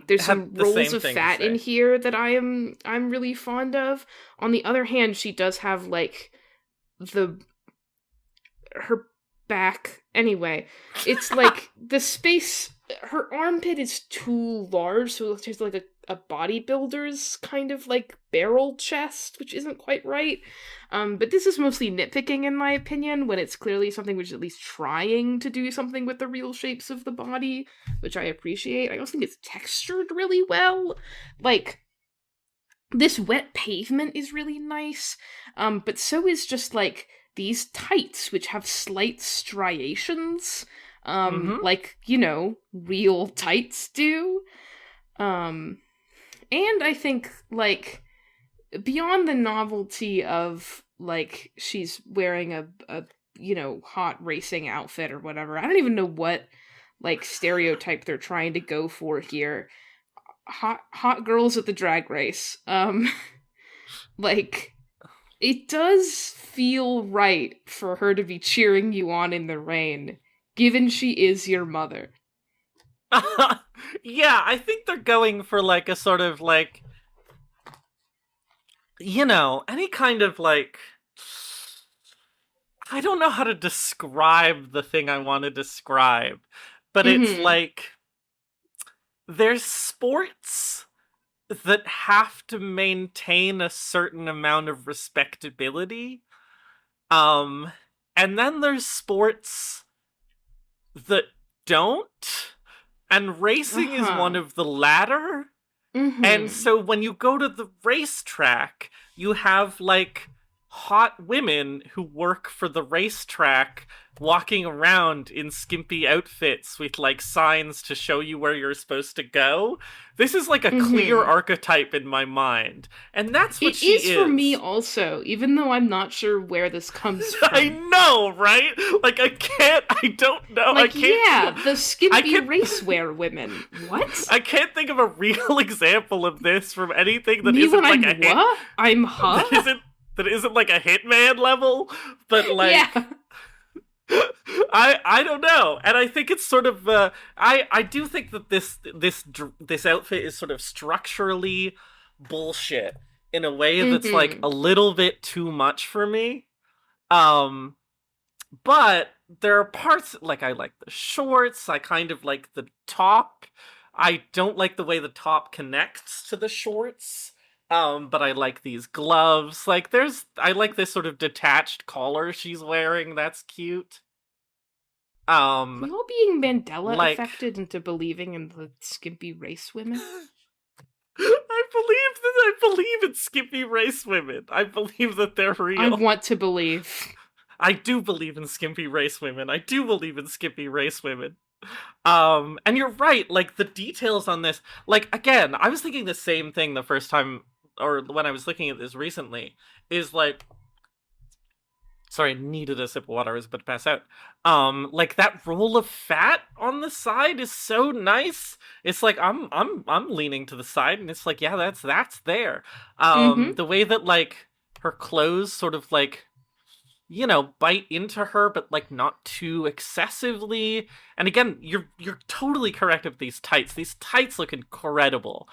There's some rolls of fat in here that I'm really fond of. On the other hand, she does have like her back. Anyway, it's like the space. Her armpit is too large, so it looks like a bodybuilder's kind of like barrel chest, which isn't quite right. But this is mostly nitpicking in my opinion, when it's clearly something which is at least trying to do something with the real shapes of the body, which I appreciate. I also think it's textured really well. Like, this wet pavement is really nice, but so is just like these tights, which have slight striations, like, you know, real tights do. And I think, like, beyond the novelty of, like, she's wearing a you know, hot racing outfit or whatever, I don't even know what, like, stereotype they're trying to go for here. Hot girls at the drag race. Like, it does feel right for her to be cheering you on in the rain, given she is your mother. Yeah, I think they're going for, like, a sort of, like, you know, any kind of, like, I don't know how to describe the thing I want to describe, but it's like, there's sports that have to maintain a certain amount of respectability, and then there's sports that don't. And racing is one of the latter. And so when you go to the racetrack, you have, like, hot women who work for the racetrack walking around in skimpy outfits with, like, signs to show you where you're supposed to go. This is, like, a clear archetype in my mind. And that's what she is. It is for me also, even though I'm not sure where this comes from. I know, right? Like, I don't know. Like, I can't, yeah, the skimpy racewear women. What? I can't think of a real example of this from anything that me isn't, when like, I'm what? I'm huh? That isn't like a Hitman level, but, like... Yeah. I don't know, and I think it's sort of I do think that this outfit is sort of structurally bullshit in a way that's like a little bit too much for me. But there are parts, like, I like the shorts, I kind of like the top. I don't like the way the top connects to the shorts. But I like these gloves. Like, I like this sort of detached collar she's wearing. That's cute. Are we all being Mandela affected into believing in the skimpy race women? I believe in skimpy race women. I believe that they're real. I want to believe. I do believe in skimpy race women. I do believe in skimpy race women. And you're right, like, the details on this, like, again, I was thinking the same thing the first time, or when I was looking at this recently, is like, sorry, I needed a sip of water, I was about to pass out. Like, that roll of fat on the side is so nice. It's like, I'm leaning to the side, and it's like, yeah, that's there. The way that, like, her clothes sort of, like, you know, bite into her, but, like, not too excessively. And again, you're totally correct with these tights. These tights look incredible.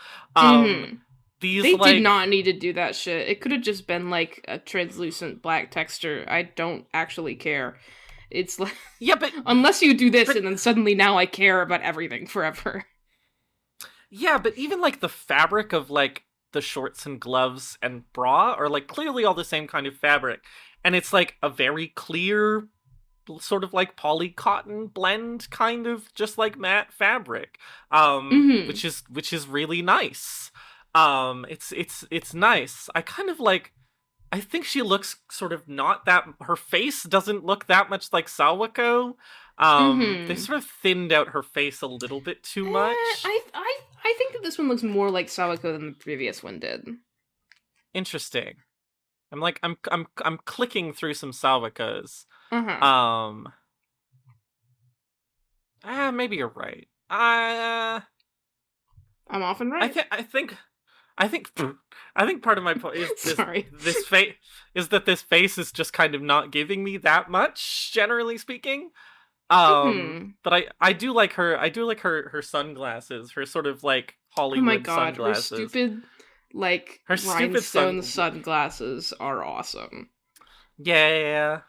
these They like did not need to do that shit. It could have just been like a translucent black texture. I don't actually care. It's like yeah, but unless you do this but- and then suddenly now I care about everything forever. yeah, but even like the fabric of like the shorts and gloves and bra are like clearly all the same kind of fabric, and it's like a very clear sort of like poly cotton blend, kind of just like matte fabric, Mhm. which is really nice. It's nice. I kind of like. I think she looks sort of not that. Her face doesn't look that much like Sawako. They Mhm. sort of thinned out her face a little bit too much. I think that this one looks more like Sawako than the previous one did. Interesting. I'm clicking through some Sawakos. Uh-huh. Maybe you're right. I'm often right. I think I think part of my point is Sorry. this face is that this face is just kind of not giving me that much, generally speaking. But I do like her sunglasses, her sort of like Oh my Hollywood god, sunglasses. her stupid like Her stupid rhinestone sunglasses are awesome. Yeah.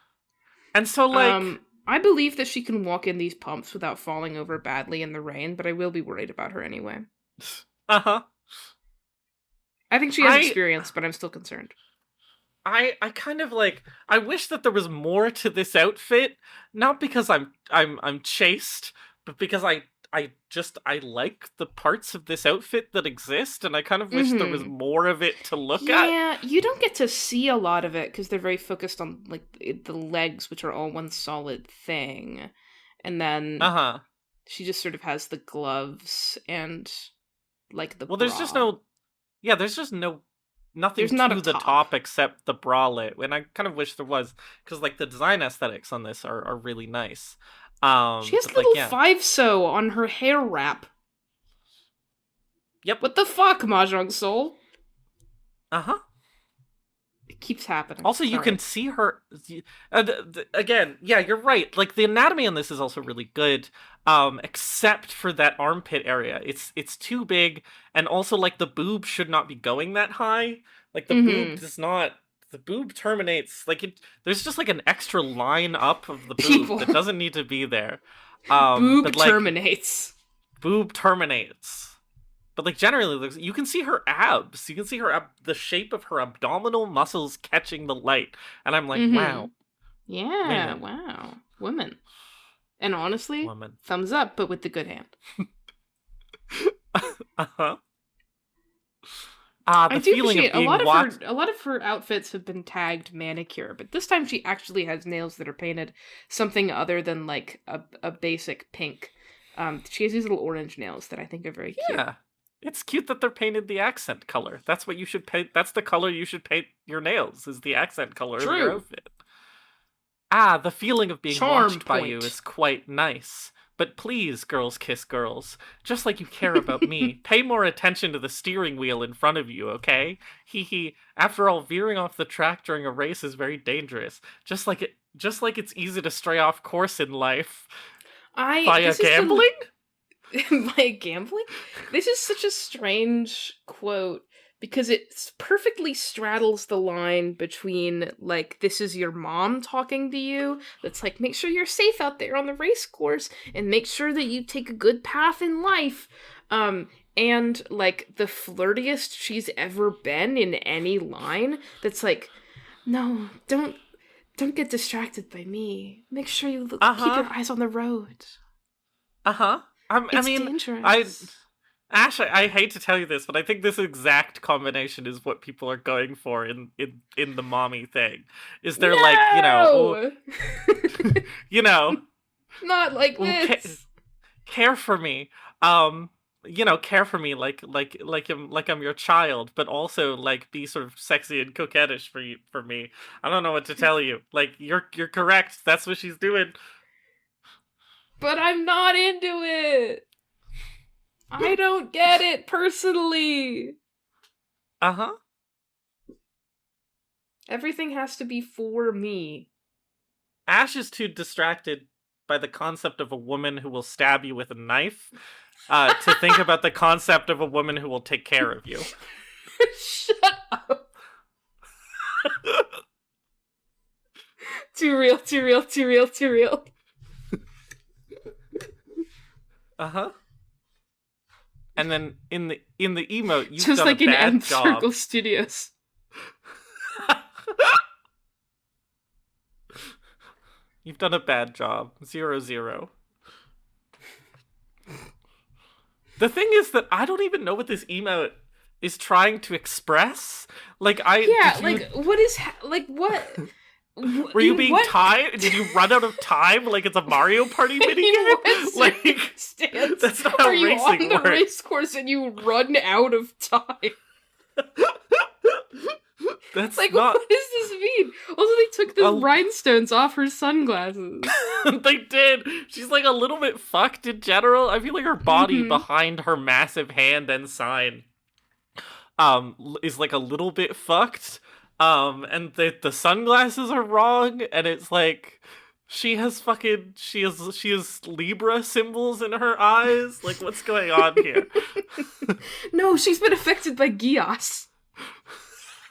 And so like I believe that she can walk in these pumps without falling over badly in the rain, but I will be worried about her anyway. uh-huh. I think she has experience, but I'm still concerned. I kind of like I wish that there was more to this outfit, not because I'm chaste, but because I like the parts of this outfit that exist, and I kind of wish there was more of it to look at. Yeah, you don't get to see a lot of it because they're very focused on like the legs, which are all one solid thing, and then she just sort of has the gloves and like the well, there's bra. just no there's just nothing There's not to a the top. top except the bralette, and I kind of wish there was, because like the design aesthetics on this are really nice. She has but, little like, five-so on her hair wrap. Yep. What the fuck, Mahjong Soul? Uh-huh. It keeps happening. Also, you Sorry. can see her again. Yeah, you're right. Like the anatomy on this is also really good, except for that armpit area. It's too big, and also like the boob should not be going that high. Like the boob does not. The boob terminates like it. There's just like an extra line up of the boob that doesn't need to be there. Boob but, like, terminates. Boob terminates. But like generally, you can see her abs. You can see her the shape of her abdominal muscles catching the light, and I'm like, wow. Yeah, Women. wow, women. And honestly, Woman. thumbs up, but with the good hand. Uh-huh. The I do feeling appreciate of being a lot of her outfits have been tagged manicure, but this time she actually has nails that are painted something other than like a basic pink. She has these little orange nails that I think are very cute. Yeah. It's cute that they're painted the accent color. That's what you should paint. That's the color you should paint your nails, is the accent color of your True. outfit. The feeling of being Charm watched by you point. is quite nice. But please, girls kiss girls, just like you care about me, pay more attention to the steering wheel in front of you, okay? Hee hee. After all, veering off the track during a race is very dangerous. Just like it's easy to stray off course in life. Via gambling? By gambling? This is such a strange quote because it perfectly straddles the line between, like, this is your mom talking to you, that's like, make sure you're safe out there on the race course, and make sure that you take a good path in life, and, like, the flirtiest she's ever been in any line, that's like, no, don't get distracted by me. Make sure you keep your eyes on the road. I mean, dangerous. Ash, I hate to tell you this, but I think this exact combination is what people are going for in the mommy thing. Is they're like, not like this. Care for me, care for me like I'm your child, but also like be sort of sexy and coquettish for me. I don't know what to tell you. Like you're correct. That's what she's doing. But I'm not into it. I don't get it personally. Everything has to be for me. Ash is too distracted by the concept of a woman who will stab you with a knife to think about the concept of a woman who will take care of you. Shut up. Too real, too real, too real, too real. Uh-huh. And then in the emote, you've Just done like a in bad Nth job. Circle Studios. You've done a bad job. 0-0. The thing is that I don't even know what this emote is trying to express. Like, What is what? Were you being timed? Did you run out of time like it's a Mario Party minigame? Like, that's not how Are you racing on the works. race course and you run out of time? That's Like, not... what does this mean? Also, they took the rhinestones off her sunglasses. They did. She's like a little bit fucked in general. I feel like her body behind her massive hand and sign is like a little bit fucked. And the sunglasses are wrong, and it's like she has Libra symbols in her eyes. Like, what's going on here? No, she's been affected by Gios.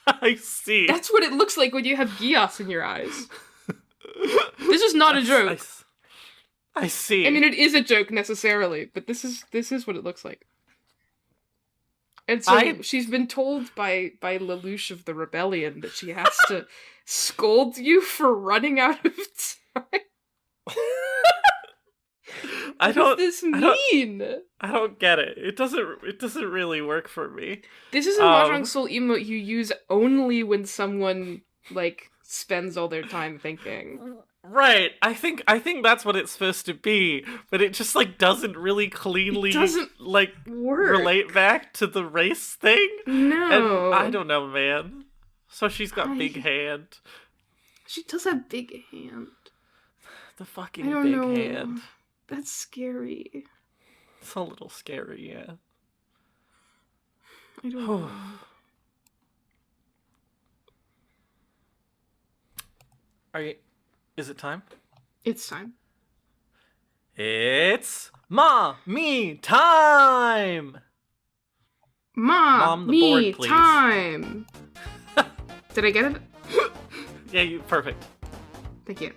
I see. That's what it looks like when you have Gios in your eyes. This is not a joke. I see. I mean, it is a joke necessarily, but this is what it looks like. And so she's been told by Lelouch of the Rebellion that she has to scold you for running out of time. What does this mean? I don't get it. It doesn't really work for me. This is a Mahjong Soul emote you use only when someone, like, spends all their time thinking. Right. I think that's what it's supposed to be, but it just, like, doesn't really cleanly work. Relate back to the race thing. No. And I don't know, man. So she's got big hand. She does have big hand. The fucking big hand. That's scary. It's a little scary, yeah. I don't know. Is it time? It's time. It's me time! Mom, the me board, please. time! Did I get it? Yeah, perfect. Thank you.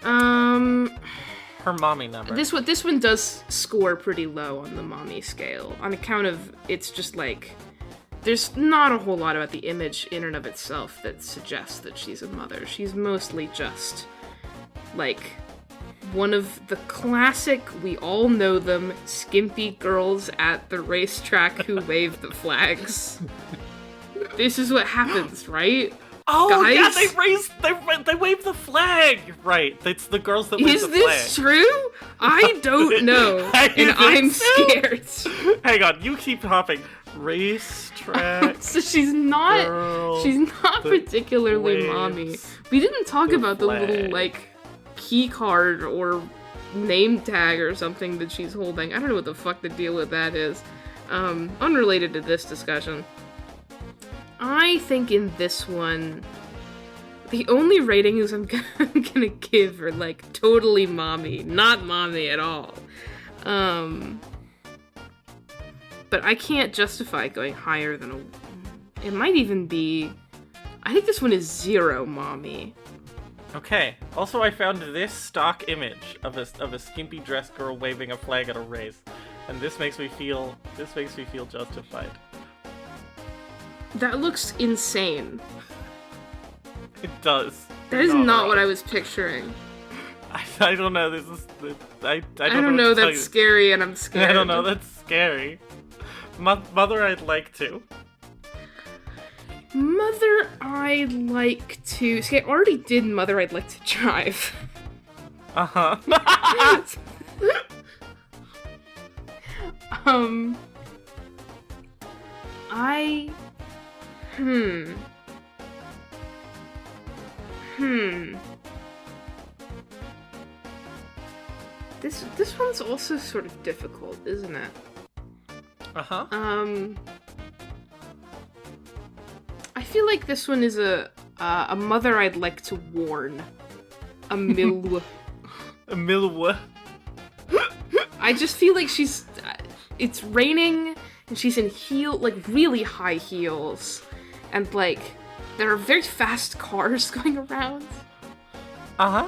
Her mommy number. This one does score pretty low on the mommy scale, on account of it's just like, there's not a whole lot about the image in and of itself that suggests that she's a mother. She's mostly just, like, one of the classic, we all know them, skimpy girls at the racetrack who wave the flags. This is what happens, right? Oh, guys? Yeah, they wave the flag! Right, it's the girls that wave the flag. Is this true? I don't know, and I'm scared. Hang on, you keep hopping. Racetrack. So she's not particularly mommy. We didn't talk about the little, like, key card or name tag or something that she's holding. I don't know what the fuck the deal with that is. Unrelated to this discussion. I think in this one, the only ratings I'm gonna give are, like, totally mommy, not mommy at all. But I can't justify going higher than it might even be, I think this one is 0 mommy. Okay. Also, I found this stock image of a skimpy dressed girl waving a flag at a race, and this makes me feel justified. That looks insane. It does. That is not what I was picturing. I don't know. I don't know. That's scary, and I'm scared. I don't know. That's scary. Mother, I'd like to. Mother, I'd like to. See, I already did Mother, I'd like to drive. Uh-huh. This one's also sort of difficult, isn't it? Uh-huh. I feel like this one is a mother I'd like to warn. A milwa. A milwa. I just feel like it's raining, and she's in really high heels, and like there are very fast cars going around. Uh-huh.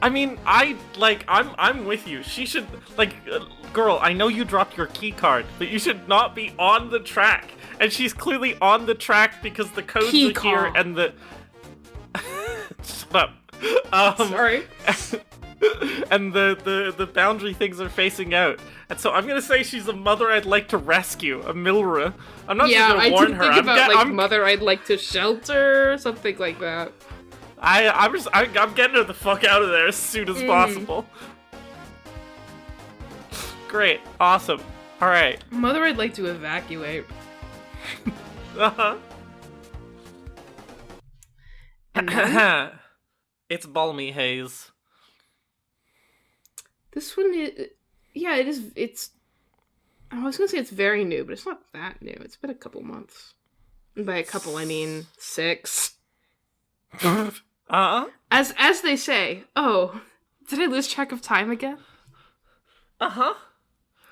I mean, I'm with you. She should, girl, I know you dropped your key card, but you should not be on the track. And she's clearly on the track because the codes Key are here and the... Shut up. Sorry. And the boundary things are facing out. And so I'm gonna say she's a mother I'd like to rescue, a Milra. I'm not just gonna warn her. Yeah, I did think about mother I'd like to shelter, something like that. I'm getting her the fuck out of there as soon as possible. Great. Awesome. Alright. Mother I'd like to evacuate. Uh-huh. And then, It's balmy haze. this one is... Yeah, it is... It's... I was gonna say it's very new, but it's not that new. It's been a couple months. And by a couple, I mean 6. As they say, oh, did I lose track of time again? Uh-huh.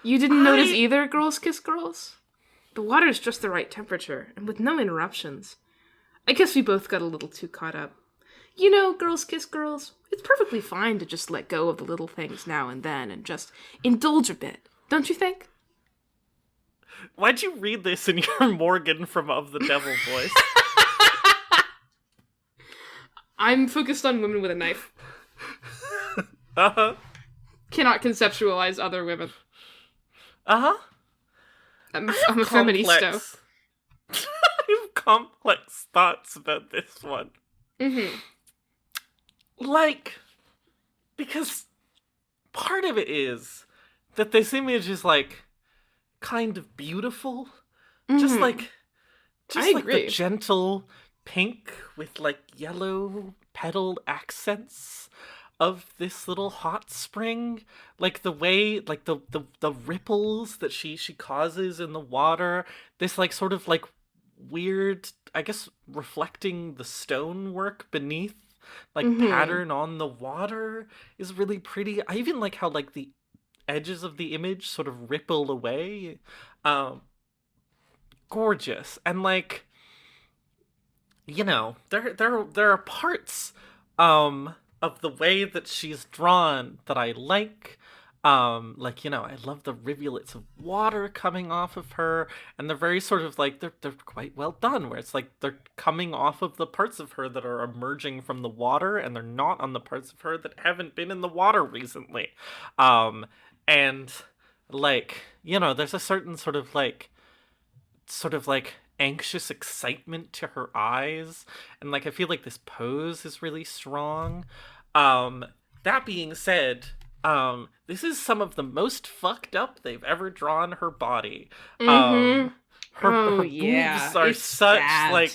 You didn't notice either, Girls Kiss Girls? The water's just the right temperature, and with no interruptions. I guess we both got a little too caught up. You know, Girls Kiss Girls, it's perfectly fine to just let go of the little things now and then and just indulge a bit, don't you think? Why'd you read this in your Morgan from Of the Devil voice? I'm focused on women with a knife. Uh-huh. Cannot conceptualize other women. Uh-huh. I'm a feministo. I have complex thoughts about this one. Mm-hmm. Because part of it is that this image is, kind of beautiful. Mm-hmm. Just I the agree. gentle pink with, yellow petaled accents of this little hot spring. The way, the ripples that she causes in the water. This, sort of, weird, I guess, reflecting the stonework beneath, pattern on the water is really pretty. I even like how, the edges of the image sort of ripple away. Gorgeous. And, there are parts, of the way that she's drawn that I like. I love the rivulets of water coming off of her, and they're very sort of they're quite well done, where it's they're coming off of the parts of her that are emerging from the water, and they're not on the parts of her that haven't been in the water recently. And there's a certain sort of anxious excitement to her eyes, and I feel like this pose is really strong. That being said, this is some of the most fucked up they've ever drawn her body. Mm-hmm. Her boobs are such sad.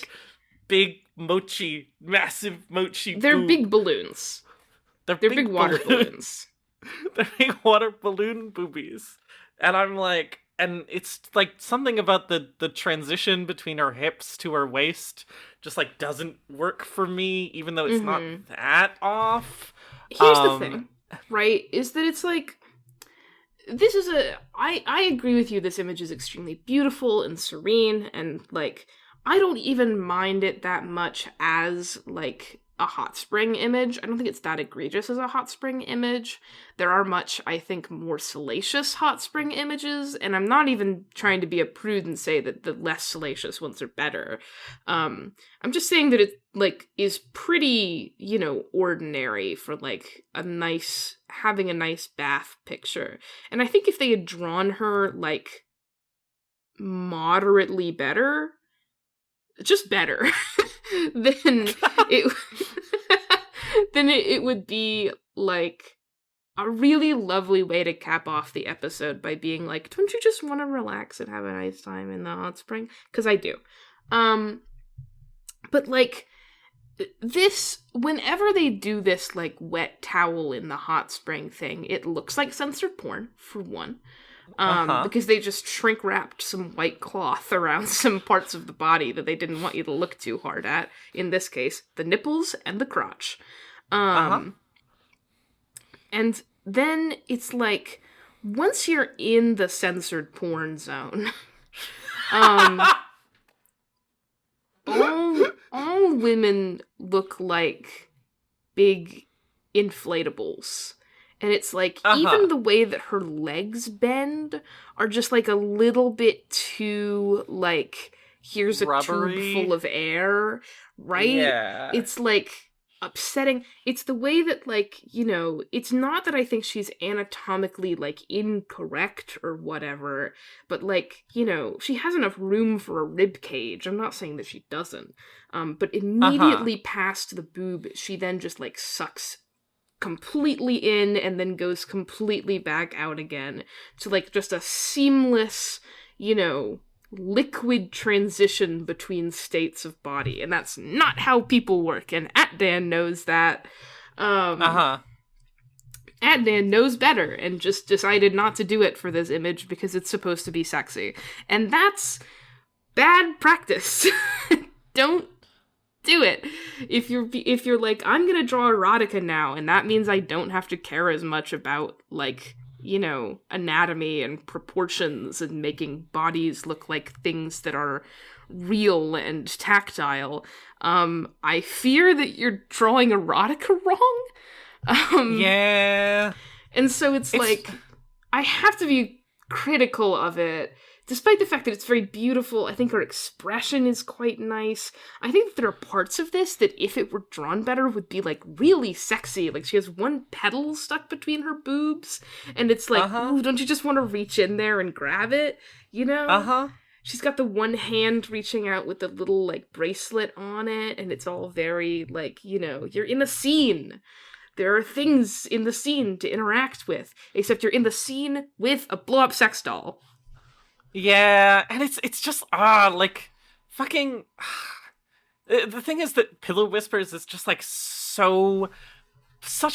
Big massive mochi They're boob. big balloons. They're Big water balloons. They're big water balloon boobies. And I'm and it's something about the transition between her hips to her waist just doesn't work for me, even though it's not that off. Here's the thing, right? Is that it's this is I agree with you, this image is extremely beautiful and serene, and I don't even mind it that much as a hot spring image. I don't think it's that egregious as a hot spring image. There are much, I think, more salacious hot spring images, and I'm not even trying to be a prude and say that the less salacious ones are better. I'm just saying that it is pretty, ordinary for having a nice bath picture. And I think if they had drawn her moderately better, just better, then it would be a really lovely way to cap off the episode by being don't you just want to relax and have a nice time in the hot spring? Because I do. But this, whenever they do this wet towel in the hot spring thing, it looks like censored porn, for one. Because they just shrink wrapped some white cloth around some parts of the body that they didn't want you to look too hard at. In this case, the nipples and the crotch. And then it's once you're in the censored porn zone, Um, all women look like big inflatables. And it's like, even the way that her legs bend are just like a little bit too, like, here's a Rubbery. tube full of air, right? Yeah. It's like upsetting. It's the way that, like, you know, it's not that I think she's anatomically, like, incorrect or whatever, but, like, you know, she has enough room for a rib cage. I'm not saying that she doesn't. But immediately past the boob, she then just, like, sucks completely in and then goes completely back out again to, like, just a seamless, you know, liquid transition between states of body. And that's not how people work, and Atdan knows that. Atdan knows better and just decided not to do it for this image because it's supposed to be sexy. And that's bad practice. Don't do it. If you're like, I'm gonna draw erotica now, and that means I don't have to care as much about, like, you know, anatomy and proportions and making bodies look like things that are real and tactile, I fear that you're drawing erotica wrong. Yeah. And so it's like, I have to be critical of it. Despite the fact that it's very beautiful, I think her expression is quite nice. I think that there are parts of this that, if it were drawn better, would be, like, really sexy. Like, she has one petal stuck between her boobs, and it's like, ooh, don't you just want to reach in there and grab it? You know? She's got the one hand reaching out with the little, like, bracelet on it, and it's all very, like, you know, you're in a scene. There are things in the scene to interact with, except you're in the scene with a blow-up sex doll. Yeah, and it's just, like, fucking... The thing is that Pillow Whispers is just, like, such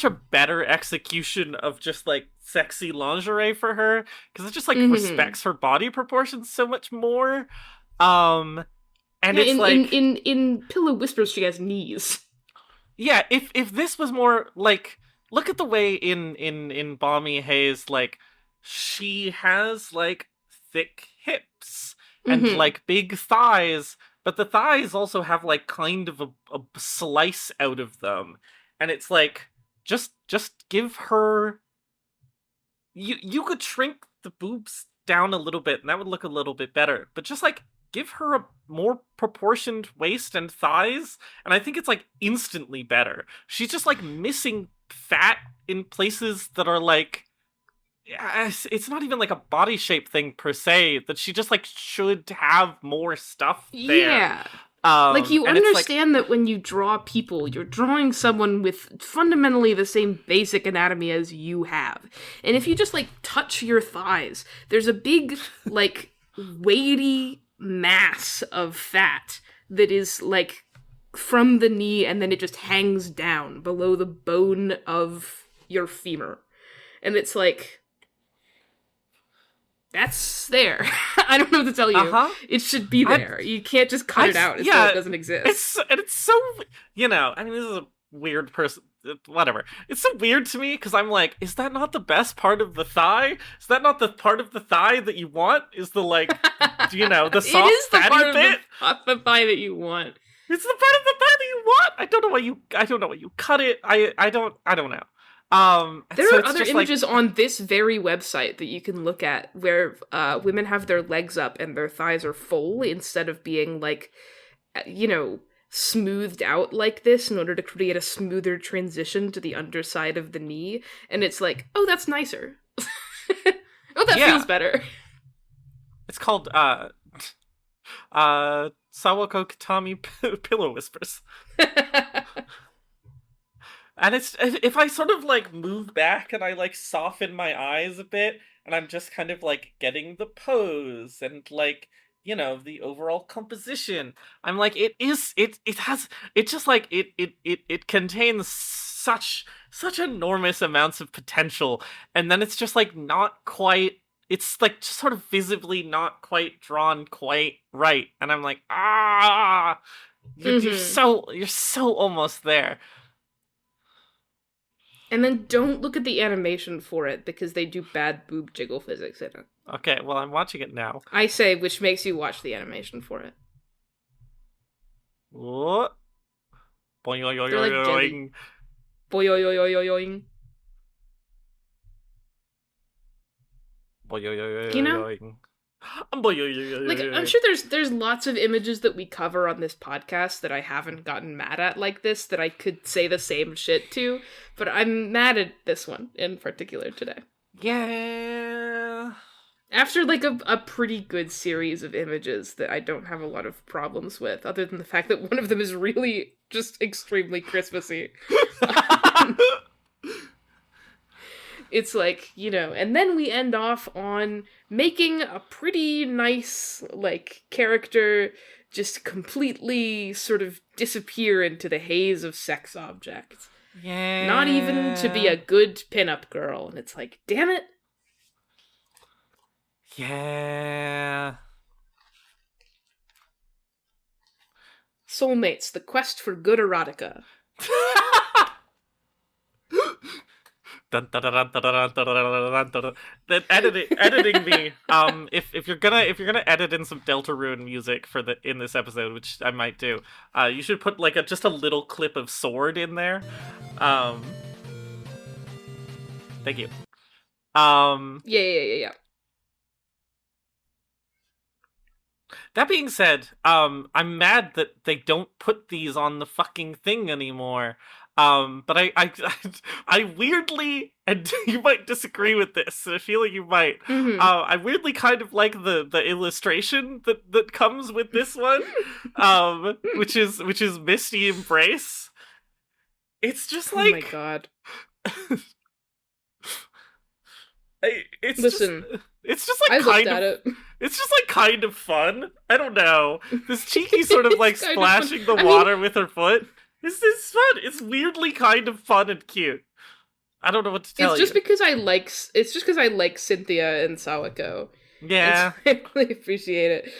a better execution of just, like, sexy lingerie for her, because it just, like, respects her body proportions so much more. And yeah, it's like... In Pillow Whispers, she has knees. Yeah, if this was more, like... Look at the way in Balmy Haze, like, she has, like, thick hips and like big thighs, but the thighs also have, like, kind of a slice out of them, and it's like, just give her, you could shrink the boobs down a little bit and that would look a little bit better, but just, like, give her a more proportioned waist and thighs, and I think it's, like, instantly better. She's just, like, missing fat in places that are, like, it's not even, like, a body shape thing per se, that she just, like, should have more stuff there. Yeah. Like, you understand that when you draw people, you're drawing someone with fundamentally the same basic anatomy as you have. And if you just, like, touch your thighs, there's a big, like, weighty mass of fat that is, like, from the knee, and then it just hangs down below the bone of your femur. And it's like... That's there. I don't know what to tell you. It should be there. You can't just cut it out as though it doesn't exist. It's so, you know, I mean, this is a weird person, whatever. It's so weird to me, because I'm like, is that not the best part of the thigh? Is that not the part of the thigh that you want? Is the, like, you know, the soft, it is the fatty part bit? Of the thigh that you want. It's the part of the thigh that you want? I don't know why you cut it. I don't know. There are other images on this very website that you can look at where women have their legs up and their thighs are full instead of being, like, you know, smoothed out like this in order to create a smoother transition to the underside of the knee. And it's like, oh, that's nicer. Oh, that feels better. It's called Sawako Kitami Pillow Whispers. And it's, if I sort of, like, move back and I, like, soften my eyes a bit, and I'm just kind of, like, getting the pose and, like, you know, the overall composition, I'm like, it contains such enormous amounts of potential, and then it's just, like, not quite, it's, like, just sort of visibly not quite drawn quite right, and I'm like, you're so almost there. And then don't look at the animation for it, because they do bad boob jiggle physics in it. Okay, well, I'm watching it now. I say, which makes you watch the animation for it. What? They're like jelly. Boing. You know? Like, I'm sure there's lots of images that we cover on this podcast that I haven't gotten mad at like this, that I could say the same shit to, but I'm mad at this one in particular today. Yeah. After, like, a pretty good series of images that I don't have a lot of problems with, other than the fact that one of them is really just extremely Christmassy. It's like, you know, and then we end off on making a pretty nice, like, character just completely sort of disappear into the haze of sex objects. Yeah. Not even to be a good pinup girl. And it's like, damn it. Yeah. Soulmates, the quest for good erotica. Then editing me. If you're gonna edit in some Deltarune music in this episode, which I might do, you should put like just a little clip of sword in there. Thank you. Yeah. That being said, I'm mad that they don't put these on the fucking thing anymore. But I weirdly, and you might disagree with this, I feel like you might, I weirdly kind of like the illustration that comes with this one, which is Misty Embrace. It's just like... Oh my god. It's just like I looked at it. It's just like kind of fun. I don't know. This cheeky sort of like splashing the water with her foot. It's fun. It's weirdly kind of fun and cute. I don't know what to tell you. It's just because I like Cynthia and Sawako. Yeah. I really appreciate it.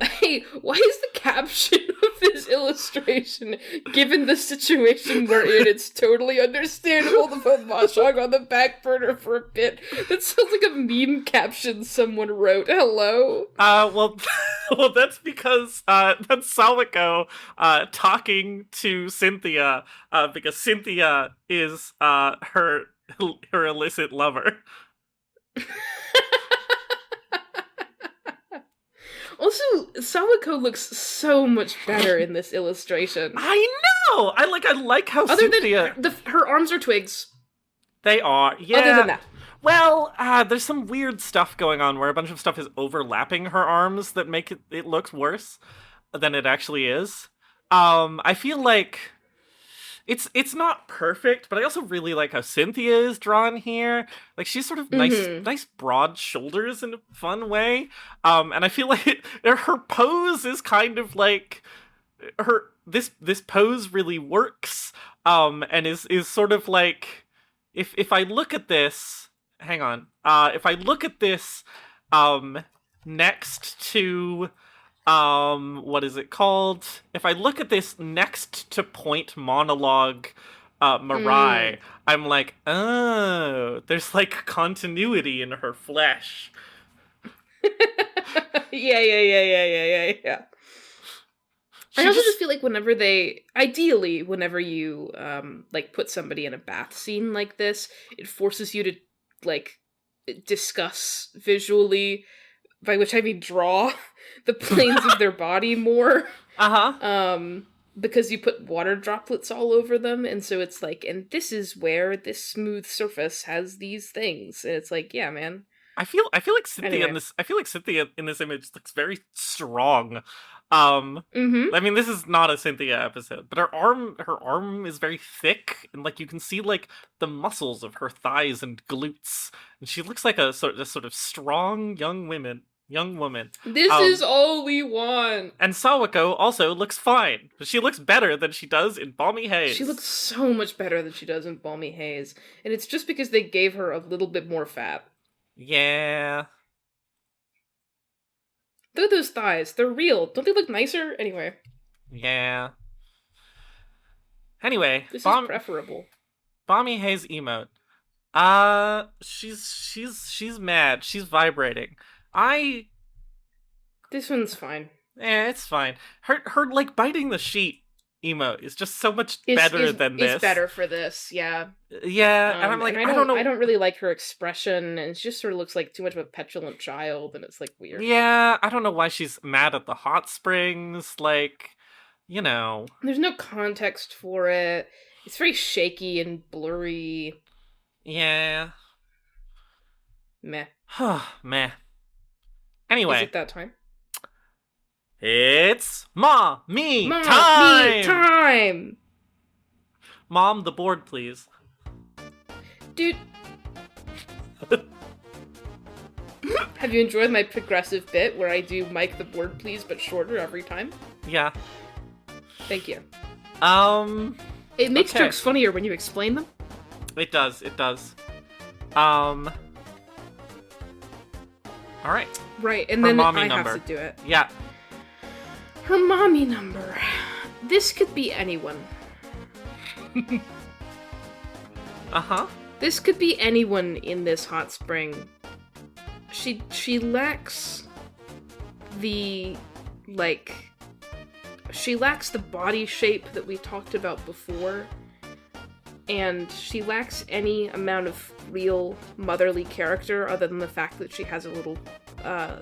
Hey, why is the caption of this illustration, given the situation we're in, it's totally understandable to put Mahjong on the back burner for a bit. That sounds like a meme caption someone wrote. Hello? Well, that's because, that's Sawako, talking to Cynthia, because Cynthia is, her illicit lover. Also, Sawako looks so much better in this illustration. I know! I like how Other Cynthia... than her arms are twigs. They are, yeah. Other than that. Well, there's some weird stuff going on where a bunch of stuff is overlapping her arms that make it look worse than it actually is. I feel like it's not perfect, but I also really like how Cynthia is drawn here. Like, she's sort of nice broad shoulders in a fun way. And I feel like her pose is kind of like this pose really works. And is sort of like, if I look at this, hang on. If I look at this, next to, what is it called? If I look at this next to Point Monologue, Mirai, I'm like, oh, there's like continuity in her flesh. Yeah. I also just feel like whenever you like put somebody in a bath scene like this, it forces you to like discuss visually, by which I mean draw, the planes of their body more. Because you put water droplets all over them, and so it's like, and this is where this smooth surface has these things. And it's like, yeah, man. I feel like Cynthia in this image looks very strong. I mean, this is not a Cynthia episode, but her arm is very thick, and like you can see like the muscles of her thighs and glutes, and she looks like a sort of strong young woman. This is all we want. And Sawako also looks fine. She looks better than she does in Balmy Haze. She looks so much better than she does in Balmy Haze, and it's just because they gave her a little bit more fat. Yeah. Look at those thighs. They're real. Don't they look nicer? Anyway. Yeah. Anyway. This is preferable. Bommy Hayes emote. She's mad. She's vibrating. This one's fine. It's fine. Her like biting the sheet emote is just so much better than this. It's better for this, yeah. Yeah, and I'm like, I don't know. I don't really like her expression, and it just sort of looks like too much of a petulant child, and it's like weird. Yeah, I don't know why she's mad at the hot springs. Like, you know, there's no context for it. It's very shaky and blurry. Yeah. Meh. Meh. Anyway. Is it that time? It's me time! Mom, the board, please. Dude. Have you enjoyed my progressive bit where I do Mike the board, please, but shorter every time? Yeah. Thank you. It makes jokes funnier when you explain them. It does. All right. Right, and her then mommy I number. have to do it. Yeah. Her mommy number. This could be anyone. Uh-huh. This could be anyone in this hot spring. She lacks the, like... She lacks the body shape that we talked about before. And she lacks any amount of real motherly character other than the fact that she has a little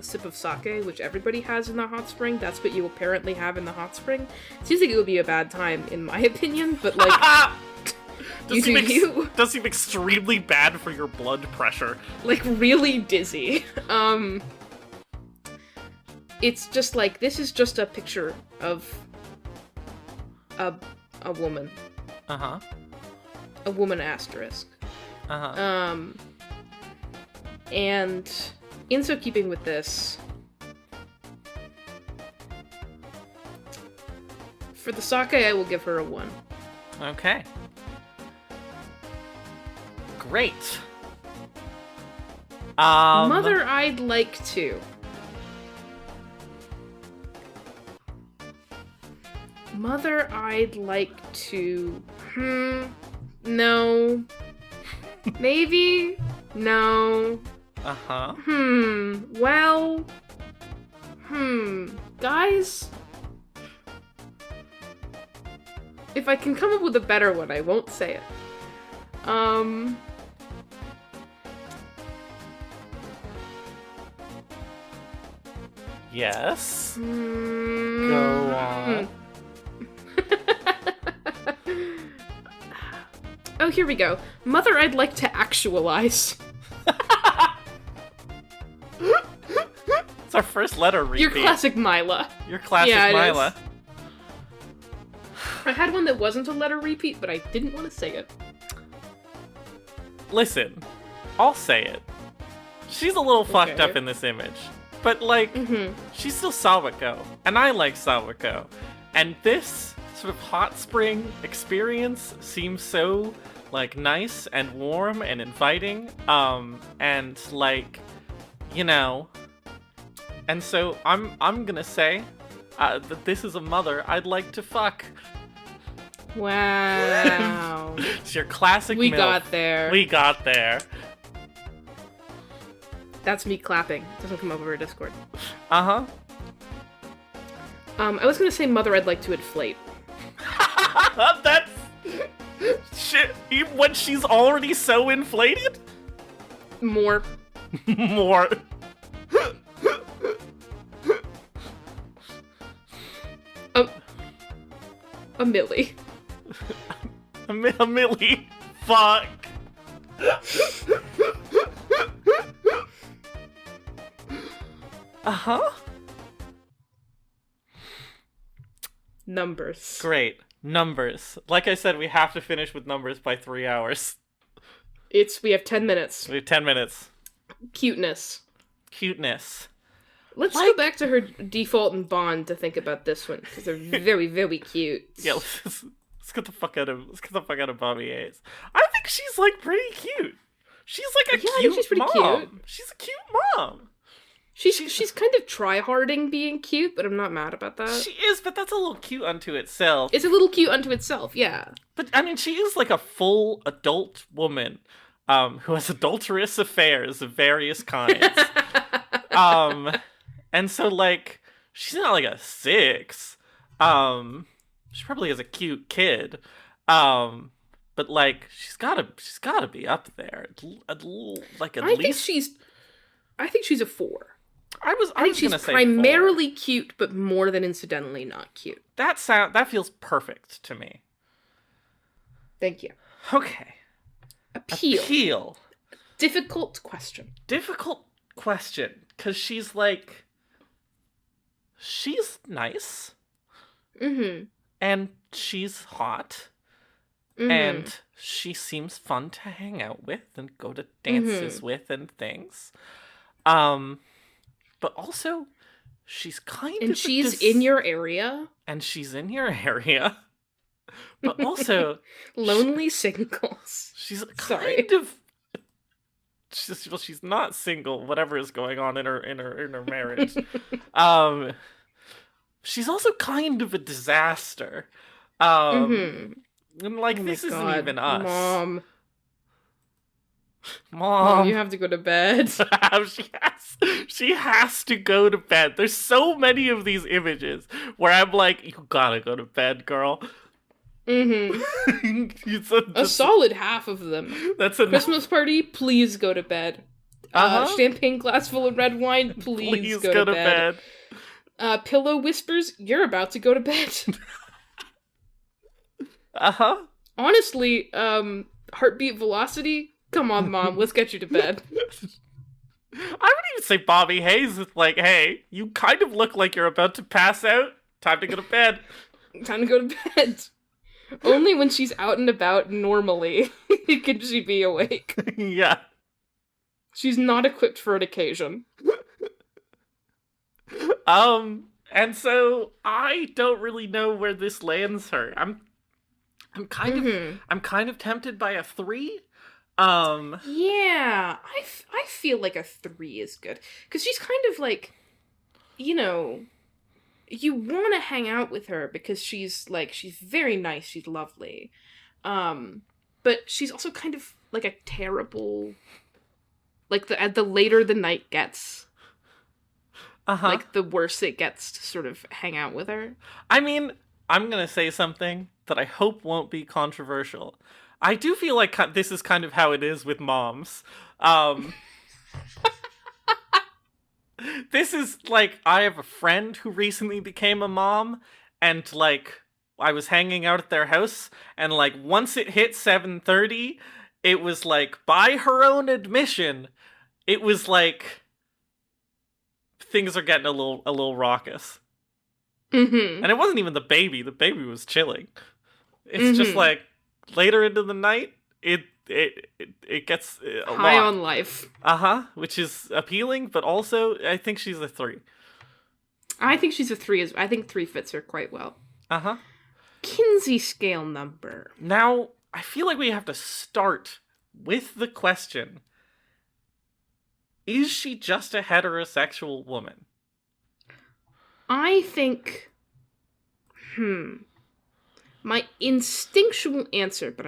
sip of sake, which everybody has in the hot spring. That's what you apparently have in the hot spring. Seems like it would be a bad time, in my opinion, but like... Does seem extremely bad for your blood pressure. Like, really dizzy. It's just like, this is just a picture of a woman. Uh-huh. A woman asterisk. Uh-huh. And in so keeping with this, for the sake, I will give her a 1. Okay. Great. Mother, I'd like to. Mother, I'd like to. No. Maybe? No. Uh-huh. Well. Guys? If I can come up with a better one, I won't say it. Yes. Go on. Oh, here we go. Mother, I'd like to actualize. It's our first letter repeat. Your classic Mila. Your classic yeah, Mila. Is. I had one that wasn't a letter repeat, but I didn't want to say it. Listen, I'll say it. She's a little fucked up in this image. But, like, she's still Sawako. And I like Sawako. And this sort of hot spring experience seems so, like, nice and warm and inviting. And, like, you know... And so, I'm gonna say that this is a mother I'd like to fuck. Wow. It's your classic We MILF. got there. We got there. That's me clapping. It doesn't come over Discord. Uh-huh. I was gonna say mother I'd like to inflate. That's... shit. Even when she's already so inflated? More. More. A millie. A millie. Fuck. Uh-huh. Numbers. Great. Numbers. Like I said, we have to finish with numbers by 3 hours. We have 10 minutes. We have 10 minutes. Cuteness. Let's go back to her default and bond to think about this one, because they're very, very cute. Yeah, let's get the fuck out of Bobby Hayes. I think she's like pretty cute. She's like a cute she's pretty mom. cute. She's a cute mom. She's kind of try-harding being cute, but I'm not mad about that. She is, but that's a little cute unto itself. It's a little cute unto itself, yeah. But, I mean, she is like a full adult woman who has adulterous affairs of various kinds. And so, like, she's not like a 6. She probably has a cute kid. But, like, she's gotta be up there. Like, at least... I think she's a 4. I was think she's gonna say primarily 4. cute, but more than incidentally not cute. That feels perfect to me. Thank you. Okay. Appeal. Difficult question. Difficult question, because she's nice. Mm-hmm. And she's hot. Mm-hmm. And she seems fun to hang out with and go to dances with and things. But also, she's and she's in your area. And she's in your area. But also... Lonely singles. She's kind of... She's not single, whatever is going on in her marriage. She's also kind of a disaster. And this isn't even us. Mom, you have to go to bed. She has to go to bed. There's so many of these images where I'm like, you gotta go to bed, girl. Mm-hmm. A solid half of them. That's enough. Christmas party, please go to bed. Champagne glass full of red wine, please go to bed. Pillow whispers, you're about to go to bed. Honestly, heartbeat velocity, come on, Mom, let's get you to bed. I would even say Bobby Hayes is like, hey, you kind of look like you're about to pass out. Time to go to bed. Time to go to bed. Only when she's out and about normally can she be awake. Yeah. She's not equipped for an occasion. And so I don't really know where this lands her. I'm kind of tempted by a 3. Yeah, I feel like a 3 is good. Because she's kind of like, you know, you want to hang out with her because she's very nice, she's lovely. But she's also kind of like a terrible, like the later the night gets, like the worse it gets to sort of hang out with her. I mean, I'm gonna say something that I hope won't be controversial. I do feel like this is kind of how it is with moms. This is like, I have a friend who recently became a mom, and like, I was hanging out at their house, and like, once it hit 7:30, it was like, by her own admission, it was like, things are getting a little raucous. Mm-hmm. And it wasn't even the baby was chilling. It's just like, later into the night, it gets a high lot. on life. Which is appealing, but also I think she's a 3. I think she's a 3 I think 3 fits her quite well. Kinsey scale number. Now, I feel like we have to start with the question: is she just a heterosexual woman? I think my instinctual answer, but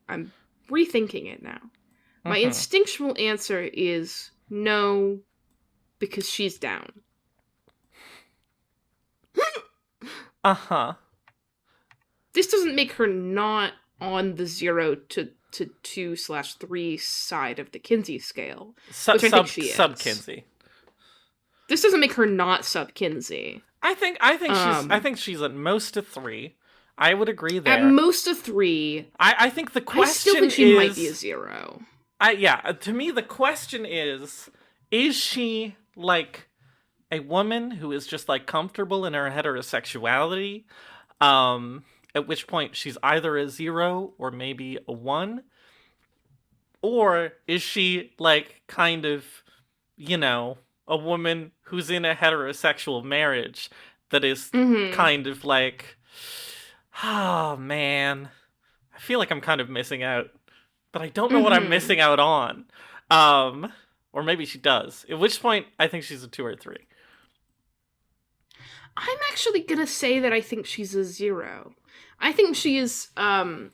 I'm rethinking it now. My instinctual answer is no, because she's down. This doesn't make her not on the 0 to 2/3 side of the Kinsey scale, which I think she is. Sub Kinsey. This doesn't make her not sub Kinsey. I think she's at most a 3. I would agree there. At most a 3. I think the question is... I still think she might be a 0. To me, the question is she, like, a woman who is just, like, comfortable in her heterosexuality? At which point she's either a 0 or maybe a 1? Or is she, like, kind of, you know, a woman who's in a heterosexual marriage that is kind of like... Oh, man. I feel like I'm kind of missing out. But I don't know what I'm missing out on. Or maybe she does. At which point, I think she's a 2 or 3. I'm actually gonna say that I think she's a 0. I think she is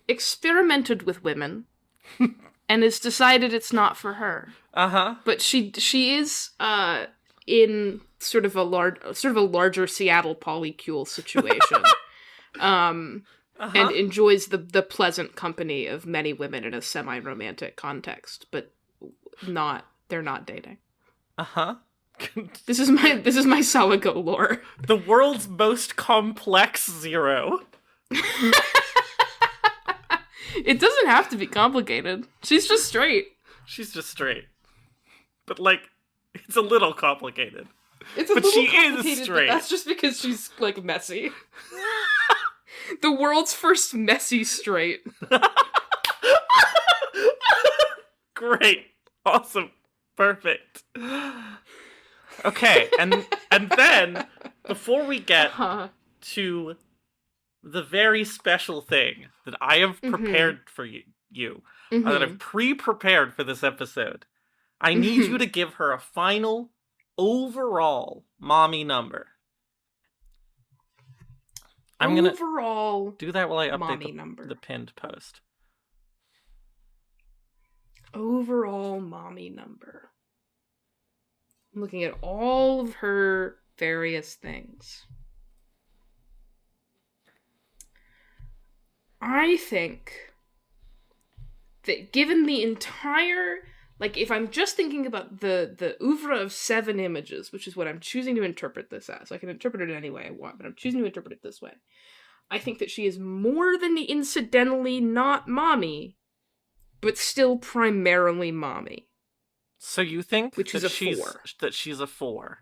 experimented with women and has decided it's not for her. But she is in sort of a larger Seattle polycule situation. And enjoys the pleasant company of many women in a semi-romantic context, but they're not dating. This is my Sawako lore. The world's most complex 0. It doesn't have to be complicated. She's just straight. She's just straight. But, like, it's a little complicated. But she is straight. That's just because she's, like, messy. The world's first messy straight. Great. Awesome. Perfect. Okay, and then, before we get to the very special thing that I have prepared for you that I've pre-prepared for this episode, I need you to give her a final, overall mommy number. I'm going to do that while I update the pinned post. Overall mommy number. I'm looking at all of her various things. I think that given the entire, like, if I'm just thinking about the oeuvre of 7 images, which is what I'm choosing to interpret this as, I can interpret it any way I want, but I'm choosing to interpret it this way. I think that she is more than incidentally not mommy, but still primarily mommy. So you think which is a 4. That she's a 4?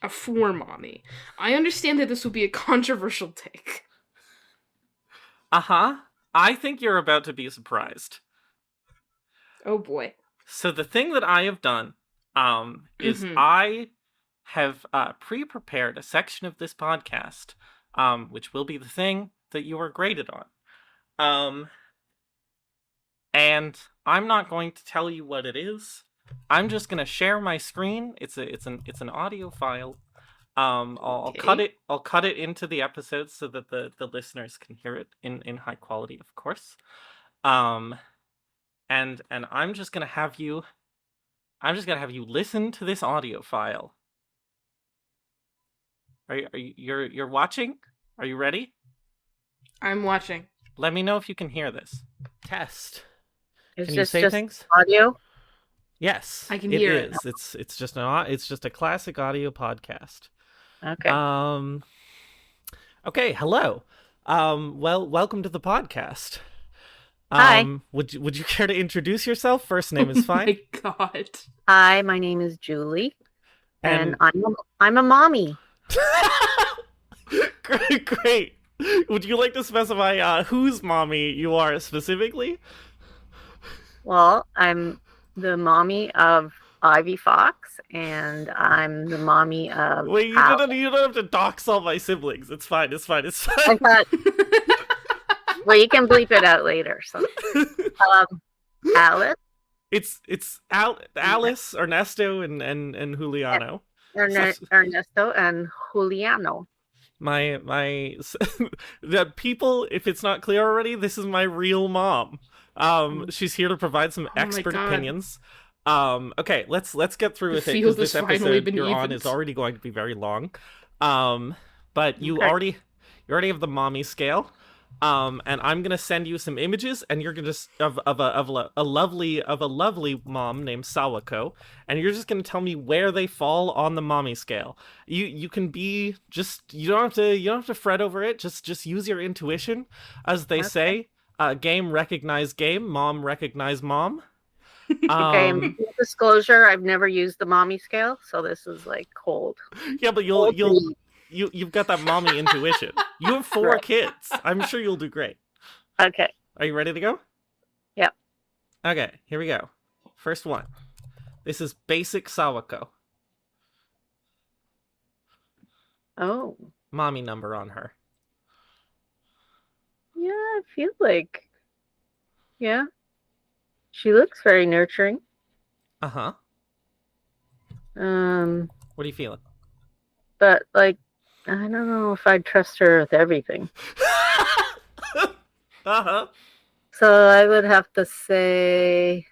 A 4 mommy. I understand that this will be a controversial take. I think you're about to be surprised. Oh boy. So the thing that I have done is I have pre-prepared a section of this podcast, which will be the thing that you are graded on. And I'm not going to tell you what it is. I'm just going to share my screen. It's an audio file. I'll cut it into the episode so that the listeners can hear it in high quality, of course. And I'm just gonna have you listen to this audio file. You're watching? Are you ready? I'm watching. Let me know if you can hear this. Test. Is can this you say just things? audio? Yes, I can hear it. It's just a classic audio podcast. Okay. Okay. Hello. Welcome to the podcast. Hi. Would you care to introduce yourself? First name is fine. Oh my god. Hi, my name is Julie, and I'm a mommy. Great. Would you like to specify whose mommy you are specifically? Well, I'm the mommy of Ivy Fox, and I'm the mommy of. Wait, you don't have to dox all my siblings. It's fine. I thought. Well, you can bleep it out later. So, Alice. It's Alice, Ernesto, and Juliano. Ernesto and Juliano. My the people, if it's not clear already, this is my real mom. She's here to provide some expert opinions. Okay, let's get through with it, because this episode you're on is already going to be very long. But you already have the mommy scale. And I'm gonna send you some images, and you're gonna just of a lovely mom named Sawako, and you're just gonna tell me where they fall on the mommy scale. You can be you don't have to fret over it. Just use your intuition, as they say. Game recognize game, mom recognize mom. Okay, and disclosure, I've never used the mommy scale, so this is like cold. Yeah, but you've got that mommy intuition. You have 4 kids. I'm sure you'll do great. Okay. Are you ready to go? Yep. Okay, here we go. First one. This is basic Sawako. Oh. Mommy number on her. Yeah, I feel like. Yeah. She looks very nurturing. Uh-huh. Um, What are you feeling? but like, I don't know if I'd trust her with everything. Uh-huh. So I would have to say,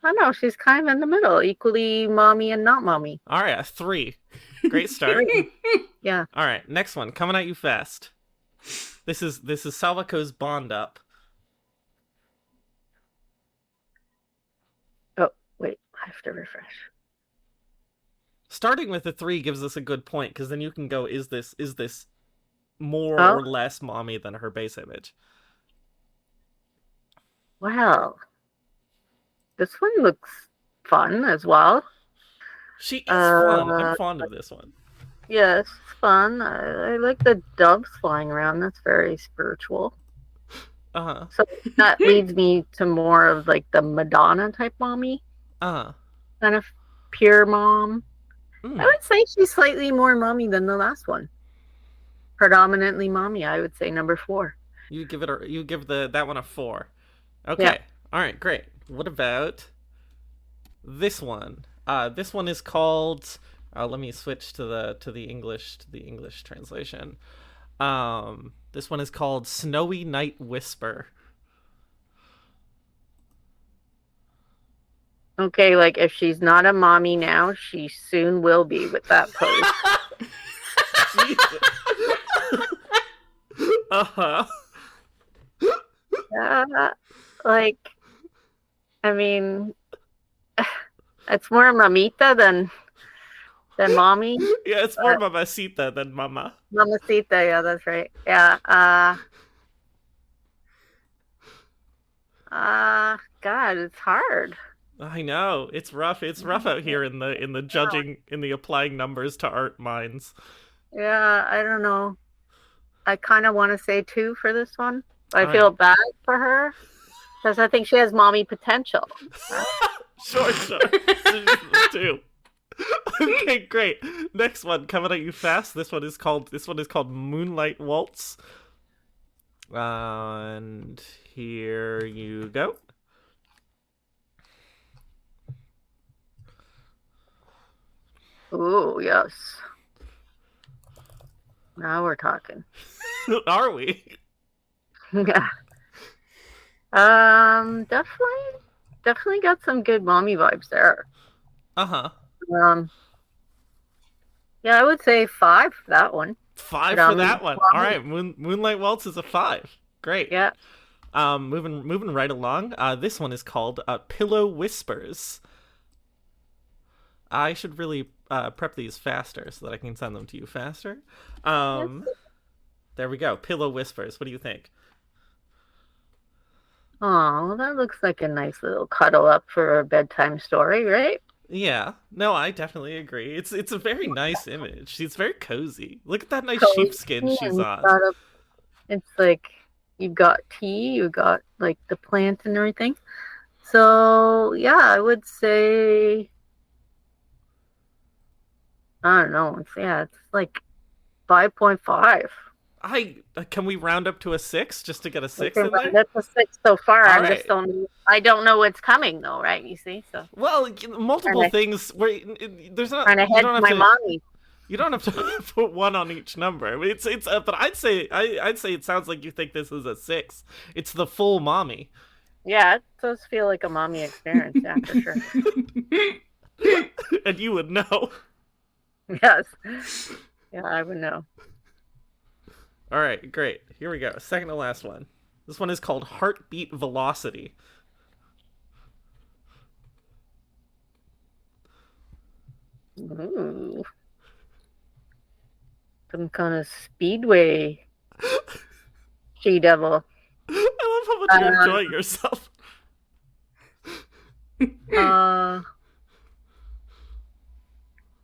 I don't know, she's kind of in the middle, equally mommy and not mommy. All right, a 3. Great start. Yeah. All right, next one, coming at you fast. This is Sawako's Bond Up. Oh, wait, I have to refresh. Starting with a 3 gives us a good point, because then you can go, is this more Oh. or less mommy than her base image? Wow. This one looks fun as well. She is fun. I'm fond of this one. Yes, it's fun. I like the doves flying around. That's very spiritual. Uh-huh. So that leads me to more of like the Madonna type mommy. Uh-huh. Kind of pure mom. Mm. I would say she's slightly more mommy than the last one. Predominantly mommy, I would say number 4. You give that one a 4. Okay. Yeah. All right, great. What about this one? This one is called let me switch to the English translation. This one is called Snowy Night Whisper. Okay, like if she's not a mommy now, she soon will be with that pose. Uh-huh. Like, I mean, it's more mamita than mommy. Yeah, it's more mamacita than mama. Mamacita, yeah, that's right. Yeah. God, it's hard. I know, it's rough. It's rough out here in the judging, in the applying numbers to art minds. Yeah, I don't know. I kind of want to say 2 for this one. I All feel right. bad for her because I think she has mommy potential. Sure. 2. Okay, great. Next one coming at you fast. This one is called Moonlight Waltz. And here you go. Ooh, yes. Now we're talking. Are we? Yeah. Definitely got some good mommy vibes there. Uh-huh. Yeah, I would say 5 for that one. 5 for that one. All right, Moonlight Waltz is a 5. Great. Yeah. Moving right along. This one is called Pillow Whispers. I should really prep these faster so that I can send them to you faster. There we go. Pillow Whispers. What do you think? Oh, well, that looks like a nice little cuddle up for a bedtime story, right? Yeah. No, I definitely agree. It's a very nice image. She's very cozy. Look at that nice Cozy, sheepskin she's and on. it's like you've got tea, you got like the plant and everything. So yeah, I would say I don't know. It's like 5.5. Can we round up to a 6 just to get a 6 Okay, in there? that's a 6 so far. All I right. just don't know what's coming though, right? You see, so Well, multiple things where there's not. trying to head to my mommy. You don't have to put 1 on each number. I mean, but I'd say it sounds like you think this is a 6. It's the full mommy. Yeah, it does feel like a mommy experience, yeah, for sure. And you would know. Yes. Yeah, I would know. All right, great. Here we go. Second to last one. This one is called Heartbeat Velocity. Ooh. Some kind of speedway she-devil. I love how much you're enjoying yourself.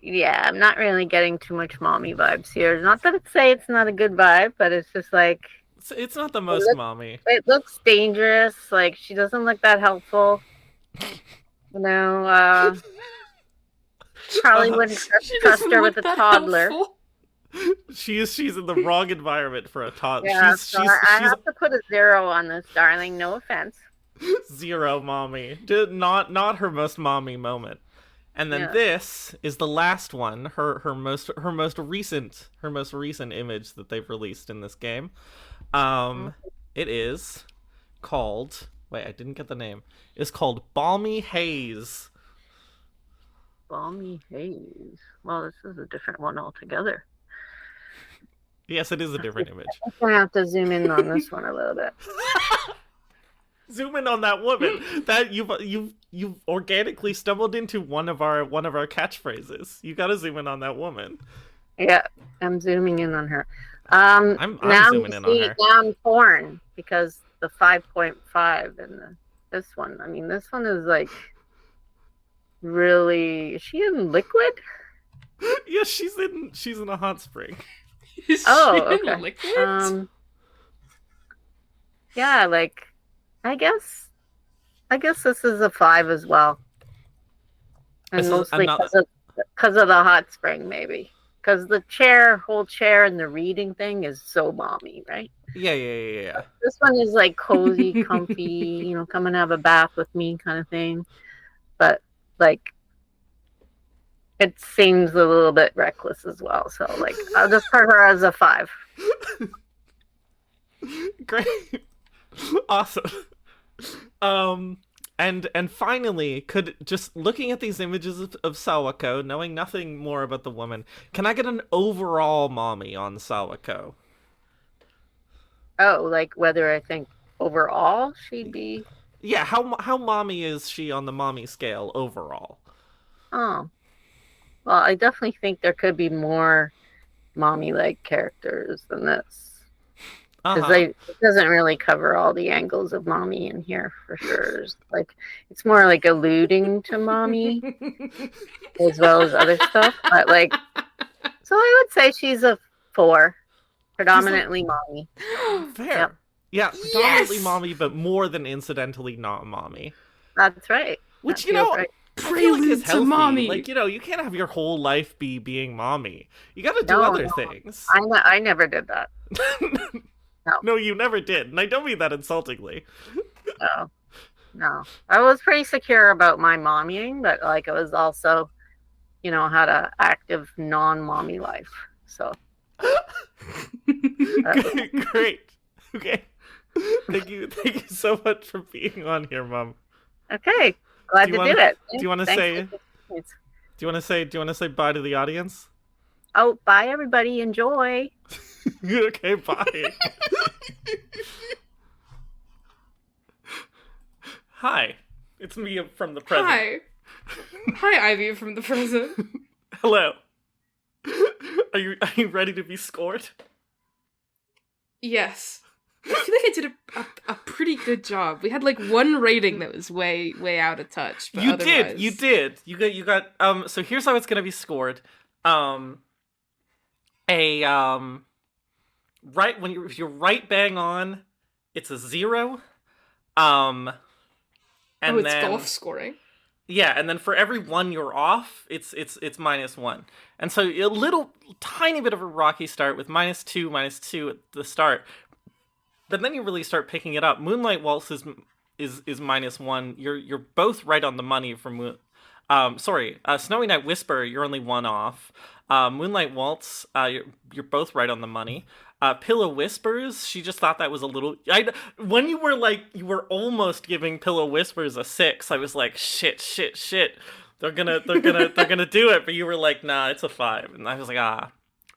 Yeah, I'm not really getting too much mommy vibes here. Not that I'd say it's not a good vibe, but it's just like It's not the most mommy. it looks dangerous. Like she doesn't look that helpful. You know, probably wouldn't trust her with a toddler. She's in the wrong environment for a toddler. Yeah, I she's have to put a 0 on this, darling. No offense. 0 mommy. Not her most mommy moment. And then this is the last one, her most recent image that they've released in this game. It is called, wait, I didn't get the name. It's called Balmy Haze. Balmy Haze. Well, this is a different one altogether. Yes, it is a different image. I'm gonna have to zoom in on this one a little bit. Zoom in on that woman. That you've organically stumbled into one of our catchphrases. You got to zoom in on that woman. Yeah, I'm zooming in on her. I'm now zooming in on her. Now I'm torn because the 5.5 and this one. I mean, this one is like really. Is she in liquid? Yeah, she's in a hot spring. Okay. Liquid? Yeah, like I guess this is a 5 as well, and mostly because of the hot spring, maybe because the whole chair, and the reading thing is so mommy, right? Yeah. This one is like cozy, comfy, come and have a bath with me kind of thing, but like it seems a little bit reckless as well. So like I'll just put her as a 5. Great. Awesome. And finally, could just looking at these images of Sawako, knowing nothing more about the woman, can I get an overall mommy on Sawako? Oh, like whether I think overall she'd be. Yeah, how mommy is she on the mommy scale overall? Oh, well, I definitely think there could be more mommy-like characters than this. Because it doesn't really cover all the angles of mommy in here for sure. It's more like alluding to mommy as well as other stuff. But so I would say she's a 4, predominantly mommy. Fair. Yep. Yeah, predominantly mommy, but more than incidentally not mommy. That's right. Which right. Prelude is to healthy. mommy. You can't have your whole life be being mommy. You got to do other things. I never did that. No, you never did. And I don't mean that insultingly. No. I was pretty secure about my mommying, but it was also, had an active non-mommy life. So. Great. Okay. Thank you so much for being on here, Mom. Okay. Glad to do it. Do you want to say bye to the audience? Oh, bye everybody. Enjoy. Okay, bye. Hi. It's me from the present. Hi, Ivy from the present. Hello. Are you ready to be scored? Yes. I feel like I did a pretty good job. We had one rating that was way out of touch. But You otherwise... did. You got so here's how it's gonna be scored. Right when if you're right bang on, it's a 0. And it's then golf scoring. Yeah, and then for every 1 you're off, it's -1. And so a little tiny bit of a rocky start with -2 at the start. But then you really start picking it up. Moonlight Waltz is -1. You're both right on the money for Snowy Night Whisper, you're only 1 off. Moonlight Waltz, you're both right on the money. Pillow Whispers, she just thought that was a little. When you were almost giving Pillow Whispers a 6, I was like, shit. They're gonna do it, but you were like, nah, it's a 5, and I was like,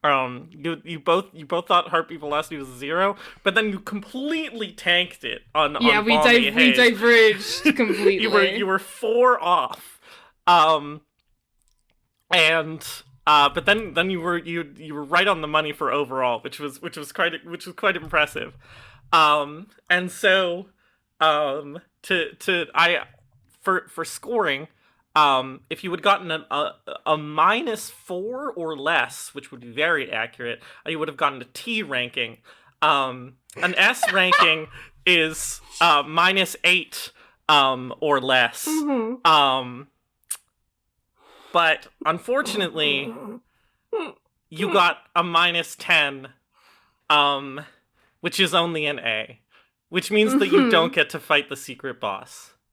you both thought Heartbeat Velocity was a 0, but then you completely tanked it on. Yeah, we diverged completely. you were 4 off, but then you were right on the money for overall, which was quite impressive. And so for scoring, if you had gotten a -4 or less, which would be very accurate, you would have gotten a T ranking. An S ranking is -8 or less. Mm-hmm. But unfortunately, you got a -10, which is only an A, which means that you don't get to fight the secret boss.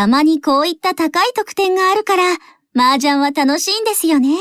たまにこういった高い得点があるから、麻雀は楽しいんですよね。